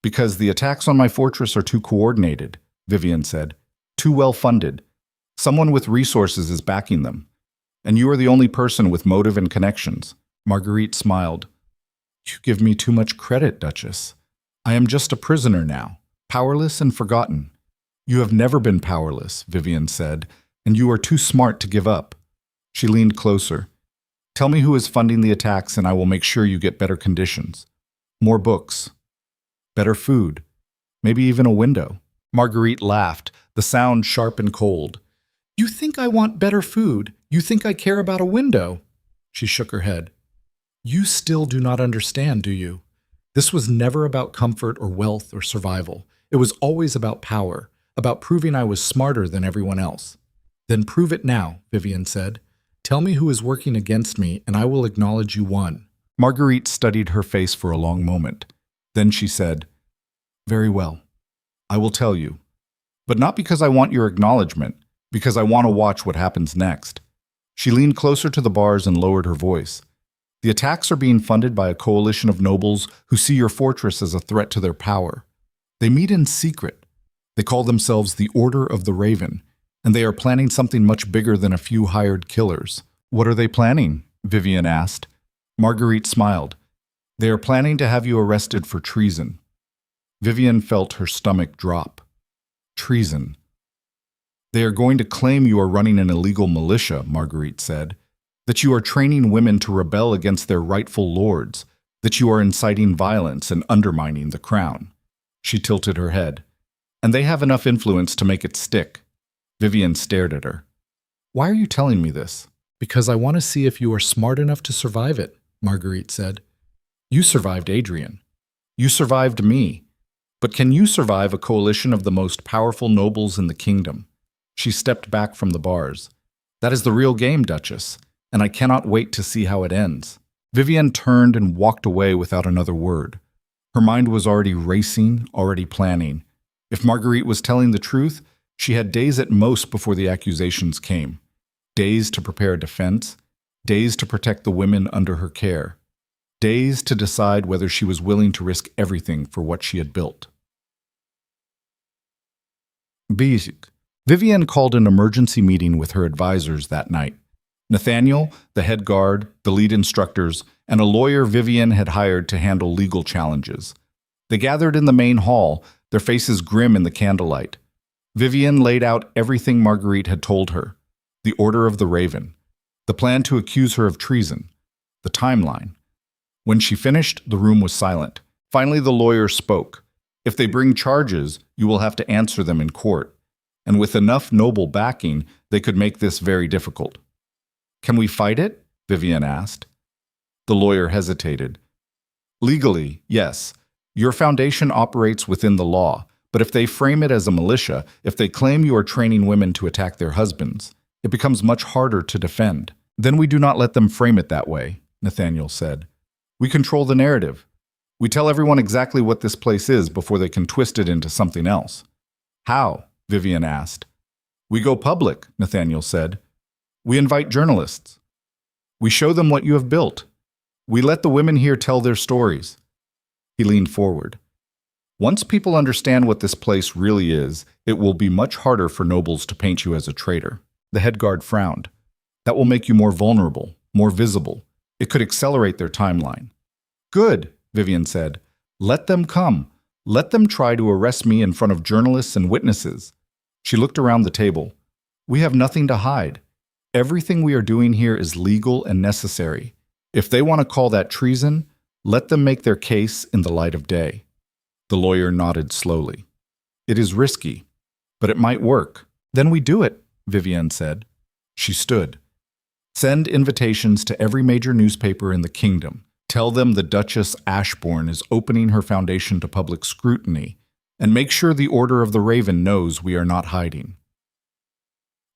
Because the attacks on my fortress are too coordinated, Vivienne said. Too well funded. Someone with resources is backing them. And you are the only person with motive and connections. Marguerite smiled. You give me too much credit, Duchess. I am just a prisoner now, powerless and forgotten. You have never been powerless, Vivienne said, and you are too smart to give up. She leaned closer. Tell me who is funding the attacks and I will make sure you get better conditions. More books. Better food. Maybe even a window. Marguerite laughed, the sound sharp and cold. You think I want better food? You think I care about a window? She shook her head. You still do not understand, do you? This was never about comfort or wealth or survival. It was always about power, about proving I was smarter than everyone else. Then prove it now, Vivienne said. Tell me who is working against me, and I will acknowledge you won. Marguerite studied her face for a long moment. Then she said, Very well. I will tell you. But not because I want your acknowledgement, because I want to watch what happens next. She leaned closer to the bars and lowered her voice. The attacks are being funded by a coalition of nobles who see your fortress as a threat to their power. They meet in secret. They call themselves the Order of the Raven, and they are planning something much bigger than a few hired killers. What are they planning? Vivienne asked. Marguerite smiled. They are planning to have you arrested for treason. Vivienne felt her stomach drop. Treason. They are going to claim you are running an illegal militia, Marguerite said, that you are training women to rebel against their rightful lords, that you are inciting violence and undermining the crown. She tilted her head. And they have enough influence to make it stick. Vivienne stared at her. Why are you telling me this? Because I want to see if you are smart enough to survive it, Marguerite said. You survived Adrian. You survived me. But can you survive a coalition of the most powerful nobles in the kingdom? She stepped back from the bars. That is the real game, Duchess, and I cannot wait to see how it ends. Vivienne turned and walked away without another word. Her mind was already racing, already planning. If Marguerite was telling the truth, she had days at most before the accusations came. Days to prepare a defense, days to protect the women under her care, days to decide whether she was willing to risk everything for what she had built. Basic. Vivienne called an emergency meeting with her advisors that night. Nathaniel, the head guard, the lead instructors, and a lawyer Vivienne had hired to handle legal challenges. They gathered in the main hall, their faces grim in the candlelight. Vivienne laid out everything Marguerite had told her. The Order of the Raven. The plan to accuse her of treason. The timeline. When she finished, the room was silent. Finally, the lawyer spoke. If they bring charges, you will have to answer them in court. And with enough noble backing, they could make this very difficult. Can we fight it? Vivienne asked. The lawyer hesitated. Legally, yes. Your foundation operates within the law, but if they frame it as a militia, if they claim you are training women to attack their husbands, it becomes much harder to defend. Then we do not let them frame it that way, Nathaniel said. We control the narrative. We tell everyone exactly what this place is before they can twist it into something else. How? Vivienne asked. We go public, Nathaniel said. We invite journalists. We show them what you have built. We let the women here tell their stories. He leaned forward. Once people understand what this place really is, it will be much harder for nobles to paint you as a traitor. The head guard frowned. That will make you more vulnerable, more visible. It could accelerate their timeline. Good, Vivienne said. Let them come. Let them try to arrest me in front of journalists and witnesses. She looked around the table. We have nothing to hide. Everything we are doing here is legal and necessary. If they want to call that treason, let them make their case in the light of day. The lawyer nodded slowly. It is risky, but it might work. Then we do it, Vivienne said. She stood. Send invitations to every major newspaper in the kingdom. Tell them the Duchess Ashbourne is opening her foundation to public scrutiny, and make sure the Order of the Raven knows we are not hiding.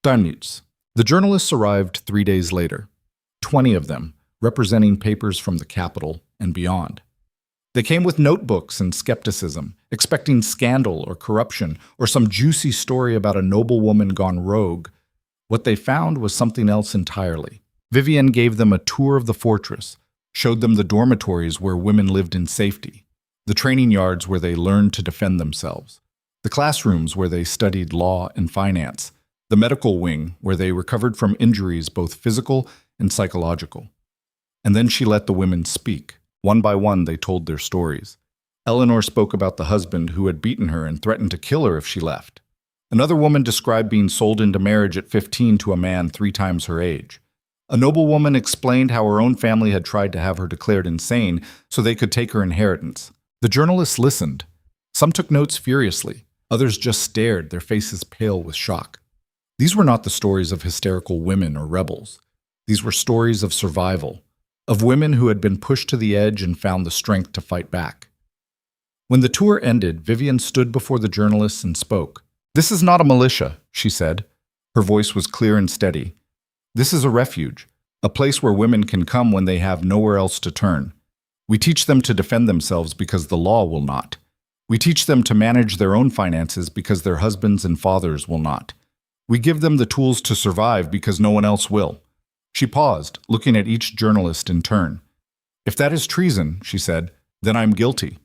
Duchess. The journalists arrived 3 days later, 20 of them, representing papers from the capital and beyond. They came with notebooks and skepticism, expecting scandal or corruption or some juicy story about a noblewoman gone rogue. What they found was something else entirely. Vivienne gave them a tour of the fortress, showed them the dormitories where women lived in safety, the training yards where they learned to defend themselves, the classrooms where they studied law and finance, the medical wing where they recovered from injuries both physical and psychological. And then she let the women speak. One by one, they told their stories. Eleanor spoke about the husband who had beaten her and threatened to kill her if she left. Another woman described being sold into marriage at 15 to a man 3 times her age. A noblewoman explained how her own family had tried to have her declared insane so they could take her inheritance. The journalists listened. Some took notes furiously. Others just stared, their faces pale with shock. These were not the stories of hysterical women or rebels. These were stories of survival, of women who had been pushed to the edge and found the strength to fight back. When the tour ended, Vivienne stood before the journalists and spoke. "This is not a militia," she said. Her voice was clear and steady. "This is a refuge, a place where women can come when they have nowhere else to turn. We teach them to defend themselves because the law will not. We teach them to manage their own finances because their husbands and fathers will not. We give them the tools to survive because no one else will." She paused, looking at each journalist in turn. "If that is treason," she said, "then I'm guilty.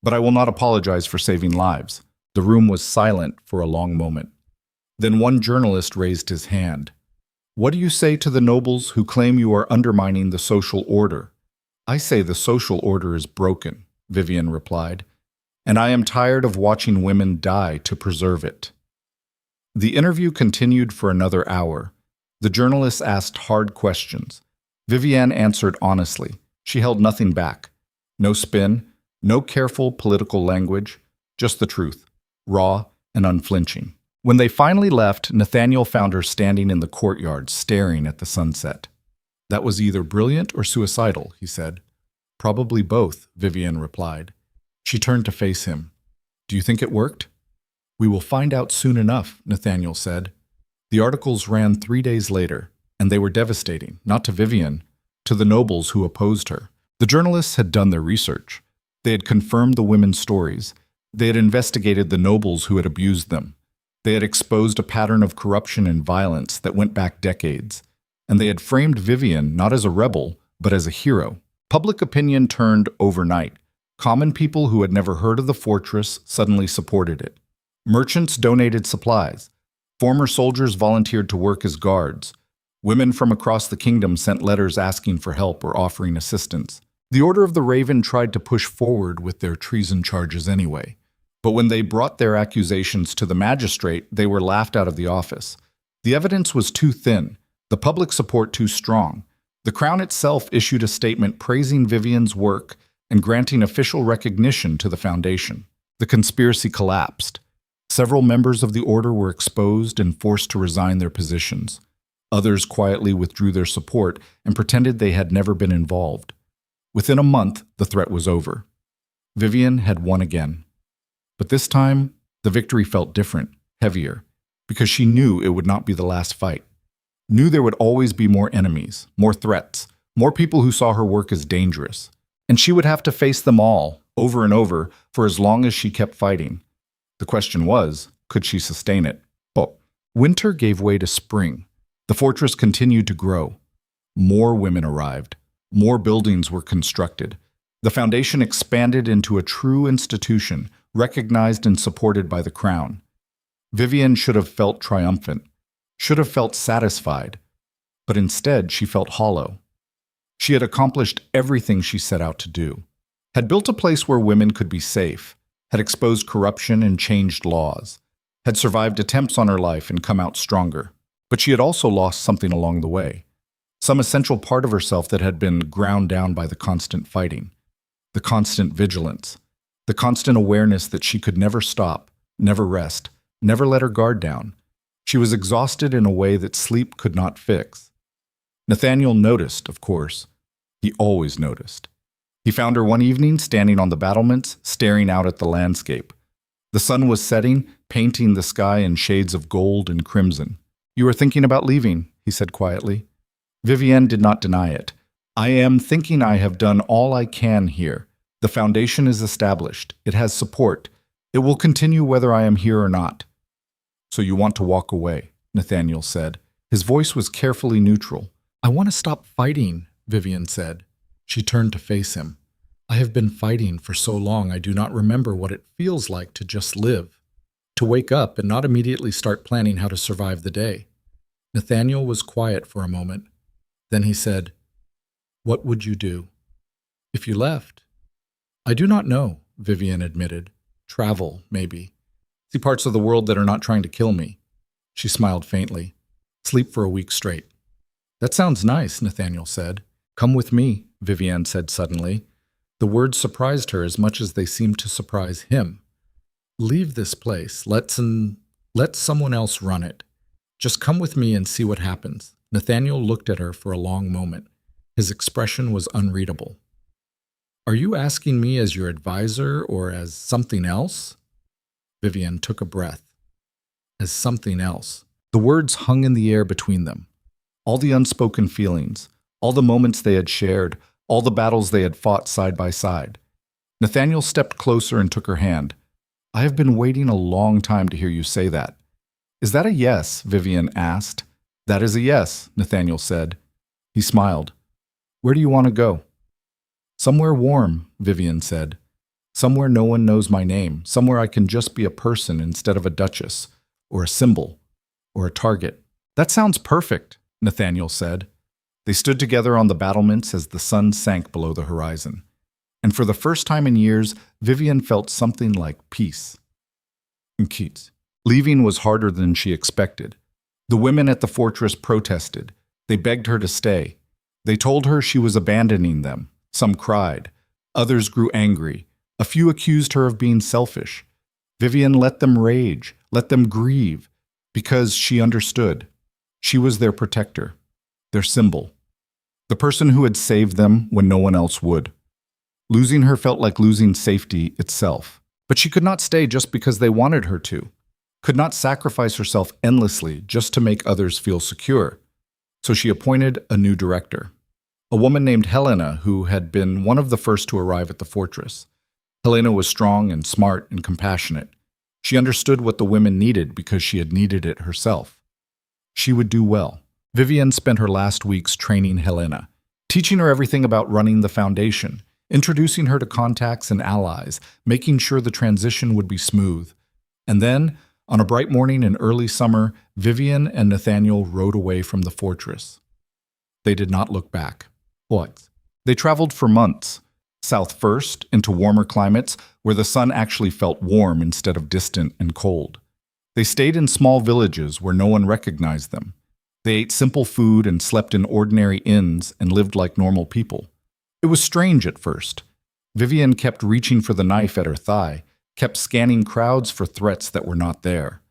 But I will not apologize for saving lives." The room was silent for a long moment. Then one journalist raised his hand. "What do you say to the nobles who claim you are undermining the social order?" "I say the social order is broken," Vivienne replied, "and I am tired of watching women die to preserve it." The interview continued for another hour. The journalists asked hard questions. Vivienne answered honestly. She held nothing back. No spin, no careful political language, just the truth, raw and unflinching. When they finally left, Nathaniel found her standing in the courtyard, staring at the sunset. "That was either brilliant or suicidal," he said. "Probably both," Vivienne replied. She turned to face him. "Do you think it worked?" "We will find out soon enough," Nathaniel said. The articles ran 3 days later, and they were devastating, not to Vivienne, to the nobles who opposed her. The journalists had done their research. They had confirmed the women's stories. They had investigated the nobles who had abused them. They had exposed a pattern of corruption and violence that went back decades. And they had framed Vivienne not as a rebel, but as a hero. Public opinion turned overnight. Common people who had never heard of the fortress suddenly supported it. Merchants donated supplies. Former soldiers volunteered to work as guards. Women from across the kingdom sent letters asking for help or offering assistance. The Order of the Raven tried to push forward with their treason charges anyway. But when they brought their accusations to the magistrate, they were laughed out of the office. The evidence was too thin, the public support too strong. The Crown itself issued a statement praising Vivienne's work and granting official recognition to the foundation. The conspiracy collapsed. Several members of the order were exposed and forced to resign their positions. Others quietly withdrew their support and pretended they had never been involved. Within a month, the threat was over. Vivienne had won again. But this time, the victory felt different, heavier, because she knew it would not be the last fight. Knew there would always be more enemies, more threats, more people who saw her work as dangerous. And she would have to face them all, over and over, for as long as she kept fighting. The question was, could she sustain it? Oh. Winter gave way to spring. The fortress continued to grow. More women arrived. More buildings were constructed. The foundation expanded into a true institution, recognized and supported by the Crown. Vivienne should have felt triumphant, should have felt satisfied, but instead she felt hollow. She had accomplished everything she set out to do, had built a place where women could be safe, had exposed corruption and changed laws, had survived attempts on her life and come out stronger. But she had also lost something along the way, some essential part of herself that had been ground down by the constant fighting, the constant vigilance, the constant awareness that she could never stop, never rest, never let her guard down. She was exhausted in a way that sleep could not fix. Nathaniel noticed, of course. He always noticed. He found her one evening standing on the battlements, staring out at the landscape. The sun was setting, painting the sky in shades of gold and crimson. "You are thinking about leaving," he said quietly. Vivienne did not deny it. "I am thinking I have done all I can here. The foundation is established. It has support. It will continue whether I am here or not." "So you want to walk away," Nathaniel said. His voice was carefully neutral. "I want to stop fighting," Vivienne said. She turned to face him. "I have been fighting for so long I do not remember what it feels like to just live, to wake up and not immediately start planning how to survive the day." Nathaniel was quiet for a moment. Then he said, "What would you do if you left?" "I do not know," Vivienne admitted. "Travel, maybe. See parts of the world that are not trying to kill me." She smiled faintly. "Sleep for a week straight." "That sounds nice," Nathaniel said. "Come with me," Vivienne said suddenly. The words surprised her as much as they seemed to surprise him. "Leave this place. Let someone else run it. Just come with me and see what happens." Nathaniel looked at her for a long moment. His expression was unreadable. "Are you asking me as your advisor or as something else?" Vivienne took a breath. "As something else." The words hung in the air between them. All the unspoken feelings, all the moments they had shared, all the battles they had fought side by side. Nathaniel stepped closer and took her hand. "I have been waiting a long time to hear you say that." "Is that a yes?" Vivienne asked. "That is a yes," Nathaniel said. He smiled. "Where do you want to go?" "Somewhere warm," Vivienne said. "Somewhere no one knows my name. Somewhere I can just be a person instead of a duchess, or a symbol, or a target." "That sounds perfect," Nathaniel said. They stood together on the battlements as the sun sank below the horizon. And for the first time in years, Vivienne felt something like peace. Leaving was harder than she expected. The women at the fortress protested. They begged her to stay. They told her she was abandoning them. Some cried. Others grew angry. A few accused her of being selfish. Vivienne let them rage, let them grieve, because she understood. She was their protector, their symbol, the person who had saved them when no one else would. Losing her felt like losing safety itself. But she could not stay just because they wanted her to, could not sacrifice herself endlessly just to make others feel secure. So she appointed a new director, a woman named Helena, who had been one of the first to arrive at the fortress. Helena was strong and smart and compassionate. She understood what the women needed because she had needed it herself. She would do well. Vivienne spent her last weeks training Helena, teaching her everything about running the foundation, introducing her to contacts and allies, making sure the transition would be smooth. And then, on a bright morning in early summer, Vivienne and Nathaniel rode away from the fortress. They did not look back. What? They traveled for months, south first, into warmer climates where the sun actually felt warm instead of distant and cold. They stayed in small villages where no one recognized them. They ate simple food and slept in ordinary inns and lived like normal people. It was strange at first. Vivienne kept reaching for the knife at her thigh, kept scanning crowds for threats that were not there.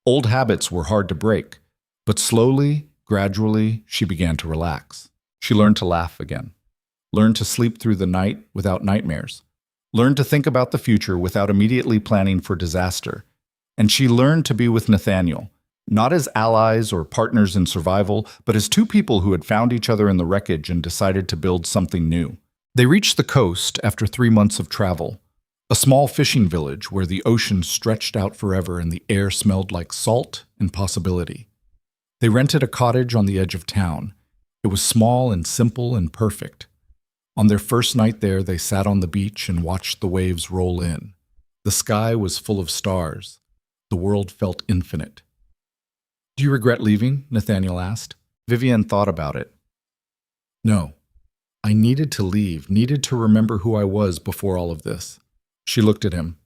Old habits were hard to break, but slowly, gradually, she began to relax. She learned to laugh again, learned to sleep through the night without nightmares, learned to think about the future without immediately planning for disaster. And she learned to be with Nathaniel, not as allies or partners in survival, but as two people who had found each other in the wreckage and decided to build something new. They reached the coast after 3 months of travel, a small fishing village where the ocean stretched out forever and the air smelled like salt and possibility. They rented a cottage on the edge of town. It was small and simple and perfect. On their first night there, they sat on the beach and watched the waves roll in. The sky was full of stars. The world felt infinite. "Do you regret leaving?" Nathaniel asked. Vivienne thought about it. "No. I needed to leave, needed to remember who I was before all of this." She looked at him.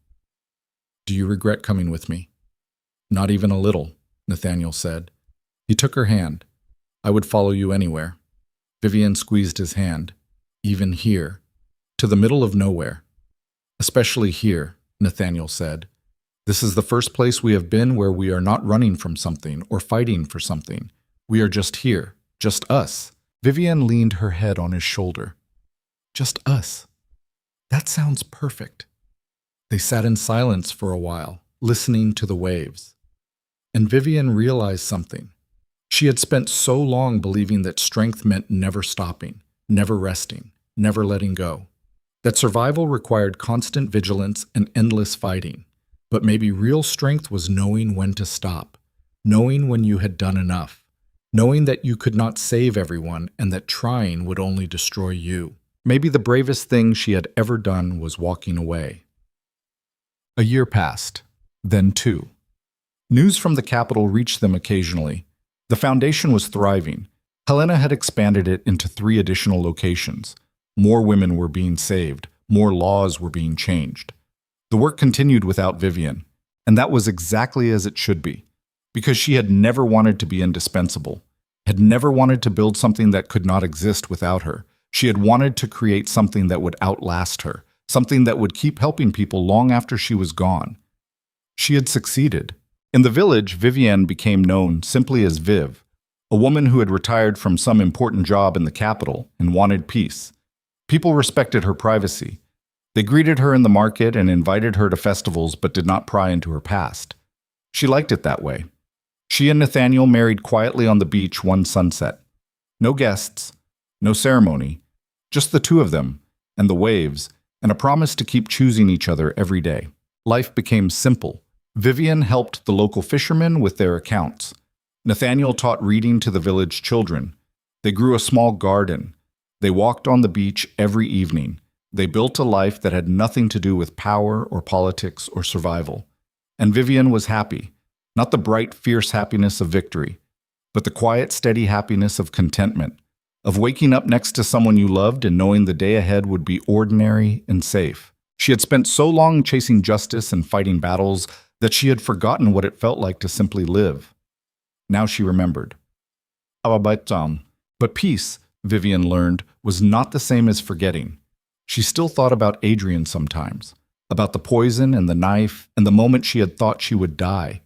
"Do you regret coming with me?" "Not even a little," Nathaniel said. He took her hand. "I would follow you anywhere." Vivienne squeezed his hand. "Even here. To the middle of nowhere." "Especially here," Nathaniel said. This is the first place we have been where we are not running from something or fighting for something. We are just here, just us. Vivienne leaned her head on his shoulder. Just us. That sounds perfect. They sat in silence for a while, listening to the waves. And Vivienne realized something. She had spent so long believing that strength meant never stopping, never resting, never letting go. That survival required constant vigilance and endless fighting. But maybe real strength was knowing when to stop, knowing when you had done enough, knowing that you could not save everyone and that trying would only destroy you. Maybe the bravest thing she had ever done was walking away. A year passed, then two. News from the capital reached them occasionally. The foundation was thriving. Helena had expanded it into 3 additional locations. More women were being saved. More laws were being changed. The work continued without Vivienne, and that was exactly as it should be, because she had never wanted to be indispensable, had never wanted to build something that could not exist without her. She had wanted to create something that would outlast her, something that would keep helping people long after she was gone. She had succeeded. In the village, Vivienne became known simply as Viv, a woman who had retired from some important job in the capital and wanted peace. People respected her privacy. They greeted her in the market and invited her to festivals but did not pry into her past. She liked it that way. She and Nathaniel married quietly on the beach one sunset. No guests, no ceremony, just the two of them and the waves, and a promise to keep choosing each other every day. Life became simple. Vivienne helped the local fishermen with their accounts. Nathaniel taught reading to the village children. They grew a small garden. They walked on the beach every evening. They built a life that had nothing to do with power or politics or survival. And Vivienne was happy, not the bright, fierce happiness of victory, but the quiet, steady happiness of contentment, of waking up next to someone you loved and knowing the day ahead would be ordinary and safe. She had spent so long chasing justice and fighting battles that she had forgotten what it felt like to simply live. Now she remembered. But peace, Vivienne learned, was not the same as forgetting. She still thought about Adrian sometimes, about the poison and the knife and the moment she had thought she would die.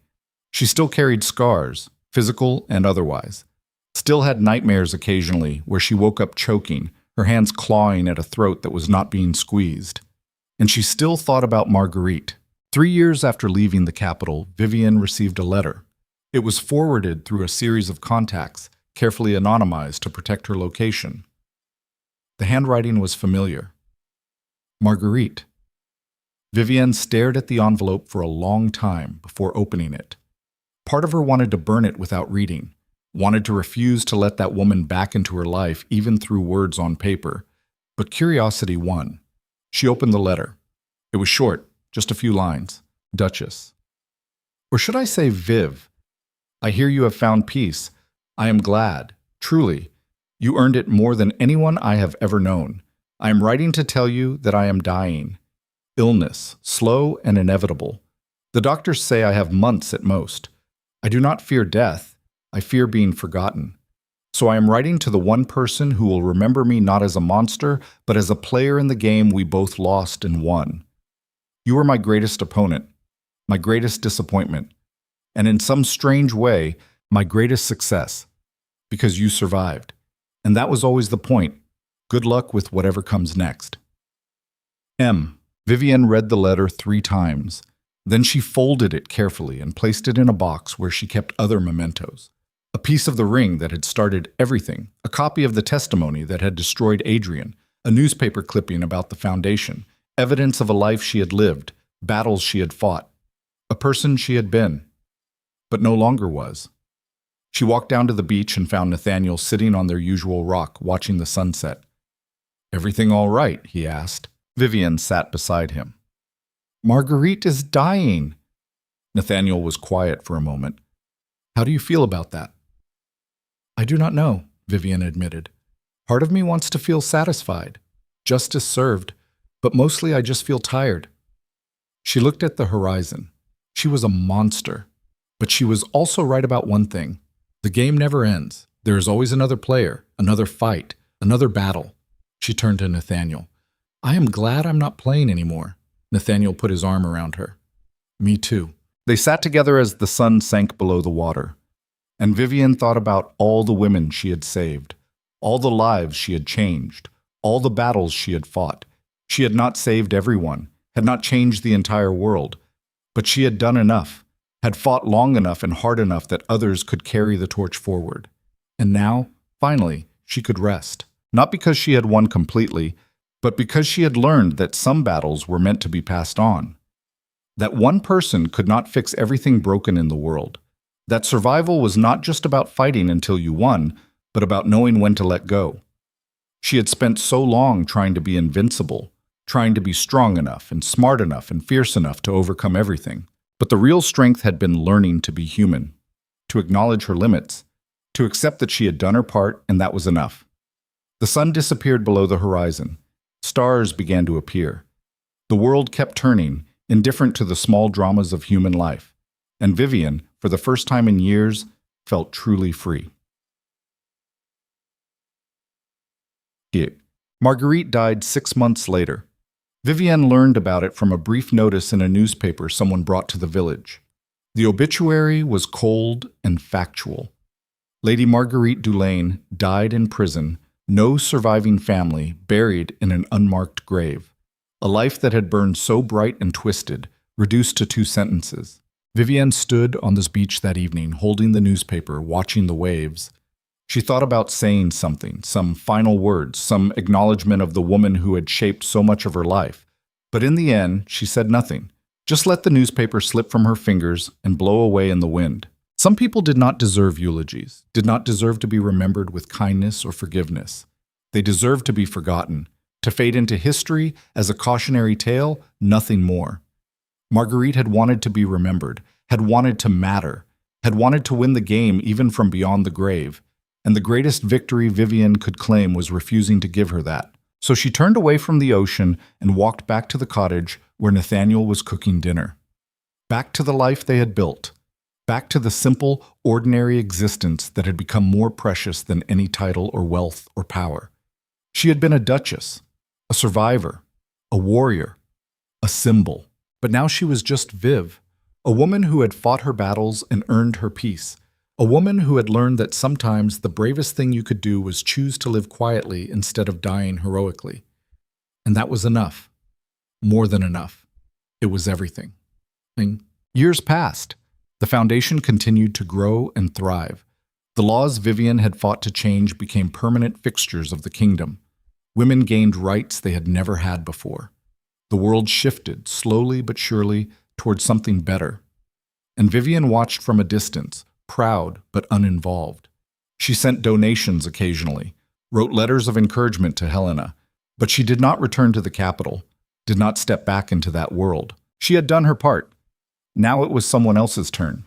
She still carried scars, physical and otherwise. Still had nightmares occasionally where she woke up choking, her hands clawing at a throat that was not being squeezed. And she still thought about Marguerite. 3 years after leaving the capital, Vivienne received a letter. It was forwarded through a series of contacts, carefully anonymized to protect her location. The handwriting was familiar. Marguerite. Vivienne stared at the envelope for a long time before opening it. Part of her wanted to burn it without reading, wanted to refuse to let that woman back into her life even through words on paper. But curiosity won. She opened the letter. It was short, just a few lines. Duchess. Or should I say Viv? I hear you have found peace. I am glad, truly. You earned it more than anyone I have ever known. I am writing to tell you that I am dying. Illness, slow and inevitable. The doctors say I have months at most. I do not fear death. I fear being forgotten. So I am writing to the one person who will remember me not as a monster, but as a player in the game we both lost and won. You were my greatest opponent, my greatest disappointment, and in some strange way, my greatest success, because you survived. And that was always the point. Good luck with whatever comes next. M. Vivienne read the letter 3 times. Then she folded it carefully and placed it in a box where she kept other mementos. A piece of the ring that had started everything, a copy of the testimony that had destroyed Adrian, a newspaper clipping about the foundation, evidence of a life she had lived, battles she had fought, a person she had been, but no longer was. She walked down to the beach and found Nathaniel sitting on their usual rock, watching the sunset. "Everything all right?" he asked. Vivienne sat beside him. "Marguerite is dying." Nathaniel was quiet for a moment. "How do you feel about that?" "I do not know," Vivienne admitted. "Part of me wants to feel satisfied, justice served, but mostly I just feel tired." She looked at the horizon. She was a monster, but she was also right about one thing. The game never ends. There is always another player, another fight, another battle. She turned to Nathaniel. "I am glad I'm not playing anymore." Nathaniel put his arm around her. Me too. They sat together as the sun sank below the water, and Vivian thought about all the women she had saved, all the lives she had changed, all the battles she had fought. She had not saved everyone, had not changed the entire world, but she had done enough, had fought long enough and hard enough that others could carry the torch forward. And now, finally, she could rest. Not because she had won completely, but because she had learned that some battles were meant to be passed on. That one person could not fix everything broken in the world. That survival was not just about fighting until you won, but about knowing when to let go. She had spent so long trying to be invincible, trying to be strong enough and smart enough and fierce enough to overcome everything. But the real strength had been learning to be human, to acknowledge her limits, to accept that she had done her part and that was enough. The sun disappeared below the horizon. Stars began to appear. The world kept turning, indifferent to the small dramas of human life. And Vivian, for the first time in years, felt truly free. Marguerite died 6 months later. Vivienne learned about it from a brief notice in a newspaper someone brought to the village. The obituary was cold and factual. Lady Marguerite Dulaine died in prison, no surviving family, buried in an unmarked grave. A life that had burned so bright and twisted, reduced to 2 sentences. Vivienne stood on this beach that evening, holding the newspaper, watching the waves. She thought about saying something, some final words, some acknowledgement of the woman who had shaped so much of her life. But in the end, she said nothing. Just let the newspaper slip from her fingers and blow away in the wind. Some people did not deserve eulogies, did not deserve to be remembered with kindness or forgiveness. They deserved to be forgotten, to fade into history as a cautionary tale, nothing more. Marguerite had wanted to be remembered, had wanted to matter, had wanted to win the game even from beyond the grave. And the greatest victory Vivienne could claim was refusing to give her that. So she turned away from the ocean and walked back to the cottage where Nathaniel was cooking dinner. Back to the life they had built. Back to the simple, ordinary existence that had become more precious than any title or wealth or power. She had been a duchess, a survivor, a warrior, a symbol. But now she was just Viv, a woman who had fought her battles and earned her peace. A woman who had learned that sometimes the bravest thing you could do was choose to live quietly instead of dying heroically. And that was enough. More than enough. It was everything. Years passed. The foundation continued to grow and thrive. The laws Vivienne had fought to change became permanent fixtures of the kingdom. Women gained rights they had never had before. The world shifted, slowly but surely, towards something better. And Vivienne watched from a distance, proud but uninvolved. She sent donations occasionally, wrote letters of encouragement to Helena, but she did not return to the capital, did not step back into that world. She had done her part. Now it was someone else's turn.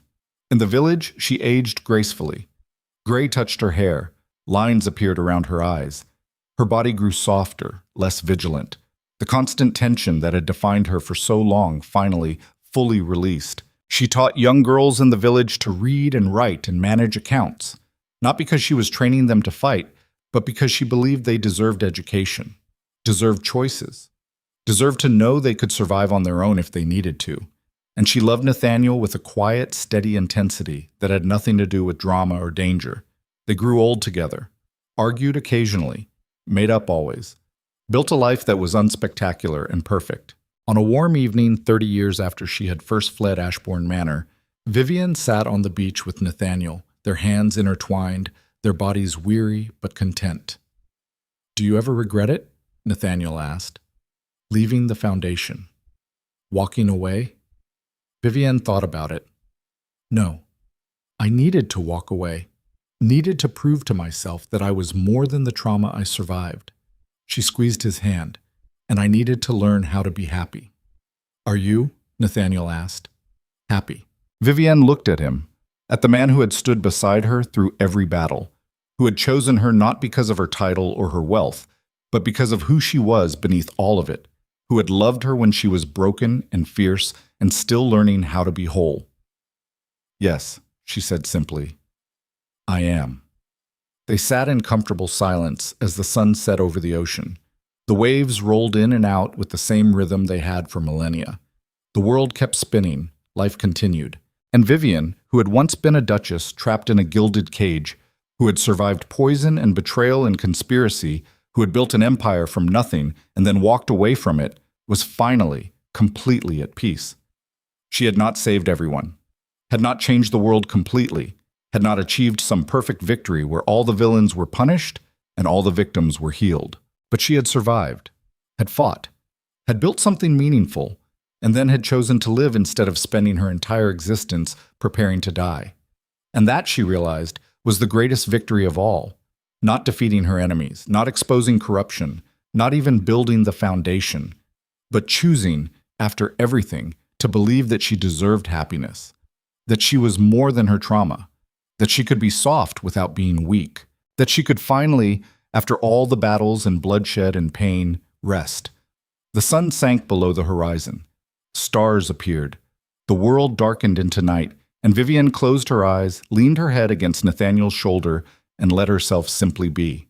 In the village, she aged gracefully. Gray touched her hair, lines appeared around her eyes. Her body grew softer, less vigilant. The constant tension that had defined her for so long finally, fully released. She taught young girls in the village to read and write and manage accounts, not because she was training them to fight, but because she believed they deserved education, deserved choices, deserved to know they could survive on their own if they needed to. And she loved Nathaniel with a quiet, steady intensity that had nothing to do with drama or danger. They grew old together, argued occasionally, made up always, built a life that was unspectacular and perfect. On a warm evening 30 years after she had first fled Ashbourne Manor, Vivienne sat on the beach with Nathaniel, their hands intertwined, their bodies weary but content. "Do you ever regret it?" Nathaniel asked. "Leaving the foundation. Walking away?" Vivienne thought about it. "No. I needed to walk away. Needed to prove to myself that I was more than the trauma I survived." She squeezed his hand. "And I needed to learn how to be happy." "Are you?" Nathaniel asked. "Happy." Vivienne looked at him, at the man who had stood beside her through every battle, who had chosen her not because of her title or her wealth, but because of who she was beneath all of it, who had loved her when she was broken and fierce and still learning how to be whole. "Yes," she said simply. "I am." They sat in comfortable silence as the sun set over the ocean. The waves rolled in and out with the same rhythm they had for millennia. The world kept spinning, life continued. And Vivian, who had once been a duchess trapped in a gilded cage, who had survived poison and betrayal and conspiracy, who had built an empire from nothing and then walked away from it, was finally completely at peace. She had not saved everyone, had not changed the world completely, had not achieved some perfect victory where all the villains were punished and all the victims were healed. But she had survived, had fought, had built something meaningful, and then had chosen to live instead of spending her entire existence preparing to die. And that, she realized, was the greatest victory of all. Not defeating her enemies, not exposing corruption, not even building the foundation, but choosing, after everything, to believe that she deserved happiness, that she was more than her trauma, that she could be soft without being weak, that she could finally, after all the battles and bloodshed and pain, rest. The sun sank below the horizon. Stars appeared. The world darkened into night, and Vivian closed her eyes, leaned her head against Nathaniel's shoulder, and let herself simply be.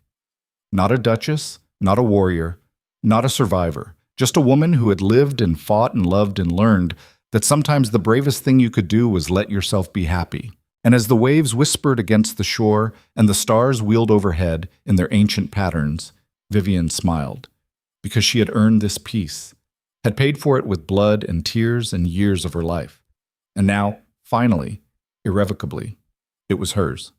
Not a duchess, not a warrior, not a survivor, just a woman who had lived and fought and loved and learned that sometimes the bravest thing you could do was let yourself be happy. And as the waves whispered against the shore and the stars wheeled overhead in their ancient patterns, Vivian smiled, because she had earned this peace, had paid for it with blood and tears and years of her life. And now, finally, irrevocably, it was hers.